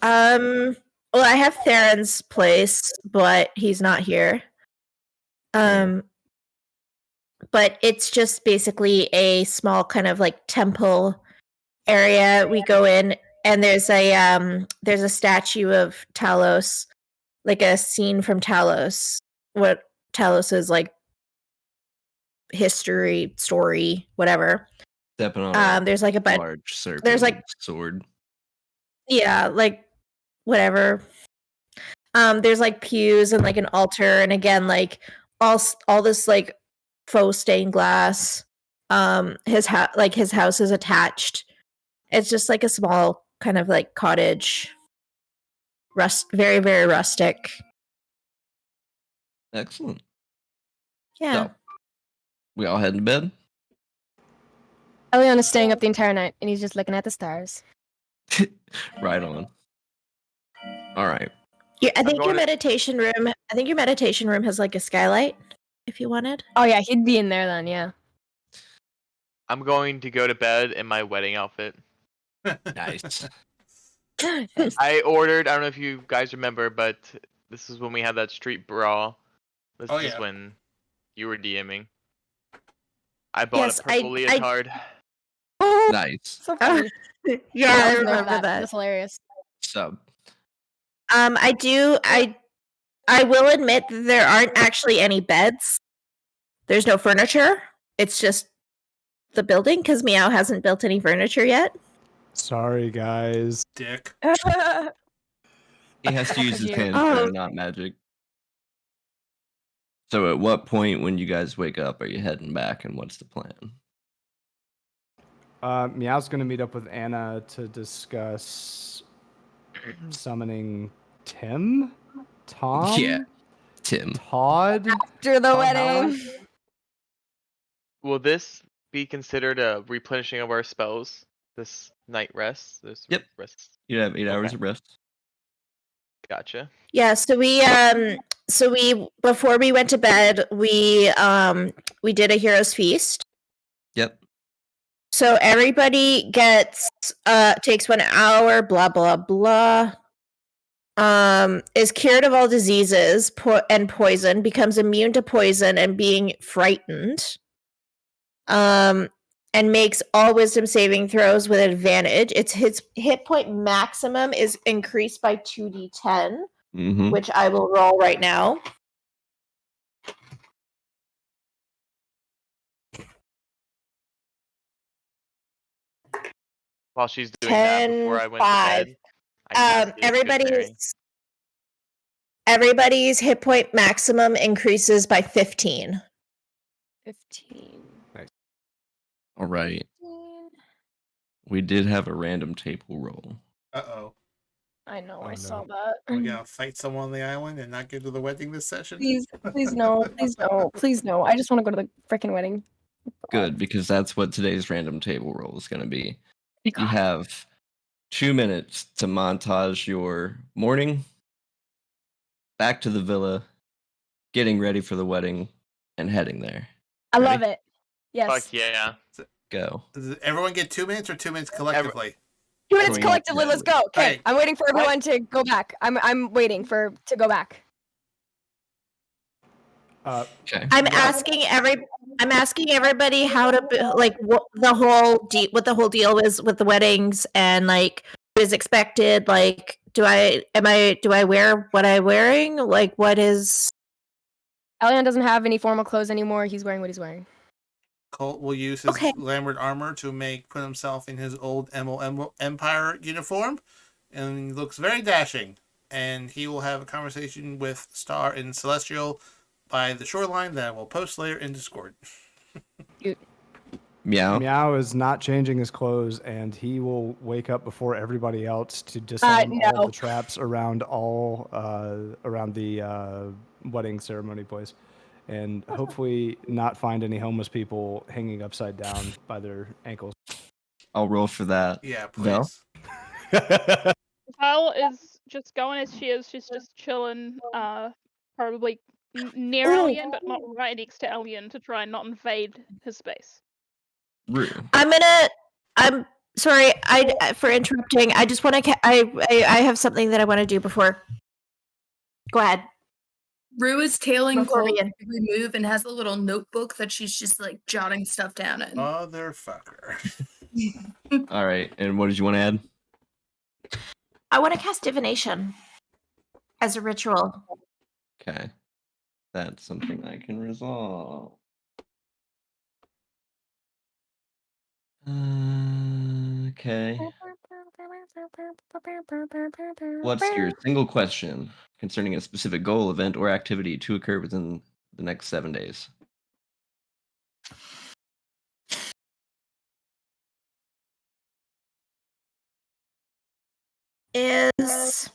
Well, I have Theron's place, but he's not here. But it's just basically a small kind of like temple area. We go in, and there's a statue of Talos, like a scene from Talos. What Talos is like, history, story, whatever. Stepping on there's like a bunch. Large serpent. There's like sword. Yeah, like whatever. There's like pews and like an altar, and again, like all this like faux stained glass. His house is attached. It's just like a small kind of like cottage. Very, very rustic. Excellent. Yeah. So, we all heading to bed? Elion is staying up the entire night, and he's just looking at the stars. Right on. All right. Yeah, I think your meditation room has like a skylight. If you wanted. Oh yeah, he'd be in there then. Yeah. I'm going to go to bed in my wedding outfit. Nice. I ordered. I don't know if you guys remember, but this is when we had that street brawl. This is when you were DMing. I bought a purple leotard. Nice. So funny. Yeah, I remember that. That's hilarious. So, I will admit that there aren't actually any beds. There's no furniture. It's just the building because Meow hasn't built any furniture yet. Sorry, guys. Dick. he has to use his hands, though, not magic. So, at what point when you guys wake up are you heading back, and what's the plan? Meow's going to meet up with Anna to discuss summoning Tom? Yeah, Tim. Todd? After the wedding. Will this be considered a replenishing of our spells? This night rest? Yep. Rest? You have 8 hours of rest. Gotcha. Yeah, so we before we went to bed, we did a hero's feast. Yep. So everybody gets takes 1 hour, blah blah blah. Is cured of all diseases and poison, becomes immune to poison and being frightened. And makes all wisdom saving throws with advantage. Its hit point maximum is increased by 2d10, which I will roll right now. While she's doing that, before I went to bed, everybody's hit point maximum increases by 15. 15. Nice. All right. We did have a random table roll. Uh-oh. I know. Oh, I no. saw that. We're gonna fight someone on the island and not get to the wedding this session. Please, please no, please no, please no. I just want to go to the freaking wedding. Good, because that's what today's random table roll is going to be. Thank You God. have 2 minutes to montage your morning, back to the villa, getting ready for the wedding, and heading there. I Ready? love it. Yes. Fuck yeah. Go. Does everyone get 2 minutes or 2 minutes collectively? 2 minutes Going collectively. Let's go. Okay, Alright. I'm waiting for everyone to go back. I'm waiting to go back. Okay. I'm asking everybody how to like what the whole deal is with the weddings and like what is expected. Like, do I wear what I'm wearing? Like, what is? Elion doesn't have any formal clothes anymore. He's wearing what he's wearing. Colt will use his Okay. Lambert armor to put himself in his old Empire uniform, and he looks very dashing. And he will have a conversation with Star and Celestial by the shoreline that will post later in Discord. Meow. Meow is not changing his clothes, and he will wake up before everybody else to disarm all no. the traps around around the wedding ceremony place, and hopefully not find any homeless people hanging upside down by their ankles. I'll roll for that. Yeah, Vel? please. Val is just going as she is. She's just chilling, probably near Ooh. Alien, but not right next to Alien to try and not invade his space. Rue. I'm sorry for interrupting. I just want to I have something that I want to do before. Go ahead. Rue is tailing Before we Colt end. every move and has a little notebook that she's just like jotting stuff down in. Motherfucker. All right. And what did you want to add? I want to cast divination as a ritual. Okay. That's something I can resolve. Okay. What's your single question concerning a specific goal, event, or activity to occur within the next 7 days? Is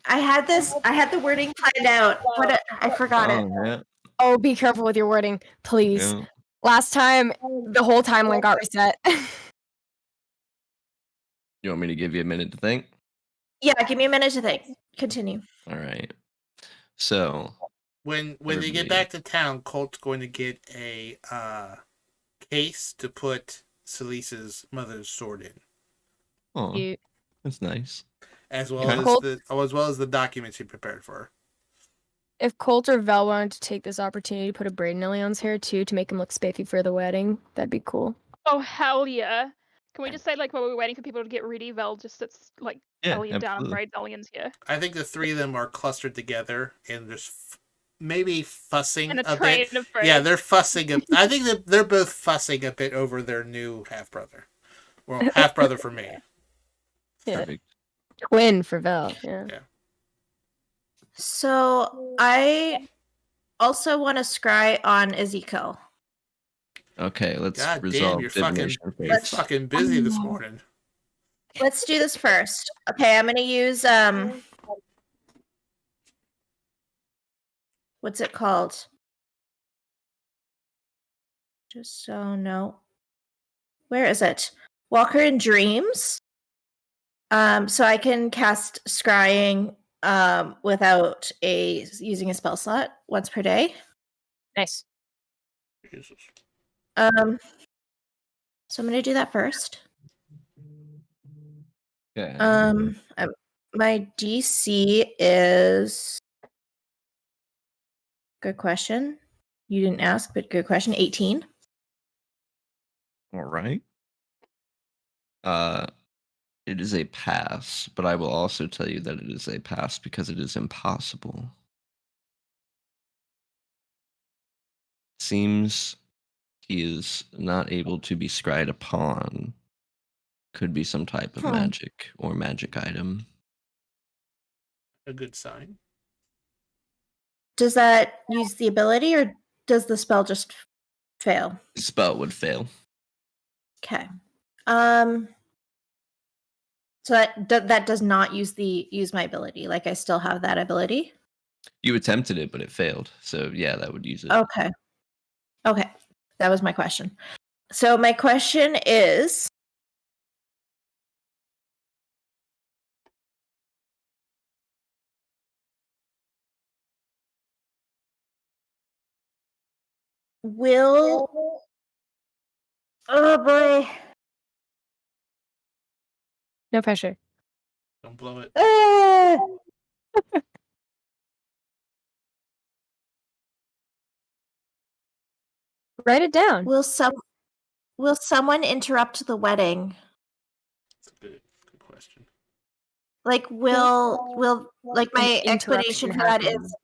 I had the wording planned out, but I forgot it. Yeah. Oh, be careful with your wording, please. Yeah. Last time, the whole timeline got reset. You want me to give you a minute to think? Yeah, give me a minute to think. Continue. All right. So, When they Everybody. get back to town, Colt's going to get a case to put Selise's mother's sword in, oh, Cute. that's nice. as well Okay. as the documents he prepared for her. If Colt or Val wanted to take this opportunity to put a braid in Elion's hair too to make him look spiffy for the wedding, that'd be cool. Oh hell yeah! Can we just say like while we're waiting for people to get ready, Val just sits like Yeah, Alien down and absolutely. braids Alien's hair. I think the three of them are clustered together and just maybe fussing And a a train bit. of braids. Yeah, they're fussing. I think that they're both fussing a bit over their new half brother. Well, half brother for me. Yeah. Perfect. Twin for Val. Yeah. So I also want to scry on Ezekiel. Okay, let's God damn, resolve you're fucking divination first. busy this morning. Let's do this first. Okay, I'm gonna use what's it called? Just so no. Where is it? Walker in Dreams. So I can cast scrying without using a spell slot once per day. Nice. Jesus. So I'm gonna do that first. Okay. My DC is good question. You didn't ask, but good question. 18. All right. It is a pass, but I will also tell you that it is a pass because it is impossible. Seems he is not able to be scryed upon. Could be some type of magic or magic item. A good sign. Does that use the ability or does the spell just fail? The spell would fail. Okay. So that does not use my ability. Like I still have that ability. You attempted it, but it failed. So yeah, that would use it. Okay. That was my question. So my question is, oh boy. No pressure. Don't blow it. Write it down. Will someone interrupt the wedding? That's a good question. Like will like my explanation for that is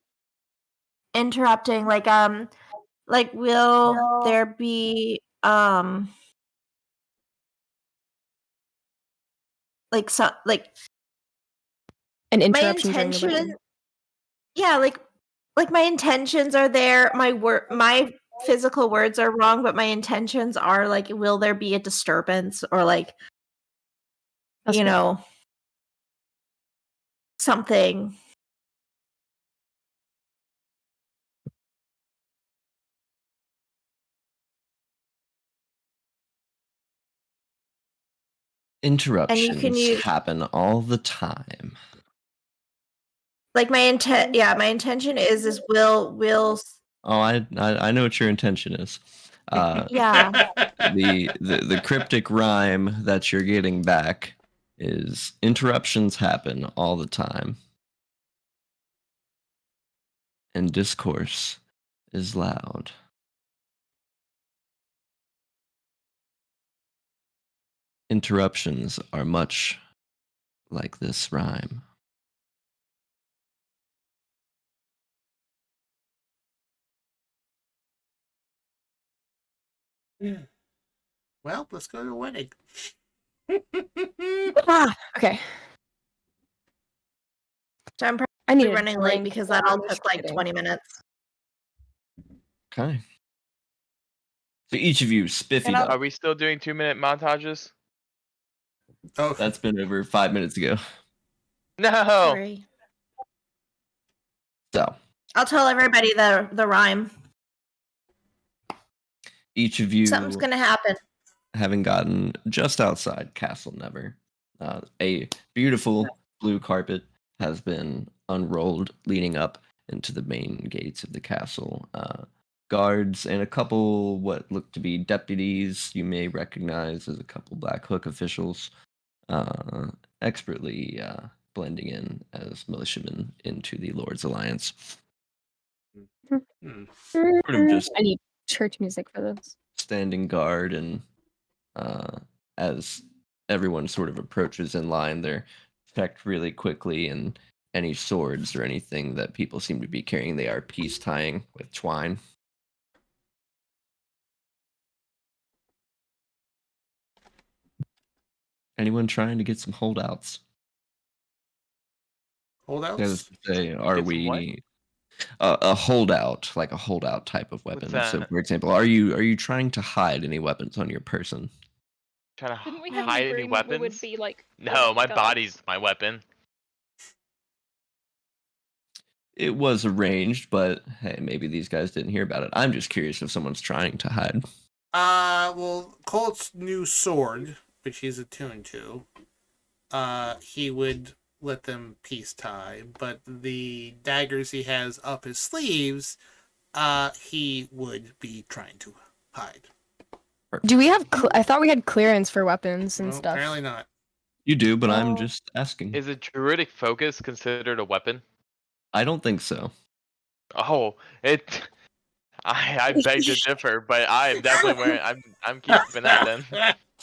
interrupting, like will there be like an interruption my during the wedding? intention, yeah, like my intentions are there, my physical words are wrong, but my intentions are like, will there be a disturbance, or like That's you good. know, something. Interruptions happen all the time. Like my intention is will. Oh, I know what your intention is. Yeah. The cryptic rhyme that you're getting back is interruptions happen all the time, and discourse is loud. Interruptions are much like this rhyme. Well, let's go to the wedding. Okay. So I'm I need probably a running late drink because that all while took like kidding. 20 minutes. Okay. So each of you spiffied up. Are we still doing 2-minute montages? Oh, That's been over 5 minutes ago. No. Sorry. So I'll tell everybody the rhyme. each of you, Something's gonna happen. having gotten just outside Castle Never, a beautiful blue carpet has been unrolled leading up into the main gates of the castle. Guards and a couple what look to be deputies you may recognize as a couple Black Hook officials, expertly blending in as militiamen into the Lord's Alliance. Sort of just I need church music for this. standing guard, and as everyone sort of approaches in line, they're checked really quickly, and any swords or anything that people seem to be carrying, they are peace tying with twine. Anyone trying to get some holdouts? Holdouts? Say, are Get some what? we a holdout, like a holdout type of weapon? So, that? for example, are you trying to hide any weapons on your person? Trying to Didn't we have hide an any agreement we weapons? would be like? No, my guards? body's my weapon. It was arranged, but hey, maybe these guys didn't hear about it. I'm just curious if someone's trying to hide. Well, Colt's new sword, which he's attuned to, he would let them peace tie, but the daggers he has up his sleeves, he would be trying to hide. Do we have? I thought we had clearance for weapons and Well, stuff. apparently not. You do, but I'm just asking. Is a druidic focus considered a weapon? I don't think so. Oh, it. I beg to differ, but I'm definitely wearing. I'm keeping that then.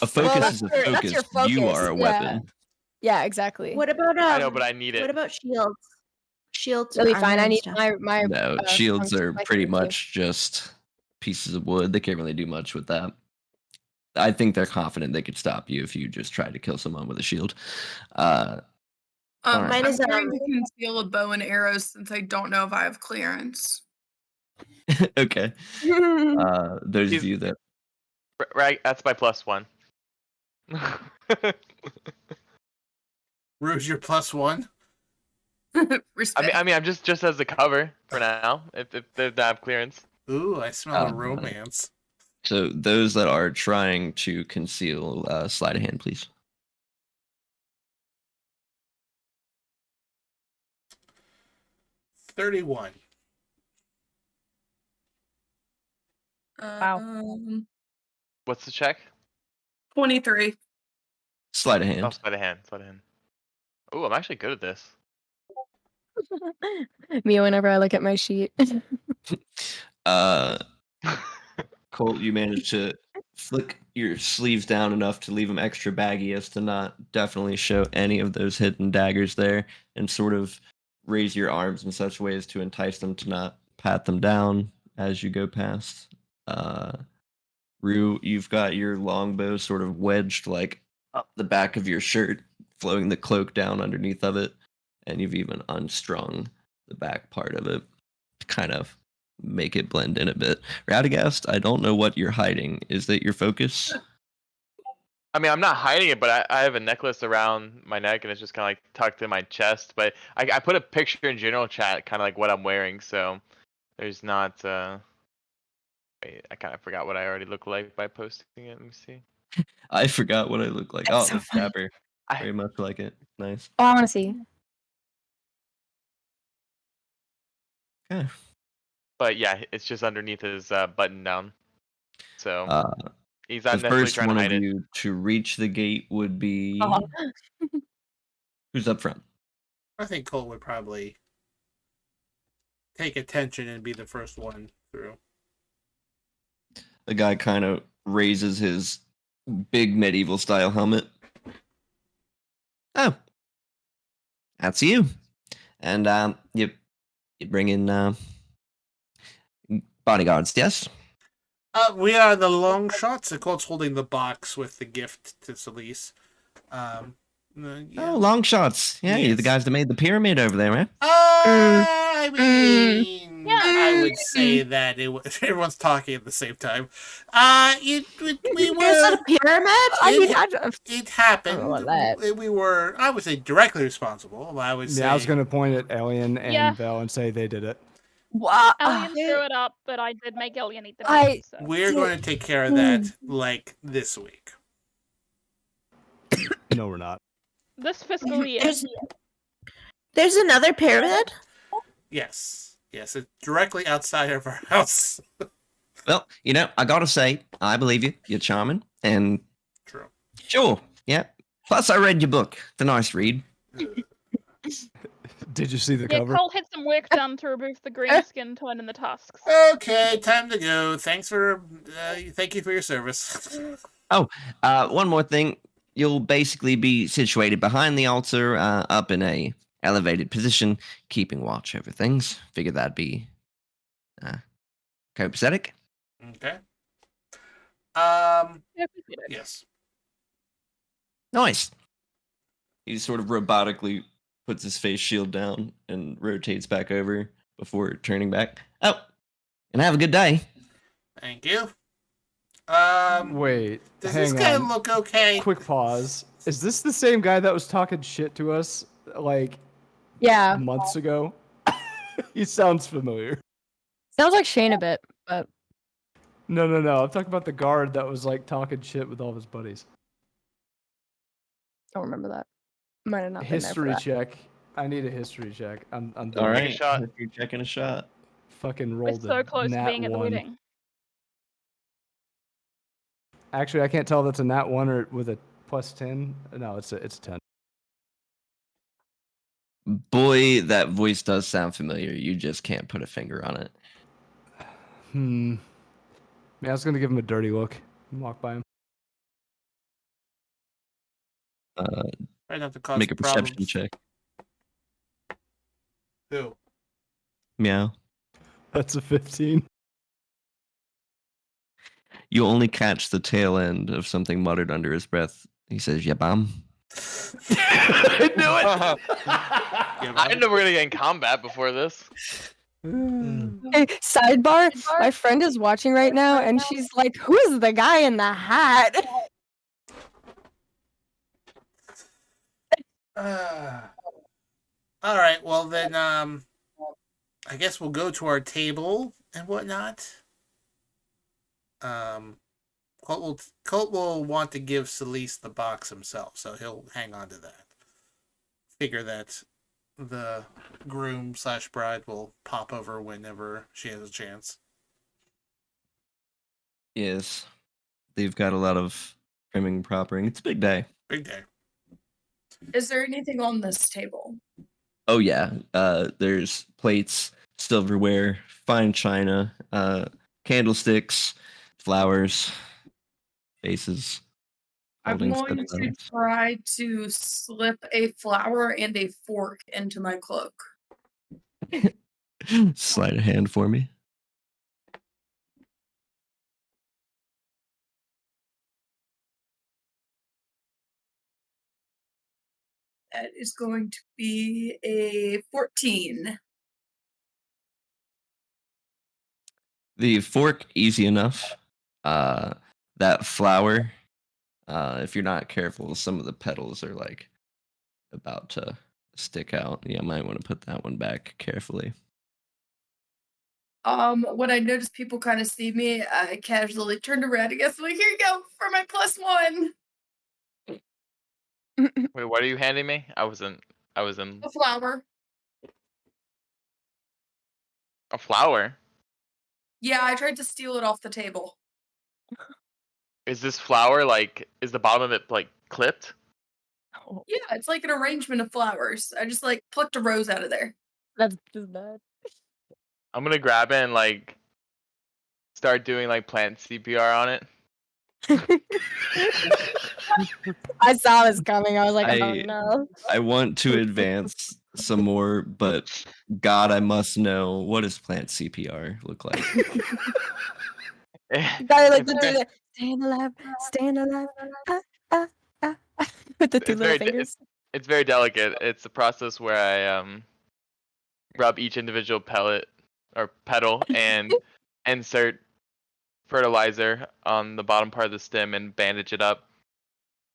A focus Well, is a that's focus. your focus, You are a yeah. weapon. Yeah, exactly. What about I know, but I need it. What about shields? Shields. It'll be armor fine. I and need stuff. my No, shields function, are my pretty thing, too. much just pieces of wood. They can't really do much with that. I think they're confident they could stop you if you just tried to kill someone with a shield. Alright. Mine is I'm trying to conceal a bow and arrows since I don't know if I have clearance. Okay. Those of you that Right, that's my +1. Rouge, your +1. Respect. I mean, I'm just as the cover for now. If they have clearance. Ooh, I smell a romance. So those that are trying to conceal, slide a hand, please. 31. What's the check? 23. Slide a hand. Oh, slide a hand. Slide a hand. Oh, I'm actually good at this. Me whenever I look at my sheet. Colt, you managed to flick your sleeves down enough to leave them extra baggy as to not definitely show any of those hidden daggers there, and sort of raise your arms in such ways to entice them to not pat them down as you go past. Rue, you've got your longbow sort of wedged like up the back of your shirt, flowing the cloak down underneath of it, and you've even unstrung the back part of it to kind of make it blend in a bit. Radagast, I don't know what you're hiding. Is that your focus? I mean, I'm not hiding it, but I have a necklace around my neck, and it's just kind of like tucked in my chest. But I put a picture in general chat, kind of like what I'm wearing, so there's not. Wait, I kind of forgot what I already look like by posting it. Let me see. I forgot what I look like. That's so That's funny. dapper. Very much like it. Nice. Oh, I want to see. Okay. But yeah, it's just underneath his button down. So he's The not necessarily first trying to one hide of it. you to reach the gate would be who's up front? I think Colt would probably take attention and be the first one through. The guy kind of raises his big medieval style helmet. Oh, that's you. And you bring in bodyguards, yes? We are the Longshots. Colt's holding the box with the gift to Selise. Yeah. Oh, Longshots. Yeah, you're the guys that made the pyramid over there, man. I mean, I would say that everyone's talking at the same time. We There's were. not a pyramid? It happened. We were, I would say, directly responsible. I would say. Yeah, I was going to point at Alien and Yeah. Vel and say they did it. Wow. Alien threw it up, but I did make Alien eat the meat. So. We're going to take care of that, like, this week. No, we're not. This fiscal year. There's another pyramid? Yes. Yes, it's directly outside of our house. Well, I gotta say, I believe you. You're charming. And True. Sure, yeah. Plus, I read your book. It's a nice read. Did you see the Yeah, cover? Cole had some work done to remove the green skin tone and the tusks. Okay, time to go. Thank you for your service. Oh, one more thing. You'll basically be situated behind the altar, up in a elevated position, keeping watch over things. Figure that'd be copacetic. Okay. Yes. Nice. He sort of robotically puts his face shield down and rotates back over before turning back. Oh, and have a good day. Thank you. Wait, Does hang this guy on. look okay? Quick pause. Is this the same guy that was talking shit to us, like, Yeah. months ago? He sounds familiar. Sounds like Shane a bit, but No. I'm talking about the guard that was, like, talking shit with all of his buddies. don't remember that. Might have not History been there for check. I need a history check. I'm done. All right. shot. You're checking a shot. Fucking We're rolled so a close to nat being at the 1. wedding. Actually, I can't tell if it's a nat 1 or with a plus 10. No, it's a 10. Boy, that voice does sound familiar. You just can't put a finger on it. Man, I was gonna give him a dirty look and walk by him. Try not to cause Make a perception problems. check. Who? Meow. That's a 15. You only catch the tail end of something muttered under his breath. He says, "Yeah, bam." I knew it. I didn't know we were gonna get in combat before this. Hey, sidebar, my friend is watching right now and she's like, who is the guy in the hat? All right. Well then, I guess we'll go to our table and whatnot. Colt will want to give Selise the box himself, so he'll hang on to that. Figure that the groom / bride will pop over whenever she has a chance. Yes, they've got a lot of trimming and proppering. It's a big day. Big day. Is there anything on this table? Oh yeah, there's plates, silverware, fine china, candlesticks, flowers, vases. I'm holding going sets to of- try to slip a flower and a fork into my cloak. Slide a hand for me. That is going to be a 14. The fork, easy enough. That flower, if you're not careful, some of the petals are like about to stick out. Yeah, might want to put that one back carefully. When I notice people kind of see me, I casually turn around and guess, like, here you go for my +1. Wait, what are you handing me? I was in A flower. a flower. Yeah, I tried to steal it off the table. Is this flower like? Is the bottom of it like clipped? Yeah, it's like an arrangement of flowers. I just like plucked a rose out of there. That's just bad. I'm gonna grab it and like start doing like plant CPR on it. I saw this coming. I was like, oh I- no. I want to advance some more, but God, I must know, what does plant CPR look like? Gotta like It's do very- the stand alive, stand alive. With the two It's little very fingers. It's very delicate. It's a process where I rub each individual pellet or petal and insert fertilizer on the bottom part of the stem and bandage it up.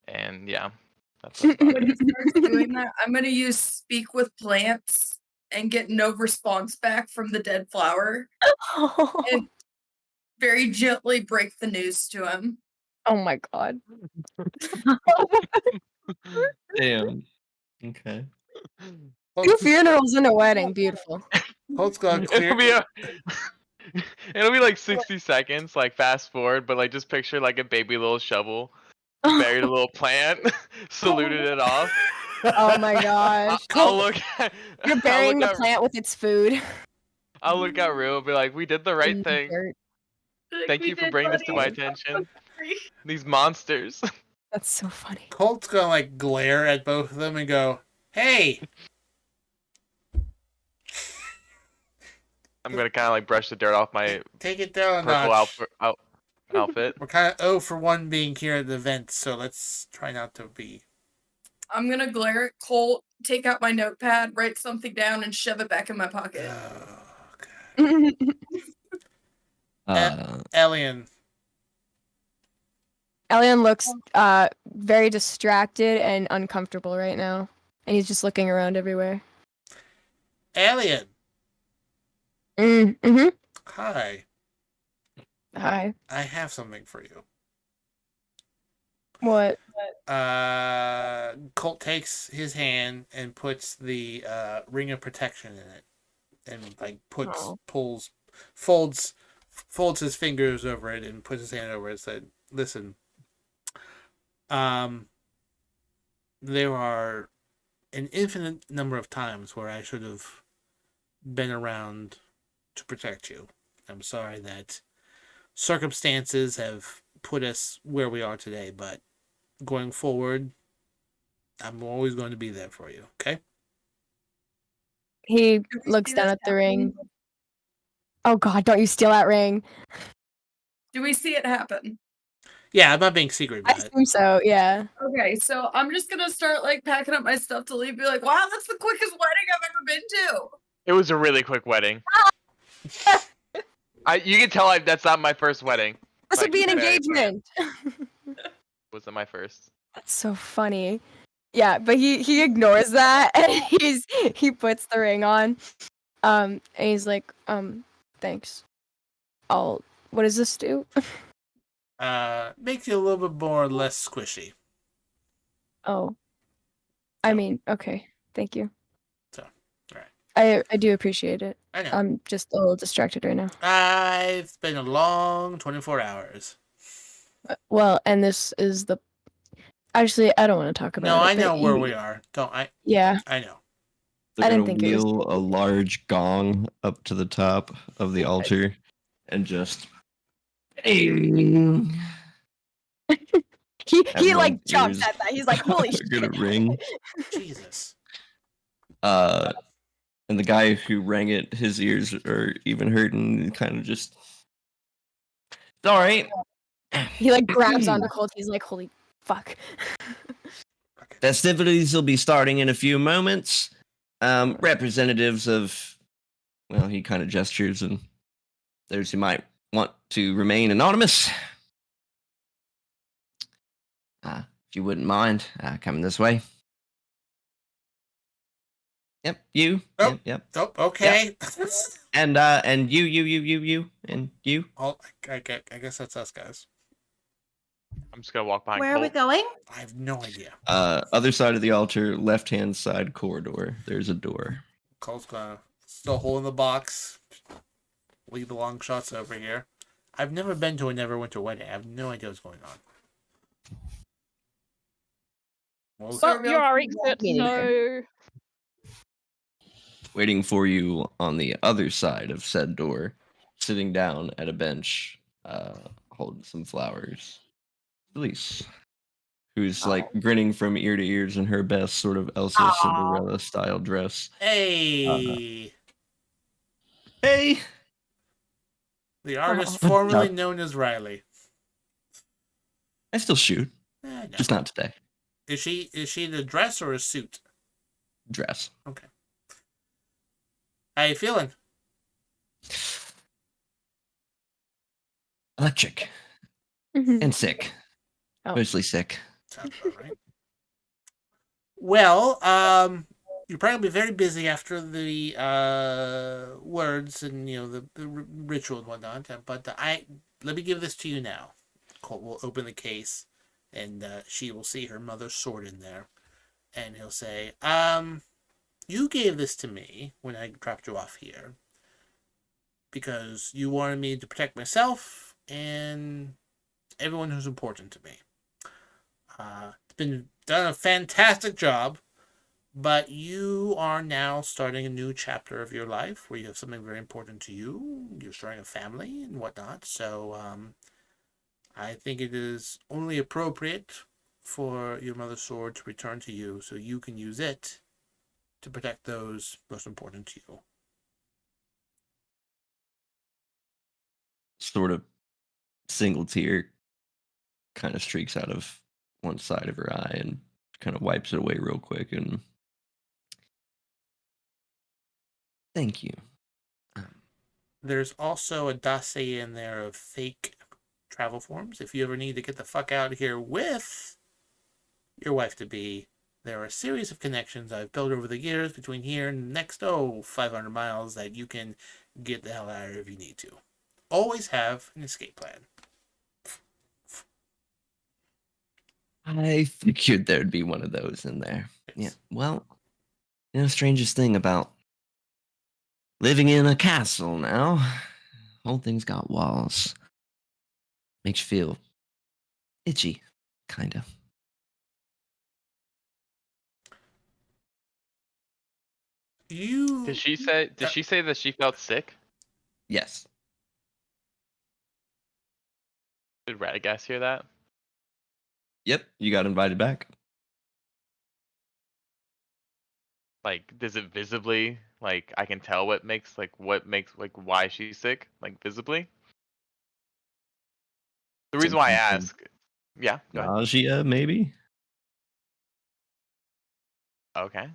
And yeah, that's what When he starts doing that, I'm gonna use speak with plants and get no response back from the dead flower and very gently break the news to him. Oh my god. Damn. Okay. Two funerals and a wedding. Beautiful. Colt's got clear. it'll be it'll be like 60 seconds, like fast forward, but like just picture like a baby little shovel, buried a little plant, saluted it off. Oh my gosh. I'll look at, You're I'll burying look the at- plant with its food. I'll look at Rue and be like, we did the right in the thing. dirt. Like, Thank "We you for did, bringing this to my buddy." attention. These monsters. That's so funny. Colt's gonna like glare at both of them and go, "Hey, I'm gonna kind of like brush the dirt off my take it down a purple notch." outfit. We're kind of 0 for 1 being here at the event, so let's try not to be. I'm gonna glare at Colt, take out my notepad, write something down, and shove it back in my pocket. Oh, God. Uh, Elian, Elian looks very distracted and uncomfortable right now. And he's just looking around everywhere. Elian, Mm-hmm. hi. Hi. I have something for you. What? Colt takes his hand and puts the ring of protection in it, and like folds his fingers over it and puts his hand over it and said, "Listen, there are an infinite number of times where I should have been around to protect you. I'm sorry that circumstances have put us where we are today, but going forward, I'm always going to be there for you, okay?" He we looks see down this at the ring. happening? Oh god, don't you steal that ring. Do we see it happen? Yeah, I'm not being secret I about it. assume so, yeah. Okay, so I'm just gonna start like packing up my stuff to leave. Be like, wow, that's the quickest wedding I've ever been to. It was a really quick wedding. You can tell that's not my first wedding. This would Like, be an very engagement. Wasn't my first. That's so funny. Yeah, but he ignores that and he puts the ring on. And he's like, thanks. What does this do? Makes you a little bit more or less squishy. Oh. I mean, okay. Thank you. So, all right. I do appreciate it. I know. I'm just a little distracted right now. It's been a long 24 hours. Well, and this is the. Actually, I don't want to talk about it. No, I but know where we are. Don't I? Yeah. I know. They're I didn't gonna think it was. wheel a large gong up to the top of the altar and just. He Everyone's like jumps ears at that. He's like, holy shit. are gonna ring. Jesus. And the guy who rang it, his ears are even hurting. Kind of just. It's all right. He like grabs onto Colt. He's like, holy fuck. Festivities will be starting in a few moments. Representatives of, well, he kind of gestures, and those who might want to remain anonymous. If you wouldn't mind coming this way. Yep, you. Oh, yep. Oh, okay. Yep. And you, and you. Oh, I guess that's us, guys. I'm just gonna walk behind. Where are we going? I have no idea. Other side of the altar, left-hand side corridor. There's a door. Colt's gonna still holding the box. Leave the long shots over here. I've never been to a Neverwinter wedding. I have no idea what's going on. Well, But you're our expert, so Waiting for you on the other side of said door, sitting down at a bench, holding some flowers. Selise, who's like grinning from ear to ears in her best sort of Elsa Cinderella style dress. Hey. Hey. The artist formerly known as Riley. I still shoot, No. just not today. Is she in a dress or a suit? Dress. Okay. How you feeling? Electric. Mhm. And sick. Oh. Mostly sick. Sounds about right. Well, you're probably very busy after the words and the ritual and whatnot. But let me give this to you now. Colt will open the case, and she will see her mother's sword in there, and he'll say, "You gave this to me when I dropped you off here, because you wanted me to protect myself and everyone who's important to me. It's been done a fantastic job, but you are now starting a new chapter of your life where you have something very important to you. You're starting a family and whatnot. So I think it is only appropriate for your mother's sword to return to you so you can use it to protect those most important to you." Sort of single tear kind of streaks out of one side of her eye and kind of wipes it away real quick and thank you. There's also a dossier in there of fake travel forms. If you ever need to get the fuck out of here with your wife-to-be, there are a series of connections I've built over the years between here and the next, 500 miles that you can get the hell out of here if you need to. Always have an escape plan. I figured there'd be one of those in there. Yeah. Well, strangest thing about living in a castle now, whole thing's got walls. Makes you feel itchy, kind of. You Did she say that she felt sick? Yes. Did Radagast hear that? Yep, you got invited back. Like, does it visibly, like, I can tell what makes why she's sick, like, visibly? The reason why I ask, yeah, go ahead. Nausea, maybe? Okay.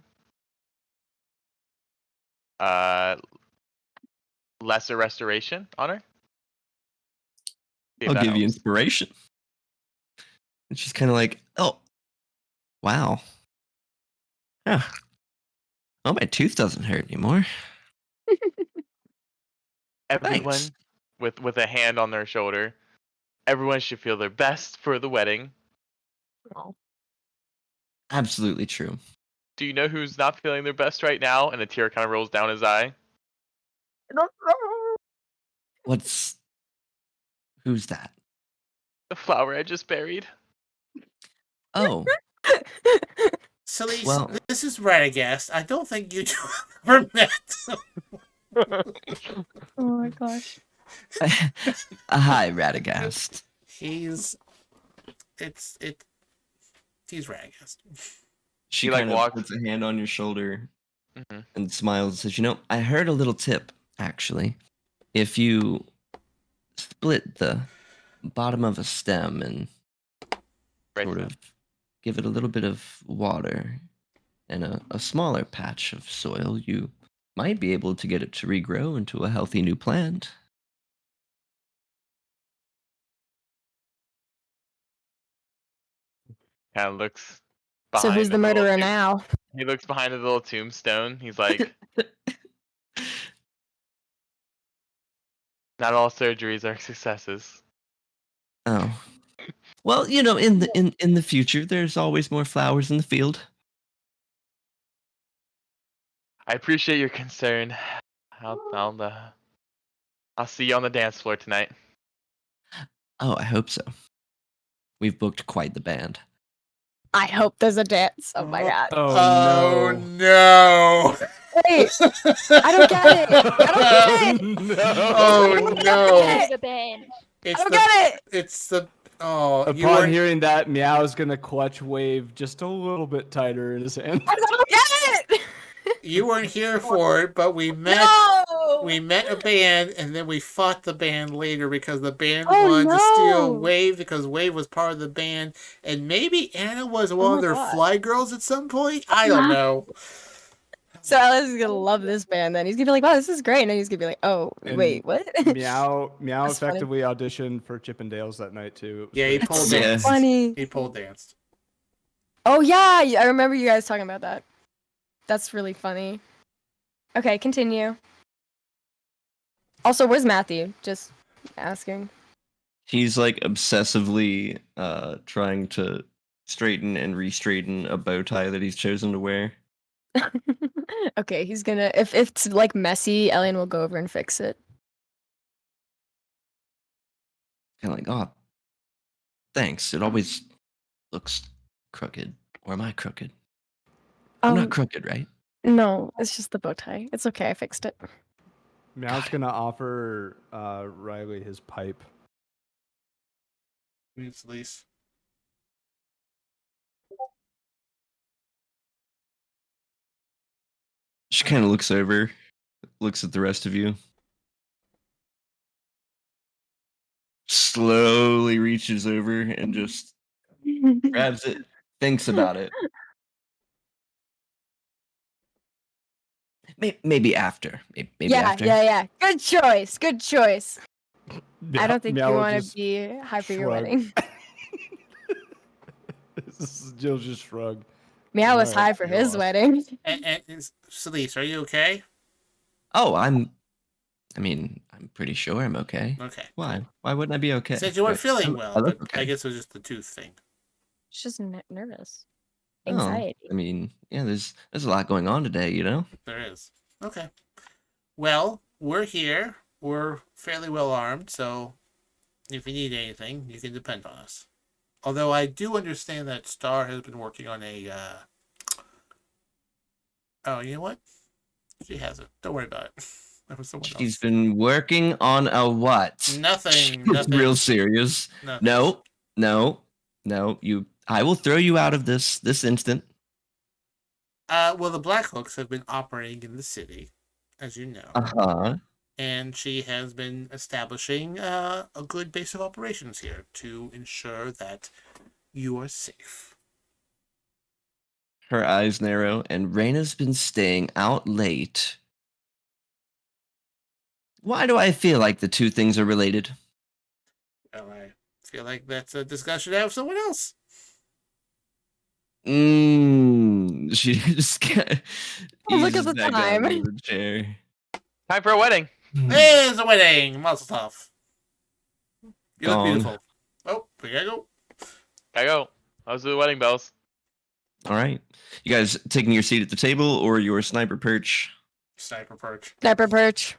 Lesser restoration on her? See if I'll that give you helps. inspiration. And she's kind of like, oh, wow. Oh, my tooth doesn't hurt anymore. Everyone Thanks. with a hand on their shoulder. Everyone should feel their best for the wedding. Absolutely true. Do you know who's not feeling their best right now? And a tear kind of rolls down his eye. Who's that? The flower I just buried. Oh, Selise, well, this is Radagast. I don't think you two have ever met. Oh my gosh. hi, Radagast. He's Radagast. She He, like, kind of walks- puts a hand on your shoulder Mhm. and smiles and says, "You know, I heard a little tip, actually. If you split the bottom of a stem and Right sort there. of give it a little bit of water and a smaller patch of soil, you might be able to get it to regrow into a healthy new plant." Kind of looks. So who's behind the little murderer tomb- now? He looks behind the little tombstone. He's like, not all surgeries are successes. Oh. Well, you know, in the future, there's always more flowers in the field. I appreciate your concern. I'll see you on the dance floor tonight. Oh, I hope so. We've booked quite the band. I hope there's a dance. Oh my god. Oh no! Wait, I don't get it. I don't get it. Oh What no! happened to the band? It's I don't the get it. it's the you Upon weren't hearing that, Meow's gonna clutch Wave just a little bit tighter in his hand. I don't get it. you weren't here for it, but we met. No. We met a band, and then we fought the band later because the band Oh, wanted to steal no. Wave because Wave was part of the band, and maybe Anna was one Oh of my their God. fly girls at some point. I don't know. So Alice is gonna love this band. Then he's gonna be like, "Wow, this is great." And then he's gonna be like, "Oh, And wait, what?" Meow That's funny. effectively auditioned for Chippendales that night too. It was Yeah, he pretty pulled cool. Yeah. danced. Funny. He pole danced. Oh yeah, I remember you guys talking about that. That's really funny. Okay, continue. Also, where's Matthew? Just asking. He's like obsessively trying to straighten and re-straighten a bow tie that he's chosen to wear. Okay, he's gonna. If it's like messy, Elian will go over and fix it. Kind of like, oh, thanks. It always looks crooked. Or am I crooked? I'm not crooked, right? No, it's just the bow tie. It's okay. I fixed it. Meow's gonna offer Riley his pipe. Means Selise. She kind of looks over, looks at the rest of you, slowly reaches over and just grabs it, thinks about it. Maybe after. Maybe Yeah, after. yeah. Good choice. Good choice. I don't think Meow you will want to just be high for your shrug. wedding. Jill just shrugged. Meow was Alright, high for you're his lost. wedding. And Selise, are you okay? Oh, I'm pretty sure I'm okay. Okay. Why? Why wouldn't I be okay? Said you weren't But feeling I well, look but okay. I guess it was just the tooth thing. She's just nervous. Oh, Anxiety. I mean, yeah, there's a lot going on today, you know? There is. Okay. Well, we're here. We're fairly well armed, so if you need anything, you can depend on us. Although I do understand that Star has been working on a. Oh, you know what? She hasn't. Don't worry about it. That was someone She's else. been working on a what? Nothing. She's Nothing. real serious. Nothing. No. I will throw you out of this instant. Well, the Blackhawks have been operating in the city, as you know. Uh-huh. And she has been establishing a good base of operations here to ensure that you are safe. Her eyes narrow, and Rayna's been staying out late. Why do I feel like the two things are related? Well, I feel like that's a discussion to have with someone else. she just Look eases at the back time. down to the chair. Time for a wedding. There's a wedding. Mazel tov. You look Gong. beautiful. Oh, we gotta go. I go. Those are the wedding bells. All right. You guys taking your seat at the table or your sniper perch? Sniper perch. Sniper perch.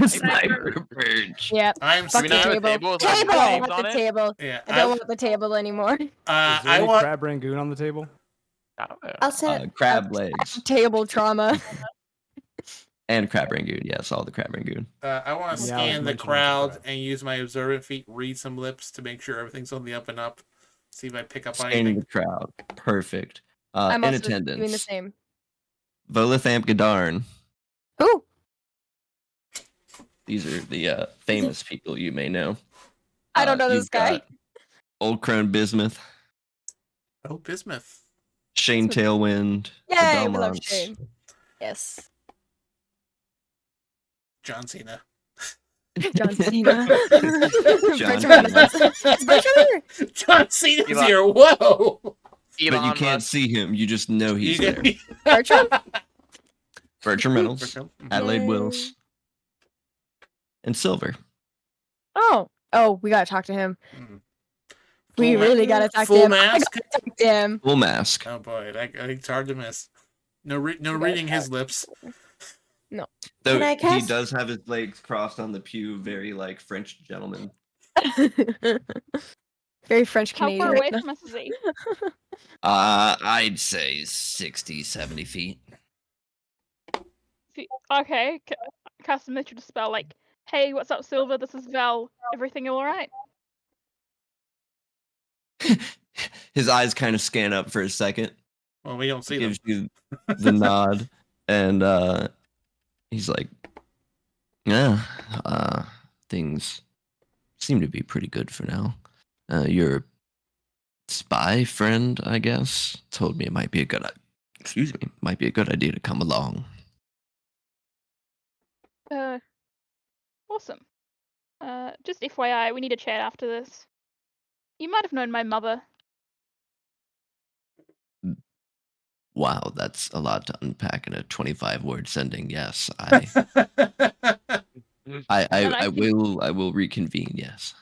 Sniper perch. Yep. I'm Do we not have a table with our Table. I names want on the it? table. Yeah, I don't want the table anymore. Is there I any want. crab rangoon on the table? I'll sit. Crab legs Table trauma. and crab rangoon. Yes, all the crab rangoon. I want to Yeah, I was scan the mentioning crowd crab. and use my observant feet, read some lips to make sure everything's on the up and up. See if I pick up on Scanning anything. the crowd. Perfect. I'm In also attendance. doing the same. Volithamp Gadarn. Who? These are the famous people you may know. I don't know this you've guy. got Old Crone Bismuth, Oh, bismuth. Shane Tailwind, the Yay, we love Belmonts. Shane. Yes. John Cena. John Cena. John Bertram Reynolds. Cena. It's Bertram here. John Cena's Elon. here. Whoa. But you Elon can't Musk. see him. You just know he's You there. get- Bertram? Bertram Reynolds, Bertram. Adelaide Yay. Wills, and Silver. Oh. Oh, we gotta talk to him. Mm. We Full really ma- gotta talk full to him. mask? I gotta talk to him. Full mask. Oh boy, it's hard to miss. No reading his lips. Though Can I he cast- does have his legs crossed on the pew, very like French gentleman. Very French How Canadian. far away from us is he? I'd say 60, 70 feet. Okay, cast a miniature dispel. Like, hey, what's up, Silver? This is Val. Everything all right? His eyes kind of scan up for a second, Well, we don't see them. gives you the nod, and he's like, "Yeah, things seem to be pretty good for now. Your spy friend, I guess, told me it might be a good, might be a good idea to come along." Awesome. Just FYI, we need to chat after this. You might have known my mother. Wow, that's a lot to unpack in a 25-word sending. Yes, I will reconvene. Yes.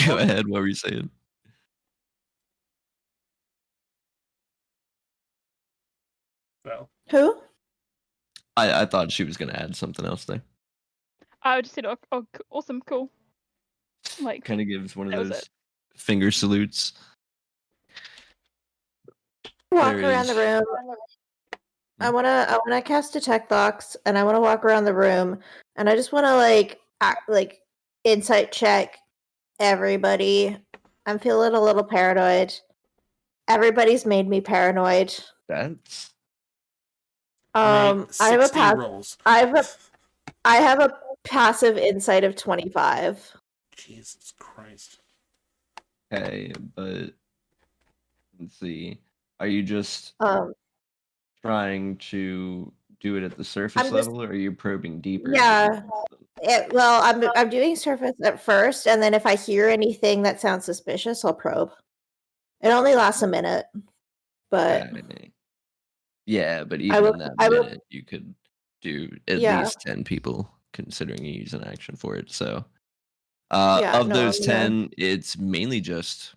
Go ahead. What were you saying? Well, Who? I thought she was gonna add something else there. I just said, oh, awesome, cool. Like, Kind of gives one of that was those it. finger salutes. Walk There around the is- room. I wanna cast Detect Box, and I wanna walk around the room, and I just wanna like insight check everybody. I'm feeling a little paranoid. Everybody's made me paranoid. That's I I have a 60 rolls. I have a passive insight of 25. Jesus Christ. okay, but let's see. Are you just Um, trying to do it at the surface I'm just- level, or are you probing deeper? Yeah. Well, I'm doing surface at first, and then if I hear anything that sounds suspicious, I'll probe. It only lasts a minute, but Okay. Yeah, but even I will- in that I will- minute, you could do at Yeah. least 10 people, considering you use an action for it. So, Yeah, of no, those yeah. 10, it's mainly just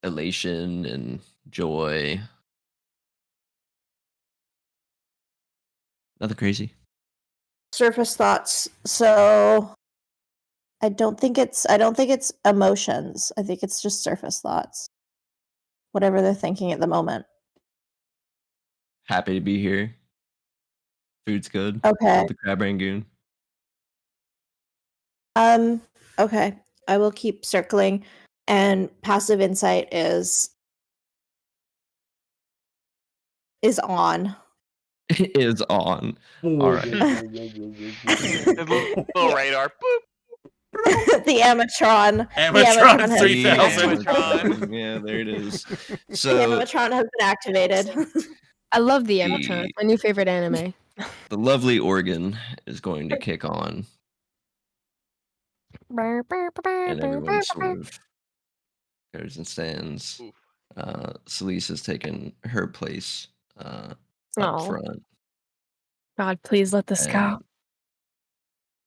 elation and joy. Nothing crazy. surface thoughts. So I don't think it's emotions. I think it's just surface thoughts. Whatever they're thinking at the moment. Happy to be here. Food's good. Okay. Love the crab rangoon. Okay. I will keep circling, and passive insight is on. Is on. All right. His little radar. Boop. The Amatron. Amatron has- 3000. Amatron. Yeah, there it is. The So Amatron has been activated. I love the Amatron. It's my new favorite anime. the lovely organ is going to kick on, and everyone sort of goes and stands Oof. Selise has taken her place up Aw. front, God, please let this go. and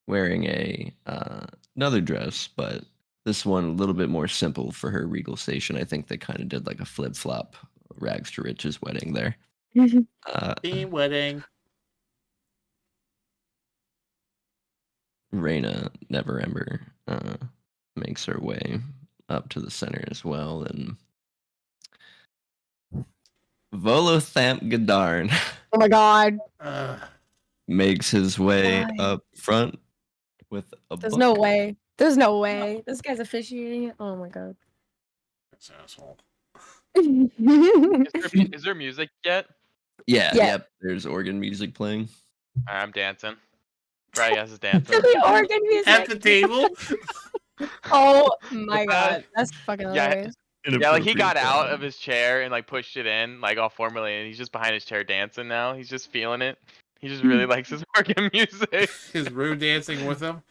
wearing another dress, but this one a little bit more simple for her regal station. I think they kind of did like a flip flop, rags to riches wedding there. Theme wedding. Rayna Neverember makes her way up to the center as well, and Volothamp Gadarn Oh my god. makes his way Why? up front with a There's book. no way. There's no way. This guy's officiating it. Oh my god. That's an asshole. Is there music yet? Yeah, Yeah. yep. There's organ music playing. I'm dancing. Right, yes, is dancing. The organ music. At the table. Oh my god. That's fucking Yeah, hilarious. Yeah, like he Inappropriate got out sound. of his chair and like pushed it in, like all formally, and he's just behind his chair dancing now. He's just feeling it. He just really likes his organ music. His rude dancing with him.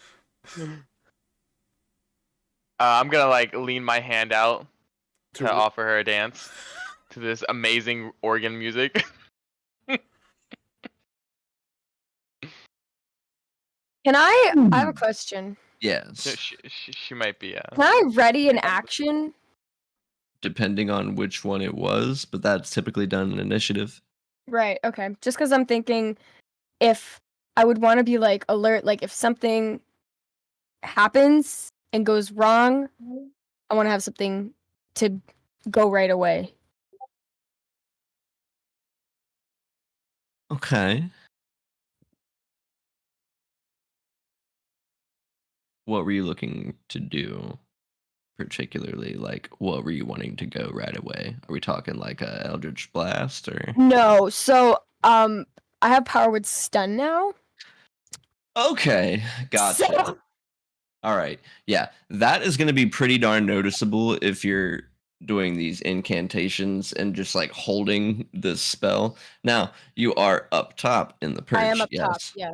I'm gonna like lean my hand out to To- offer her a dance to this amazing organ music. Can I have a question. Yes. she might be. Can I ready an action? Depending on which one it was, but that's typically done in initiative. Right, okay. Just because I'm thinking if I would want to be like alert, like if something happens and goes wrong, I want to have something to go right away. Okay. What were you looking to do particularly? Like, what were you wanting to go right away? Are we talking like a Eldritch Blast or? No, so I have power with stun now. Okay, gotcha. So- All right, yeah, that is going to be pretty darn noticeable if you're doing these incantations and just like holding this spell. Now, you are up top in the perch. I am up top, yes. yeah.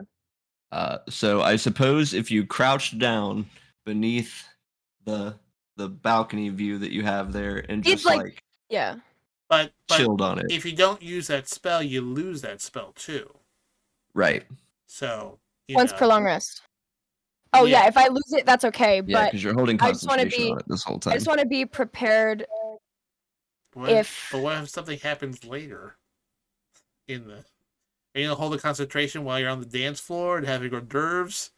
So I suppose if you crouch down beneath the balcony view that you have there and It's just like- Yeah. But chilled on it. if you don't use that spell, you lose that spell too. Right. So Once per long rest. Oh yeah, if I lose it, that's okay. Yeah, but because you're holding I just wanna concentration be- on it this whole I time. just want to be prepared. But what if something happens later? Are you gonna hold the concentration while you're on the dance floor and having hors d'oeuvres?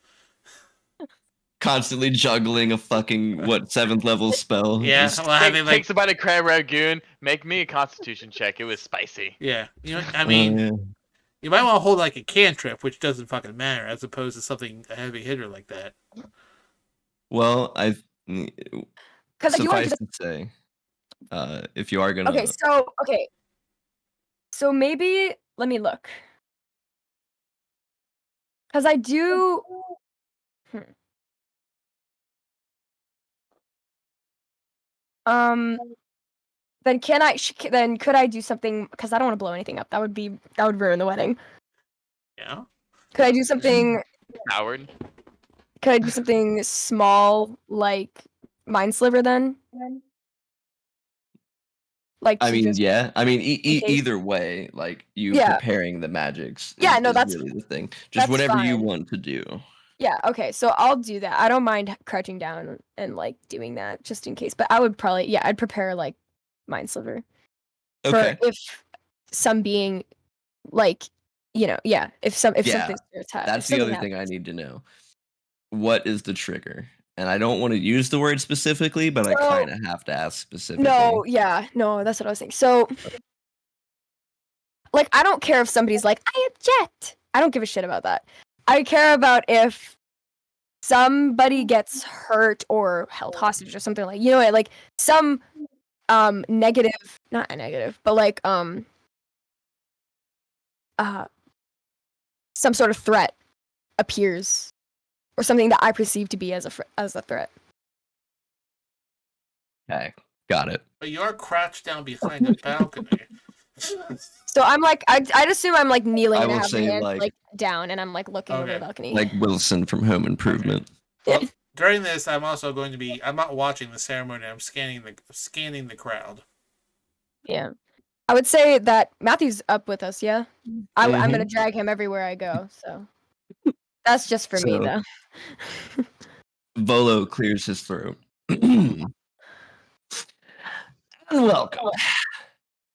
Constantly juggling a fucking 7th level spell. Yeah, Just- well, having like Takes about a crab ragoon. Make me a Constitution check. It was spicy. yeah, I mean, yeah. you might want to hold like a cantrip, which doesn't fucking matter, as opposed to something a heavy hitter like that. Well, Because you want suffice to say, if you are gonna Okay, so maybe let me look. Because I do. Then then could I do something? Because I don't want to blow anything up. That would ruin the wedding. Yeah. Could I do something? Howard. Could I do something small like Mind Sliver then? Like I to mean, just- yeah. I mean, case. either way, like you Yeah. preparing the magics. Yeah, no, is that's- really the thing. Just that's whatever you fine. want to do. Yeah, okay, so I'll do that. I don't mind crouching down and like doing that just in case. But I would probably I'd prepare like Mind Sliver. Okay. For if some being like if something starts That's the other thing I need to know. What is the trigger? And I don't want to use the word specifically, but I So- kind of have to ask specifically. No, that's what I was thinking. So like I don't care if somebody's like, I object. I don't give a shit about that. I care about if somebody gets hurt or held hostage or something like some negative, not a negative, but like some sort of threat appears or something that I perceive to be as a threat. Okay, got it. But you are crouched down behind the balcony. So I'm like, I'd assume I'm like kneeling I and I will have my say, hands like- like down and I'm like looking over the balcony. Like Wilson from Home Improvement. Well, during this, I'm also going to be. I'm not watching the ceremony. I'm scanning the crowd. Yeah. I would say that Matthew's up with us, yeah? I'm Mm-hmm. gonna drag him everywhere I go, so. That's just for me, So- though. Volo clears his throat. And welcome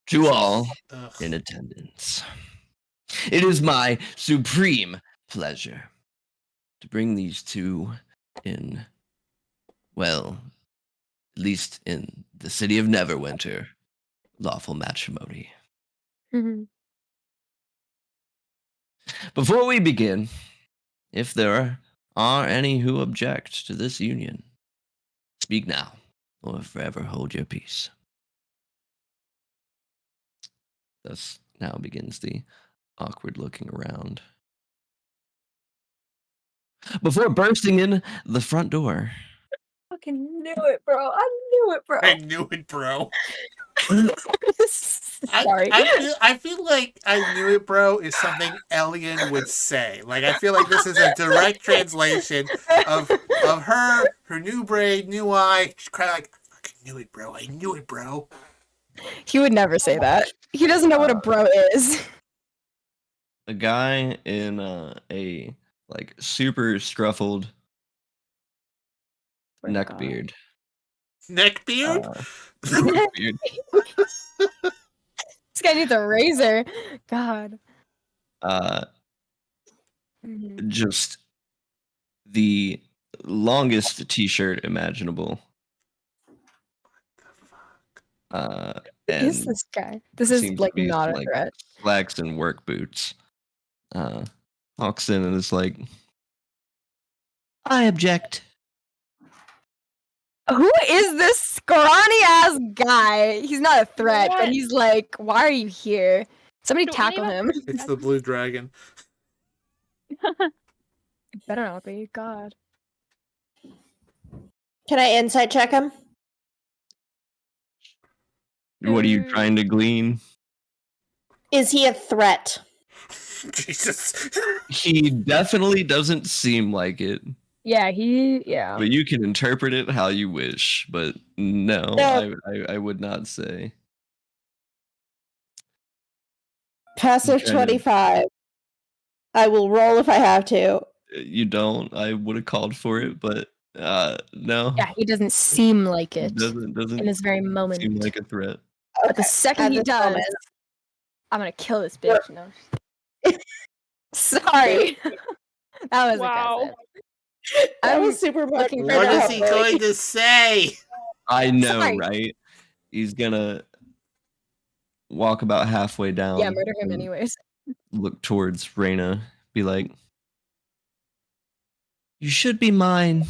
to all Ugh. in attendance. It is my supreme pleasure to bring these two in, well, at least in the city of Neverwinter, lawful matrimony. Mhm. Before we begin, if there are any who object to this union, speak now, or forever hold your peace. Thus now begins the awkward looking around. Before bursting in the front door. Fucking knew it, bro. I knew it, bro. I knew it, bro. Sorry. I feel like I knew it, bro, is something Elian would say. Like, I feel like this is a direct translation of her new braid, new eye. She's kind of like, I fucking knew it, bro. I knew it, bro. He would never say that. He doesn't know what a bro is. A guy in a like super scruffled neck beard. Neck beard? Beard. This guy needs a razor. God. Just the longest t-shirt imaginable. Who And is this guy? This is seems like to be not a like threat. slacks and work boots. Walks in and is like, I object. Who is this scrawny ass guy? He's not a threat, but What? he's like, why are you here? Somebody Do tackle anyone- him. It's the blue dragon. Better not be. God. Can I insight check him? What are you trying to glean? Is he a threat? Jesus. He definitely doesn't seem like it. Yeah, yeah. But you can interpret it how you wish. But no, No. I would not say. Passive Okay. 25. I will roll if I have to. You don't. I would have called for it, but no. Yeah, he doesn't seem like it Doesn't in this very moment. seem like a threat. But the second At he this does, moment. I'm gonna kill this bitch. No. Sorry. That was Wow. aggressive. That I'm was super much. looking for What the is he help. going to say? I know, Sorry. right? He's gonna walk about halfway down. Yeah, murder him and anyways. Look towards Rayna. Be like, you should be mine.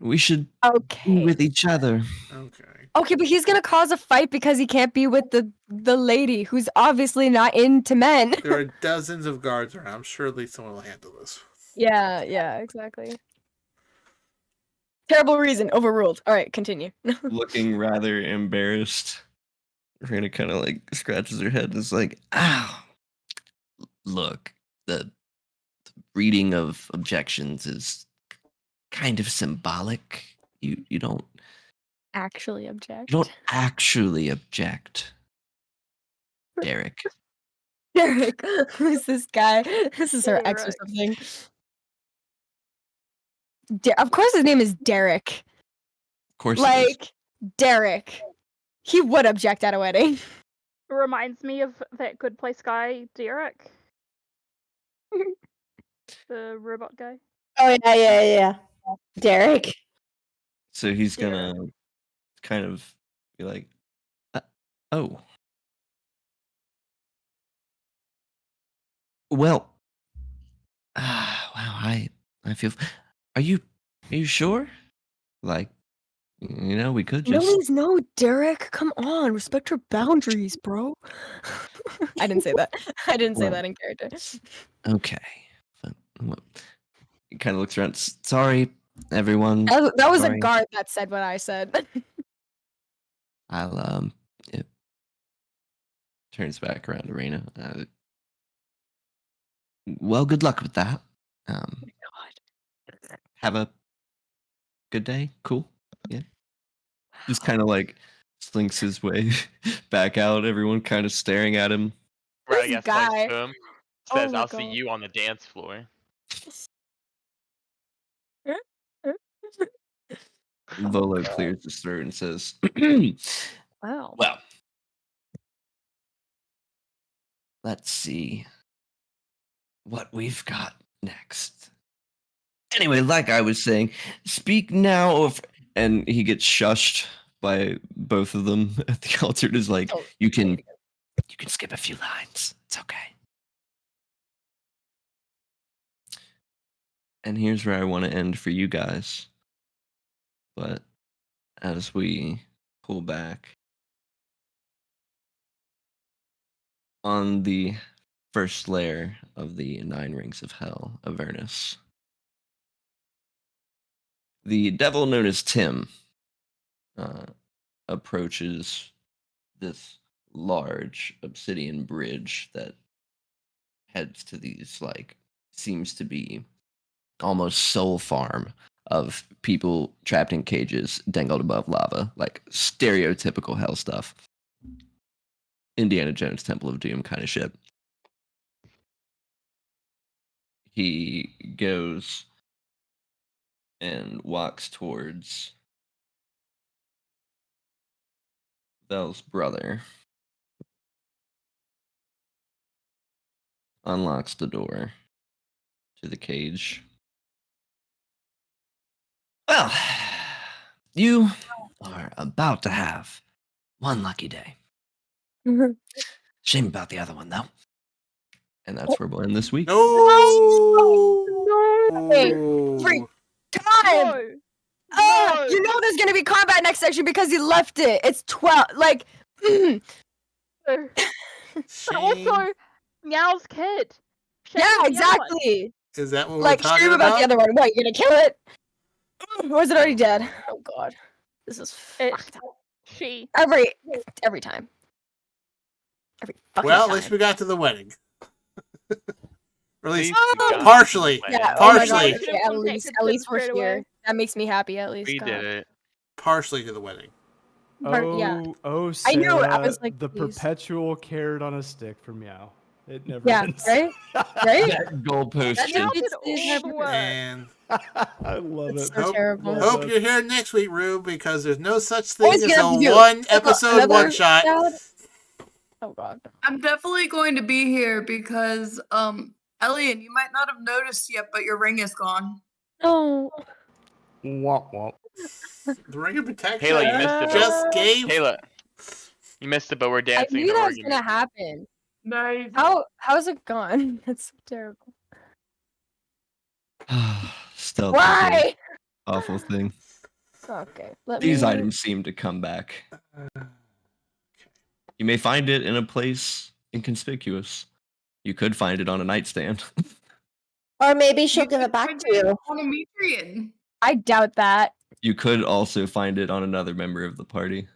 We should be Okay. with each other. Okay. Okay, but he's gonna cause a fight because he can't be with the lady who's obviously not into men. There are dozens of guards around. I'm sure at least someone will handle this. Yeah, exactly. Terrible reason, overruled. All right, continue. Looking rather embarrassed. Rayna kind of like scratches her head and is like, ow. Look, the reading of objections is kind of symbolic. You don't Actually object. actually object. Derek. Derek, who's this guy? This is her ex or Derek. something. Of course his name is Derek. Of course it is. Like, Derek. He would object at a wedding. Reminds me of that Good Place guy, Derek. The robot guy. Oh, yeah. Derek. So he's gonna kind of be like, oh. Well, wow, I feel. Are you sure? Like, we could No just. means no, Derek. Come on, respect your boundaries, bro. I didn't say that. I didn't say Well, that in character. Okay. He kind of looks around. Sorry, everyone. That was a Sorry. guard that said what I said. I'll it turns back around to Rayna. Well, good luck with that. Have a good day. Cool. Yeah. Just kind of like slinks his way back out. Everyone kind of staring at him. Right, I This guess points guy. to him. Oh Says, my "I'll see God. you on the dance floor." Volo clears his throat and says, Wow. "Well, let's see what we've got next." Anyway, like I was saying, speak now of, and he gets shushed by both of them at the altar. It is like, Oh, you can skip a few lines. It's okay. And here's where I want to end for you guys. But as we pull back on the first layer of the 9 rings of hell, Avernus, the devil known as Tim approaches this large obsidian bridge that heads to these, like, seems to be almost soul farm of people trapped in cages dangled above lava, like stereotypical hell stuff. Indiana Jones Temple of Doom kind of shit. He goes and walks towards Vel's brother, unlocks the door to the cage. Well, you are about to have one lucky day. Shame about the other one, though. And that's where we'll end this week. Every time. No. You know there's gonna be combat next section because he left it. It's 12. Like, But also, Meow's kid. Shame yeah, on the other one. exactly. Is that what Like, we're talking shame about the other one. What, you're gonna kill it? Or is it already dead? Oh god, this is It's fucked up. she. Every time. Every fucking Well, time. at least we got to the wedding. Or at least We got partially. the Yeah, wedding. oh my Partially. god, okay, at least we're Straight away. here. That makes me happy. At least. We God. did it. Partially to the wedding. Yeah. Oh, I Sarah, knew it. I was like, the please. perpetual carrot on a stick for Meow. It never Yeah, ends. right? Right? That goalpost. That's Meow it. did It's all the work. And I love It's it. so terrible. Well hope done. you're here next week, Rue, because there's no such Always thing as gonna a have to do one episode another one shot. salad. Oh god. I'm definitely going to be here because, Elian, you might not have noticed yet, but your ring is gone. No. Womp womp. The ring of protection Kayla, you missed it. just gave. Kayla, you missed it, but we're I dancing. knew to that was organ gonna music. happen. Nice. How's it gone? That's so terrible. Stealth. Why? Awful thing. Okay. Let These me... items seem to come back. You may find it in a place inconspicuous. You could find it on a nightstand. Or maybe she'll You give could it back find to you. On a Metrian. I doubt that. You could also find it on another member of the party.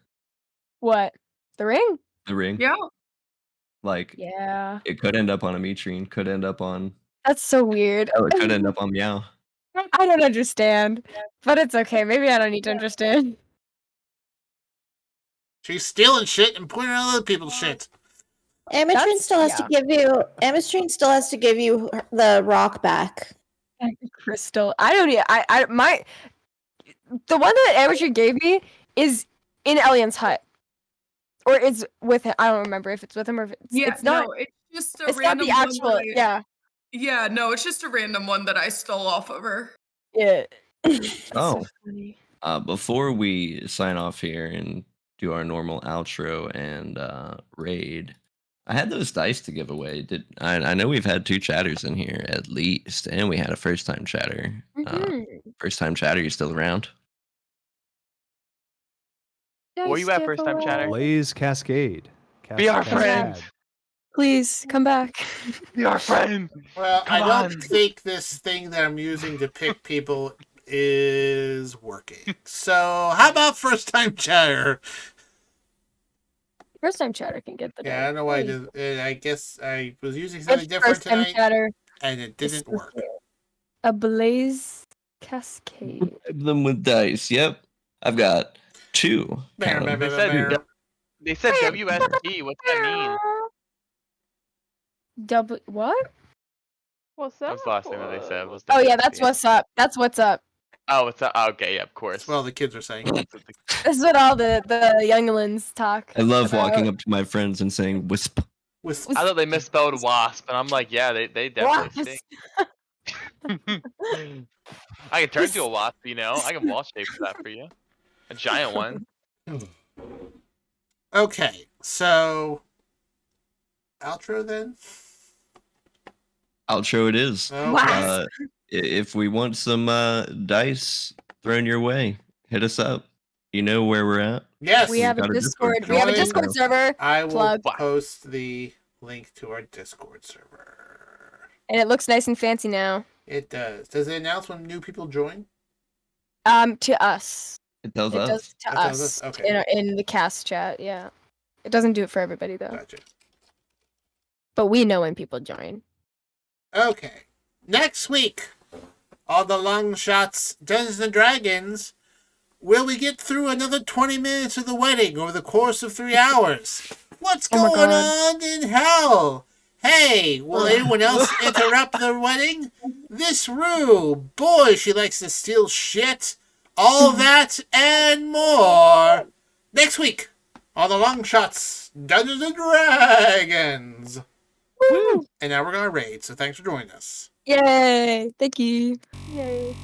What? The ring? The ring. Yeah. Like, Yeah. it could end up on a Metrine, could end up on... That's so weird. Oh, it could end up on Meow. I don't understand. But it's okay. Maybe I don't need to understand. She's stealing shit and putting on other people's shit. Amatrine still has to give you. Amatrine still has to give you the rock back. Crystal. I don't need. The one that Amateur gave me is in Elian's hut, or it's with him. I don't remember if it's with him or if it's. Yeah, it's not. no, it's just a It's not random the actual. one. Yeah. Yeah, no, it's just a random one that I stole off of her. Yeah. Oh. So funny. Before we sign off here and do our normal outro and raid, I had those dice to give away. I know we've had 2 chatters in here at least, and we had a first-time chatter. First-time chatter, you still around? Where you at, first-time chatter? Blaze Cascade. Be our Cascade. friend. Please come back. Be our friend. Well, I Come don't on. think this thing that I'm using to pick people is working. So, how about first time chatter? First time chatter can get the. Yeah, I don't know why I dice. did. I guess I was using something It's different first time tonight, chatter. and it didn't work. A blaze cascade. Them with dice. Yep. I've got 2. Bear, bear, They bear, said bear. they said WSP. What's that mean? What? What's That that? was the last thing that they said. Was Oh yeah, that's WSP. what's up. That's what's up. Oh, what's up? Oh, okay, yeah, of course. Well, the kids are saying. That's what the- This is what all the younglings talk. I love about. walking up to my friends and saying "wisp." With I thought they misspelled wasp, and I'm like, yeah, they definitely Wasp. stink. I can turn into a wasp, you know. I can wall shape that for you. A giant one. Okay, so outro then. Outro it is. Okay. If we want some dice thrown your way, hit us up. You know where we're at. Yes, We have a got a Discord. Discord We have a channel. Discord server, I will plug. post the link to our Discord server. and it looks nice and fancy now. It does. Does it announce when new people join? To us. It tells It us. does to That tells us us? Okay. in the cast chat. Yeah, it doesn't do it for everybody though. Gotcha. But we know when people join. Okay. Next week, all the Longshots Dungeons and Dragons. Will we get through another 20 minutes of the wedding over the course of 3 hours? What's Oh my going God. on in hell? Hey, will anyone else interrupt the wedding? This Rue, boy, she likes to steal shit. All that and more next week on the Longshots Dungeons and Dragons. Woo! And now we're gonna raid, so thanks for joining us. Yay! Thank you. Yay.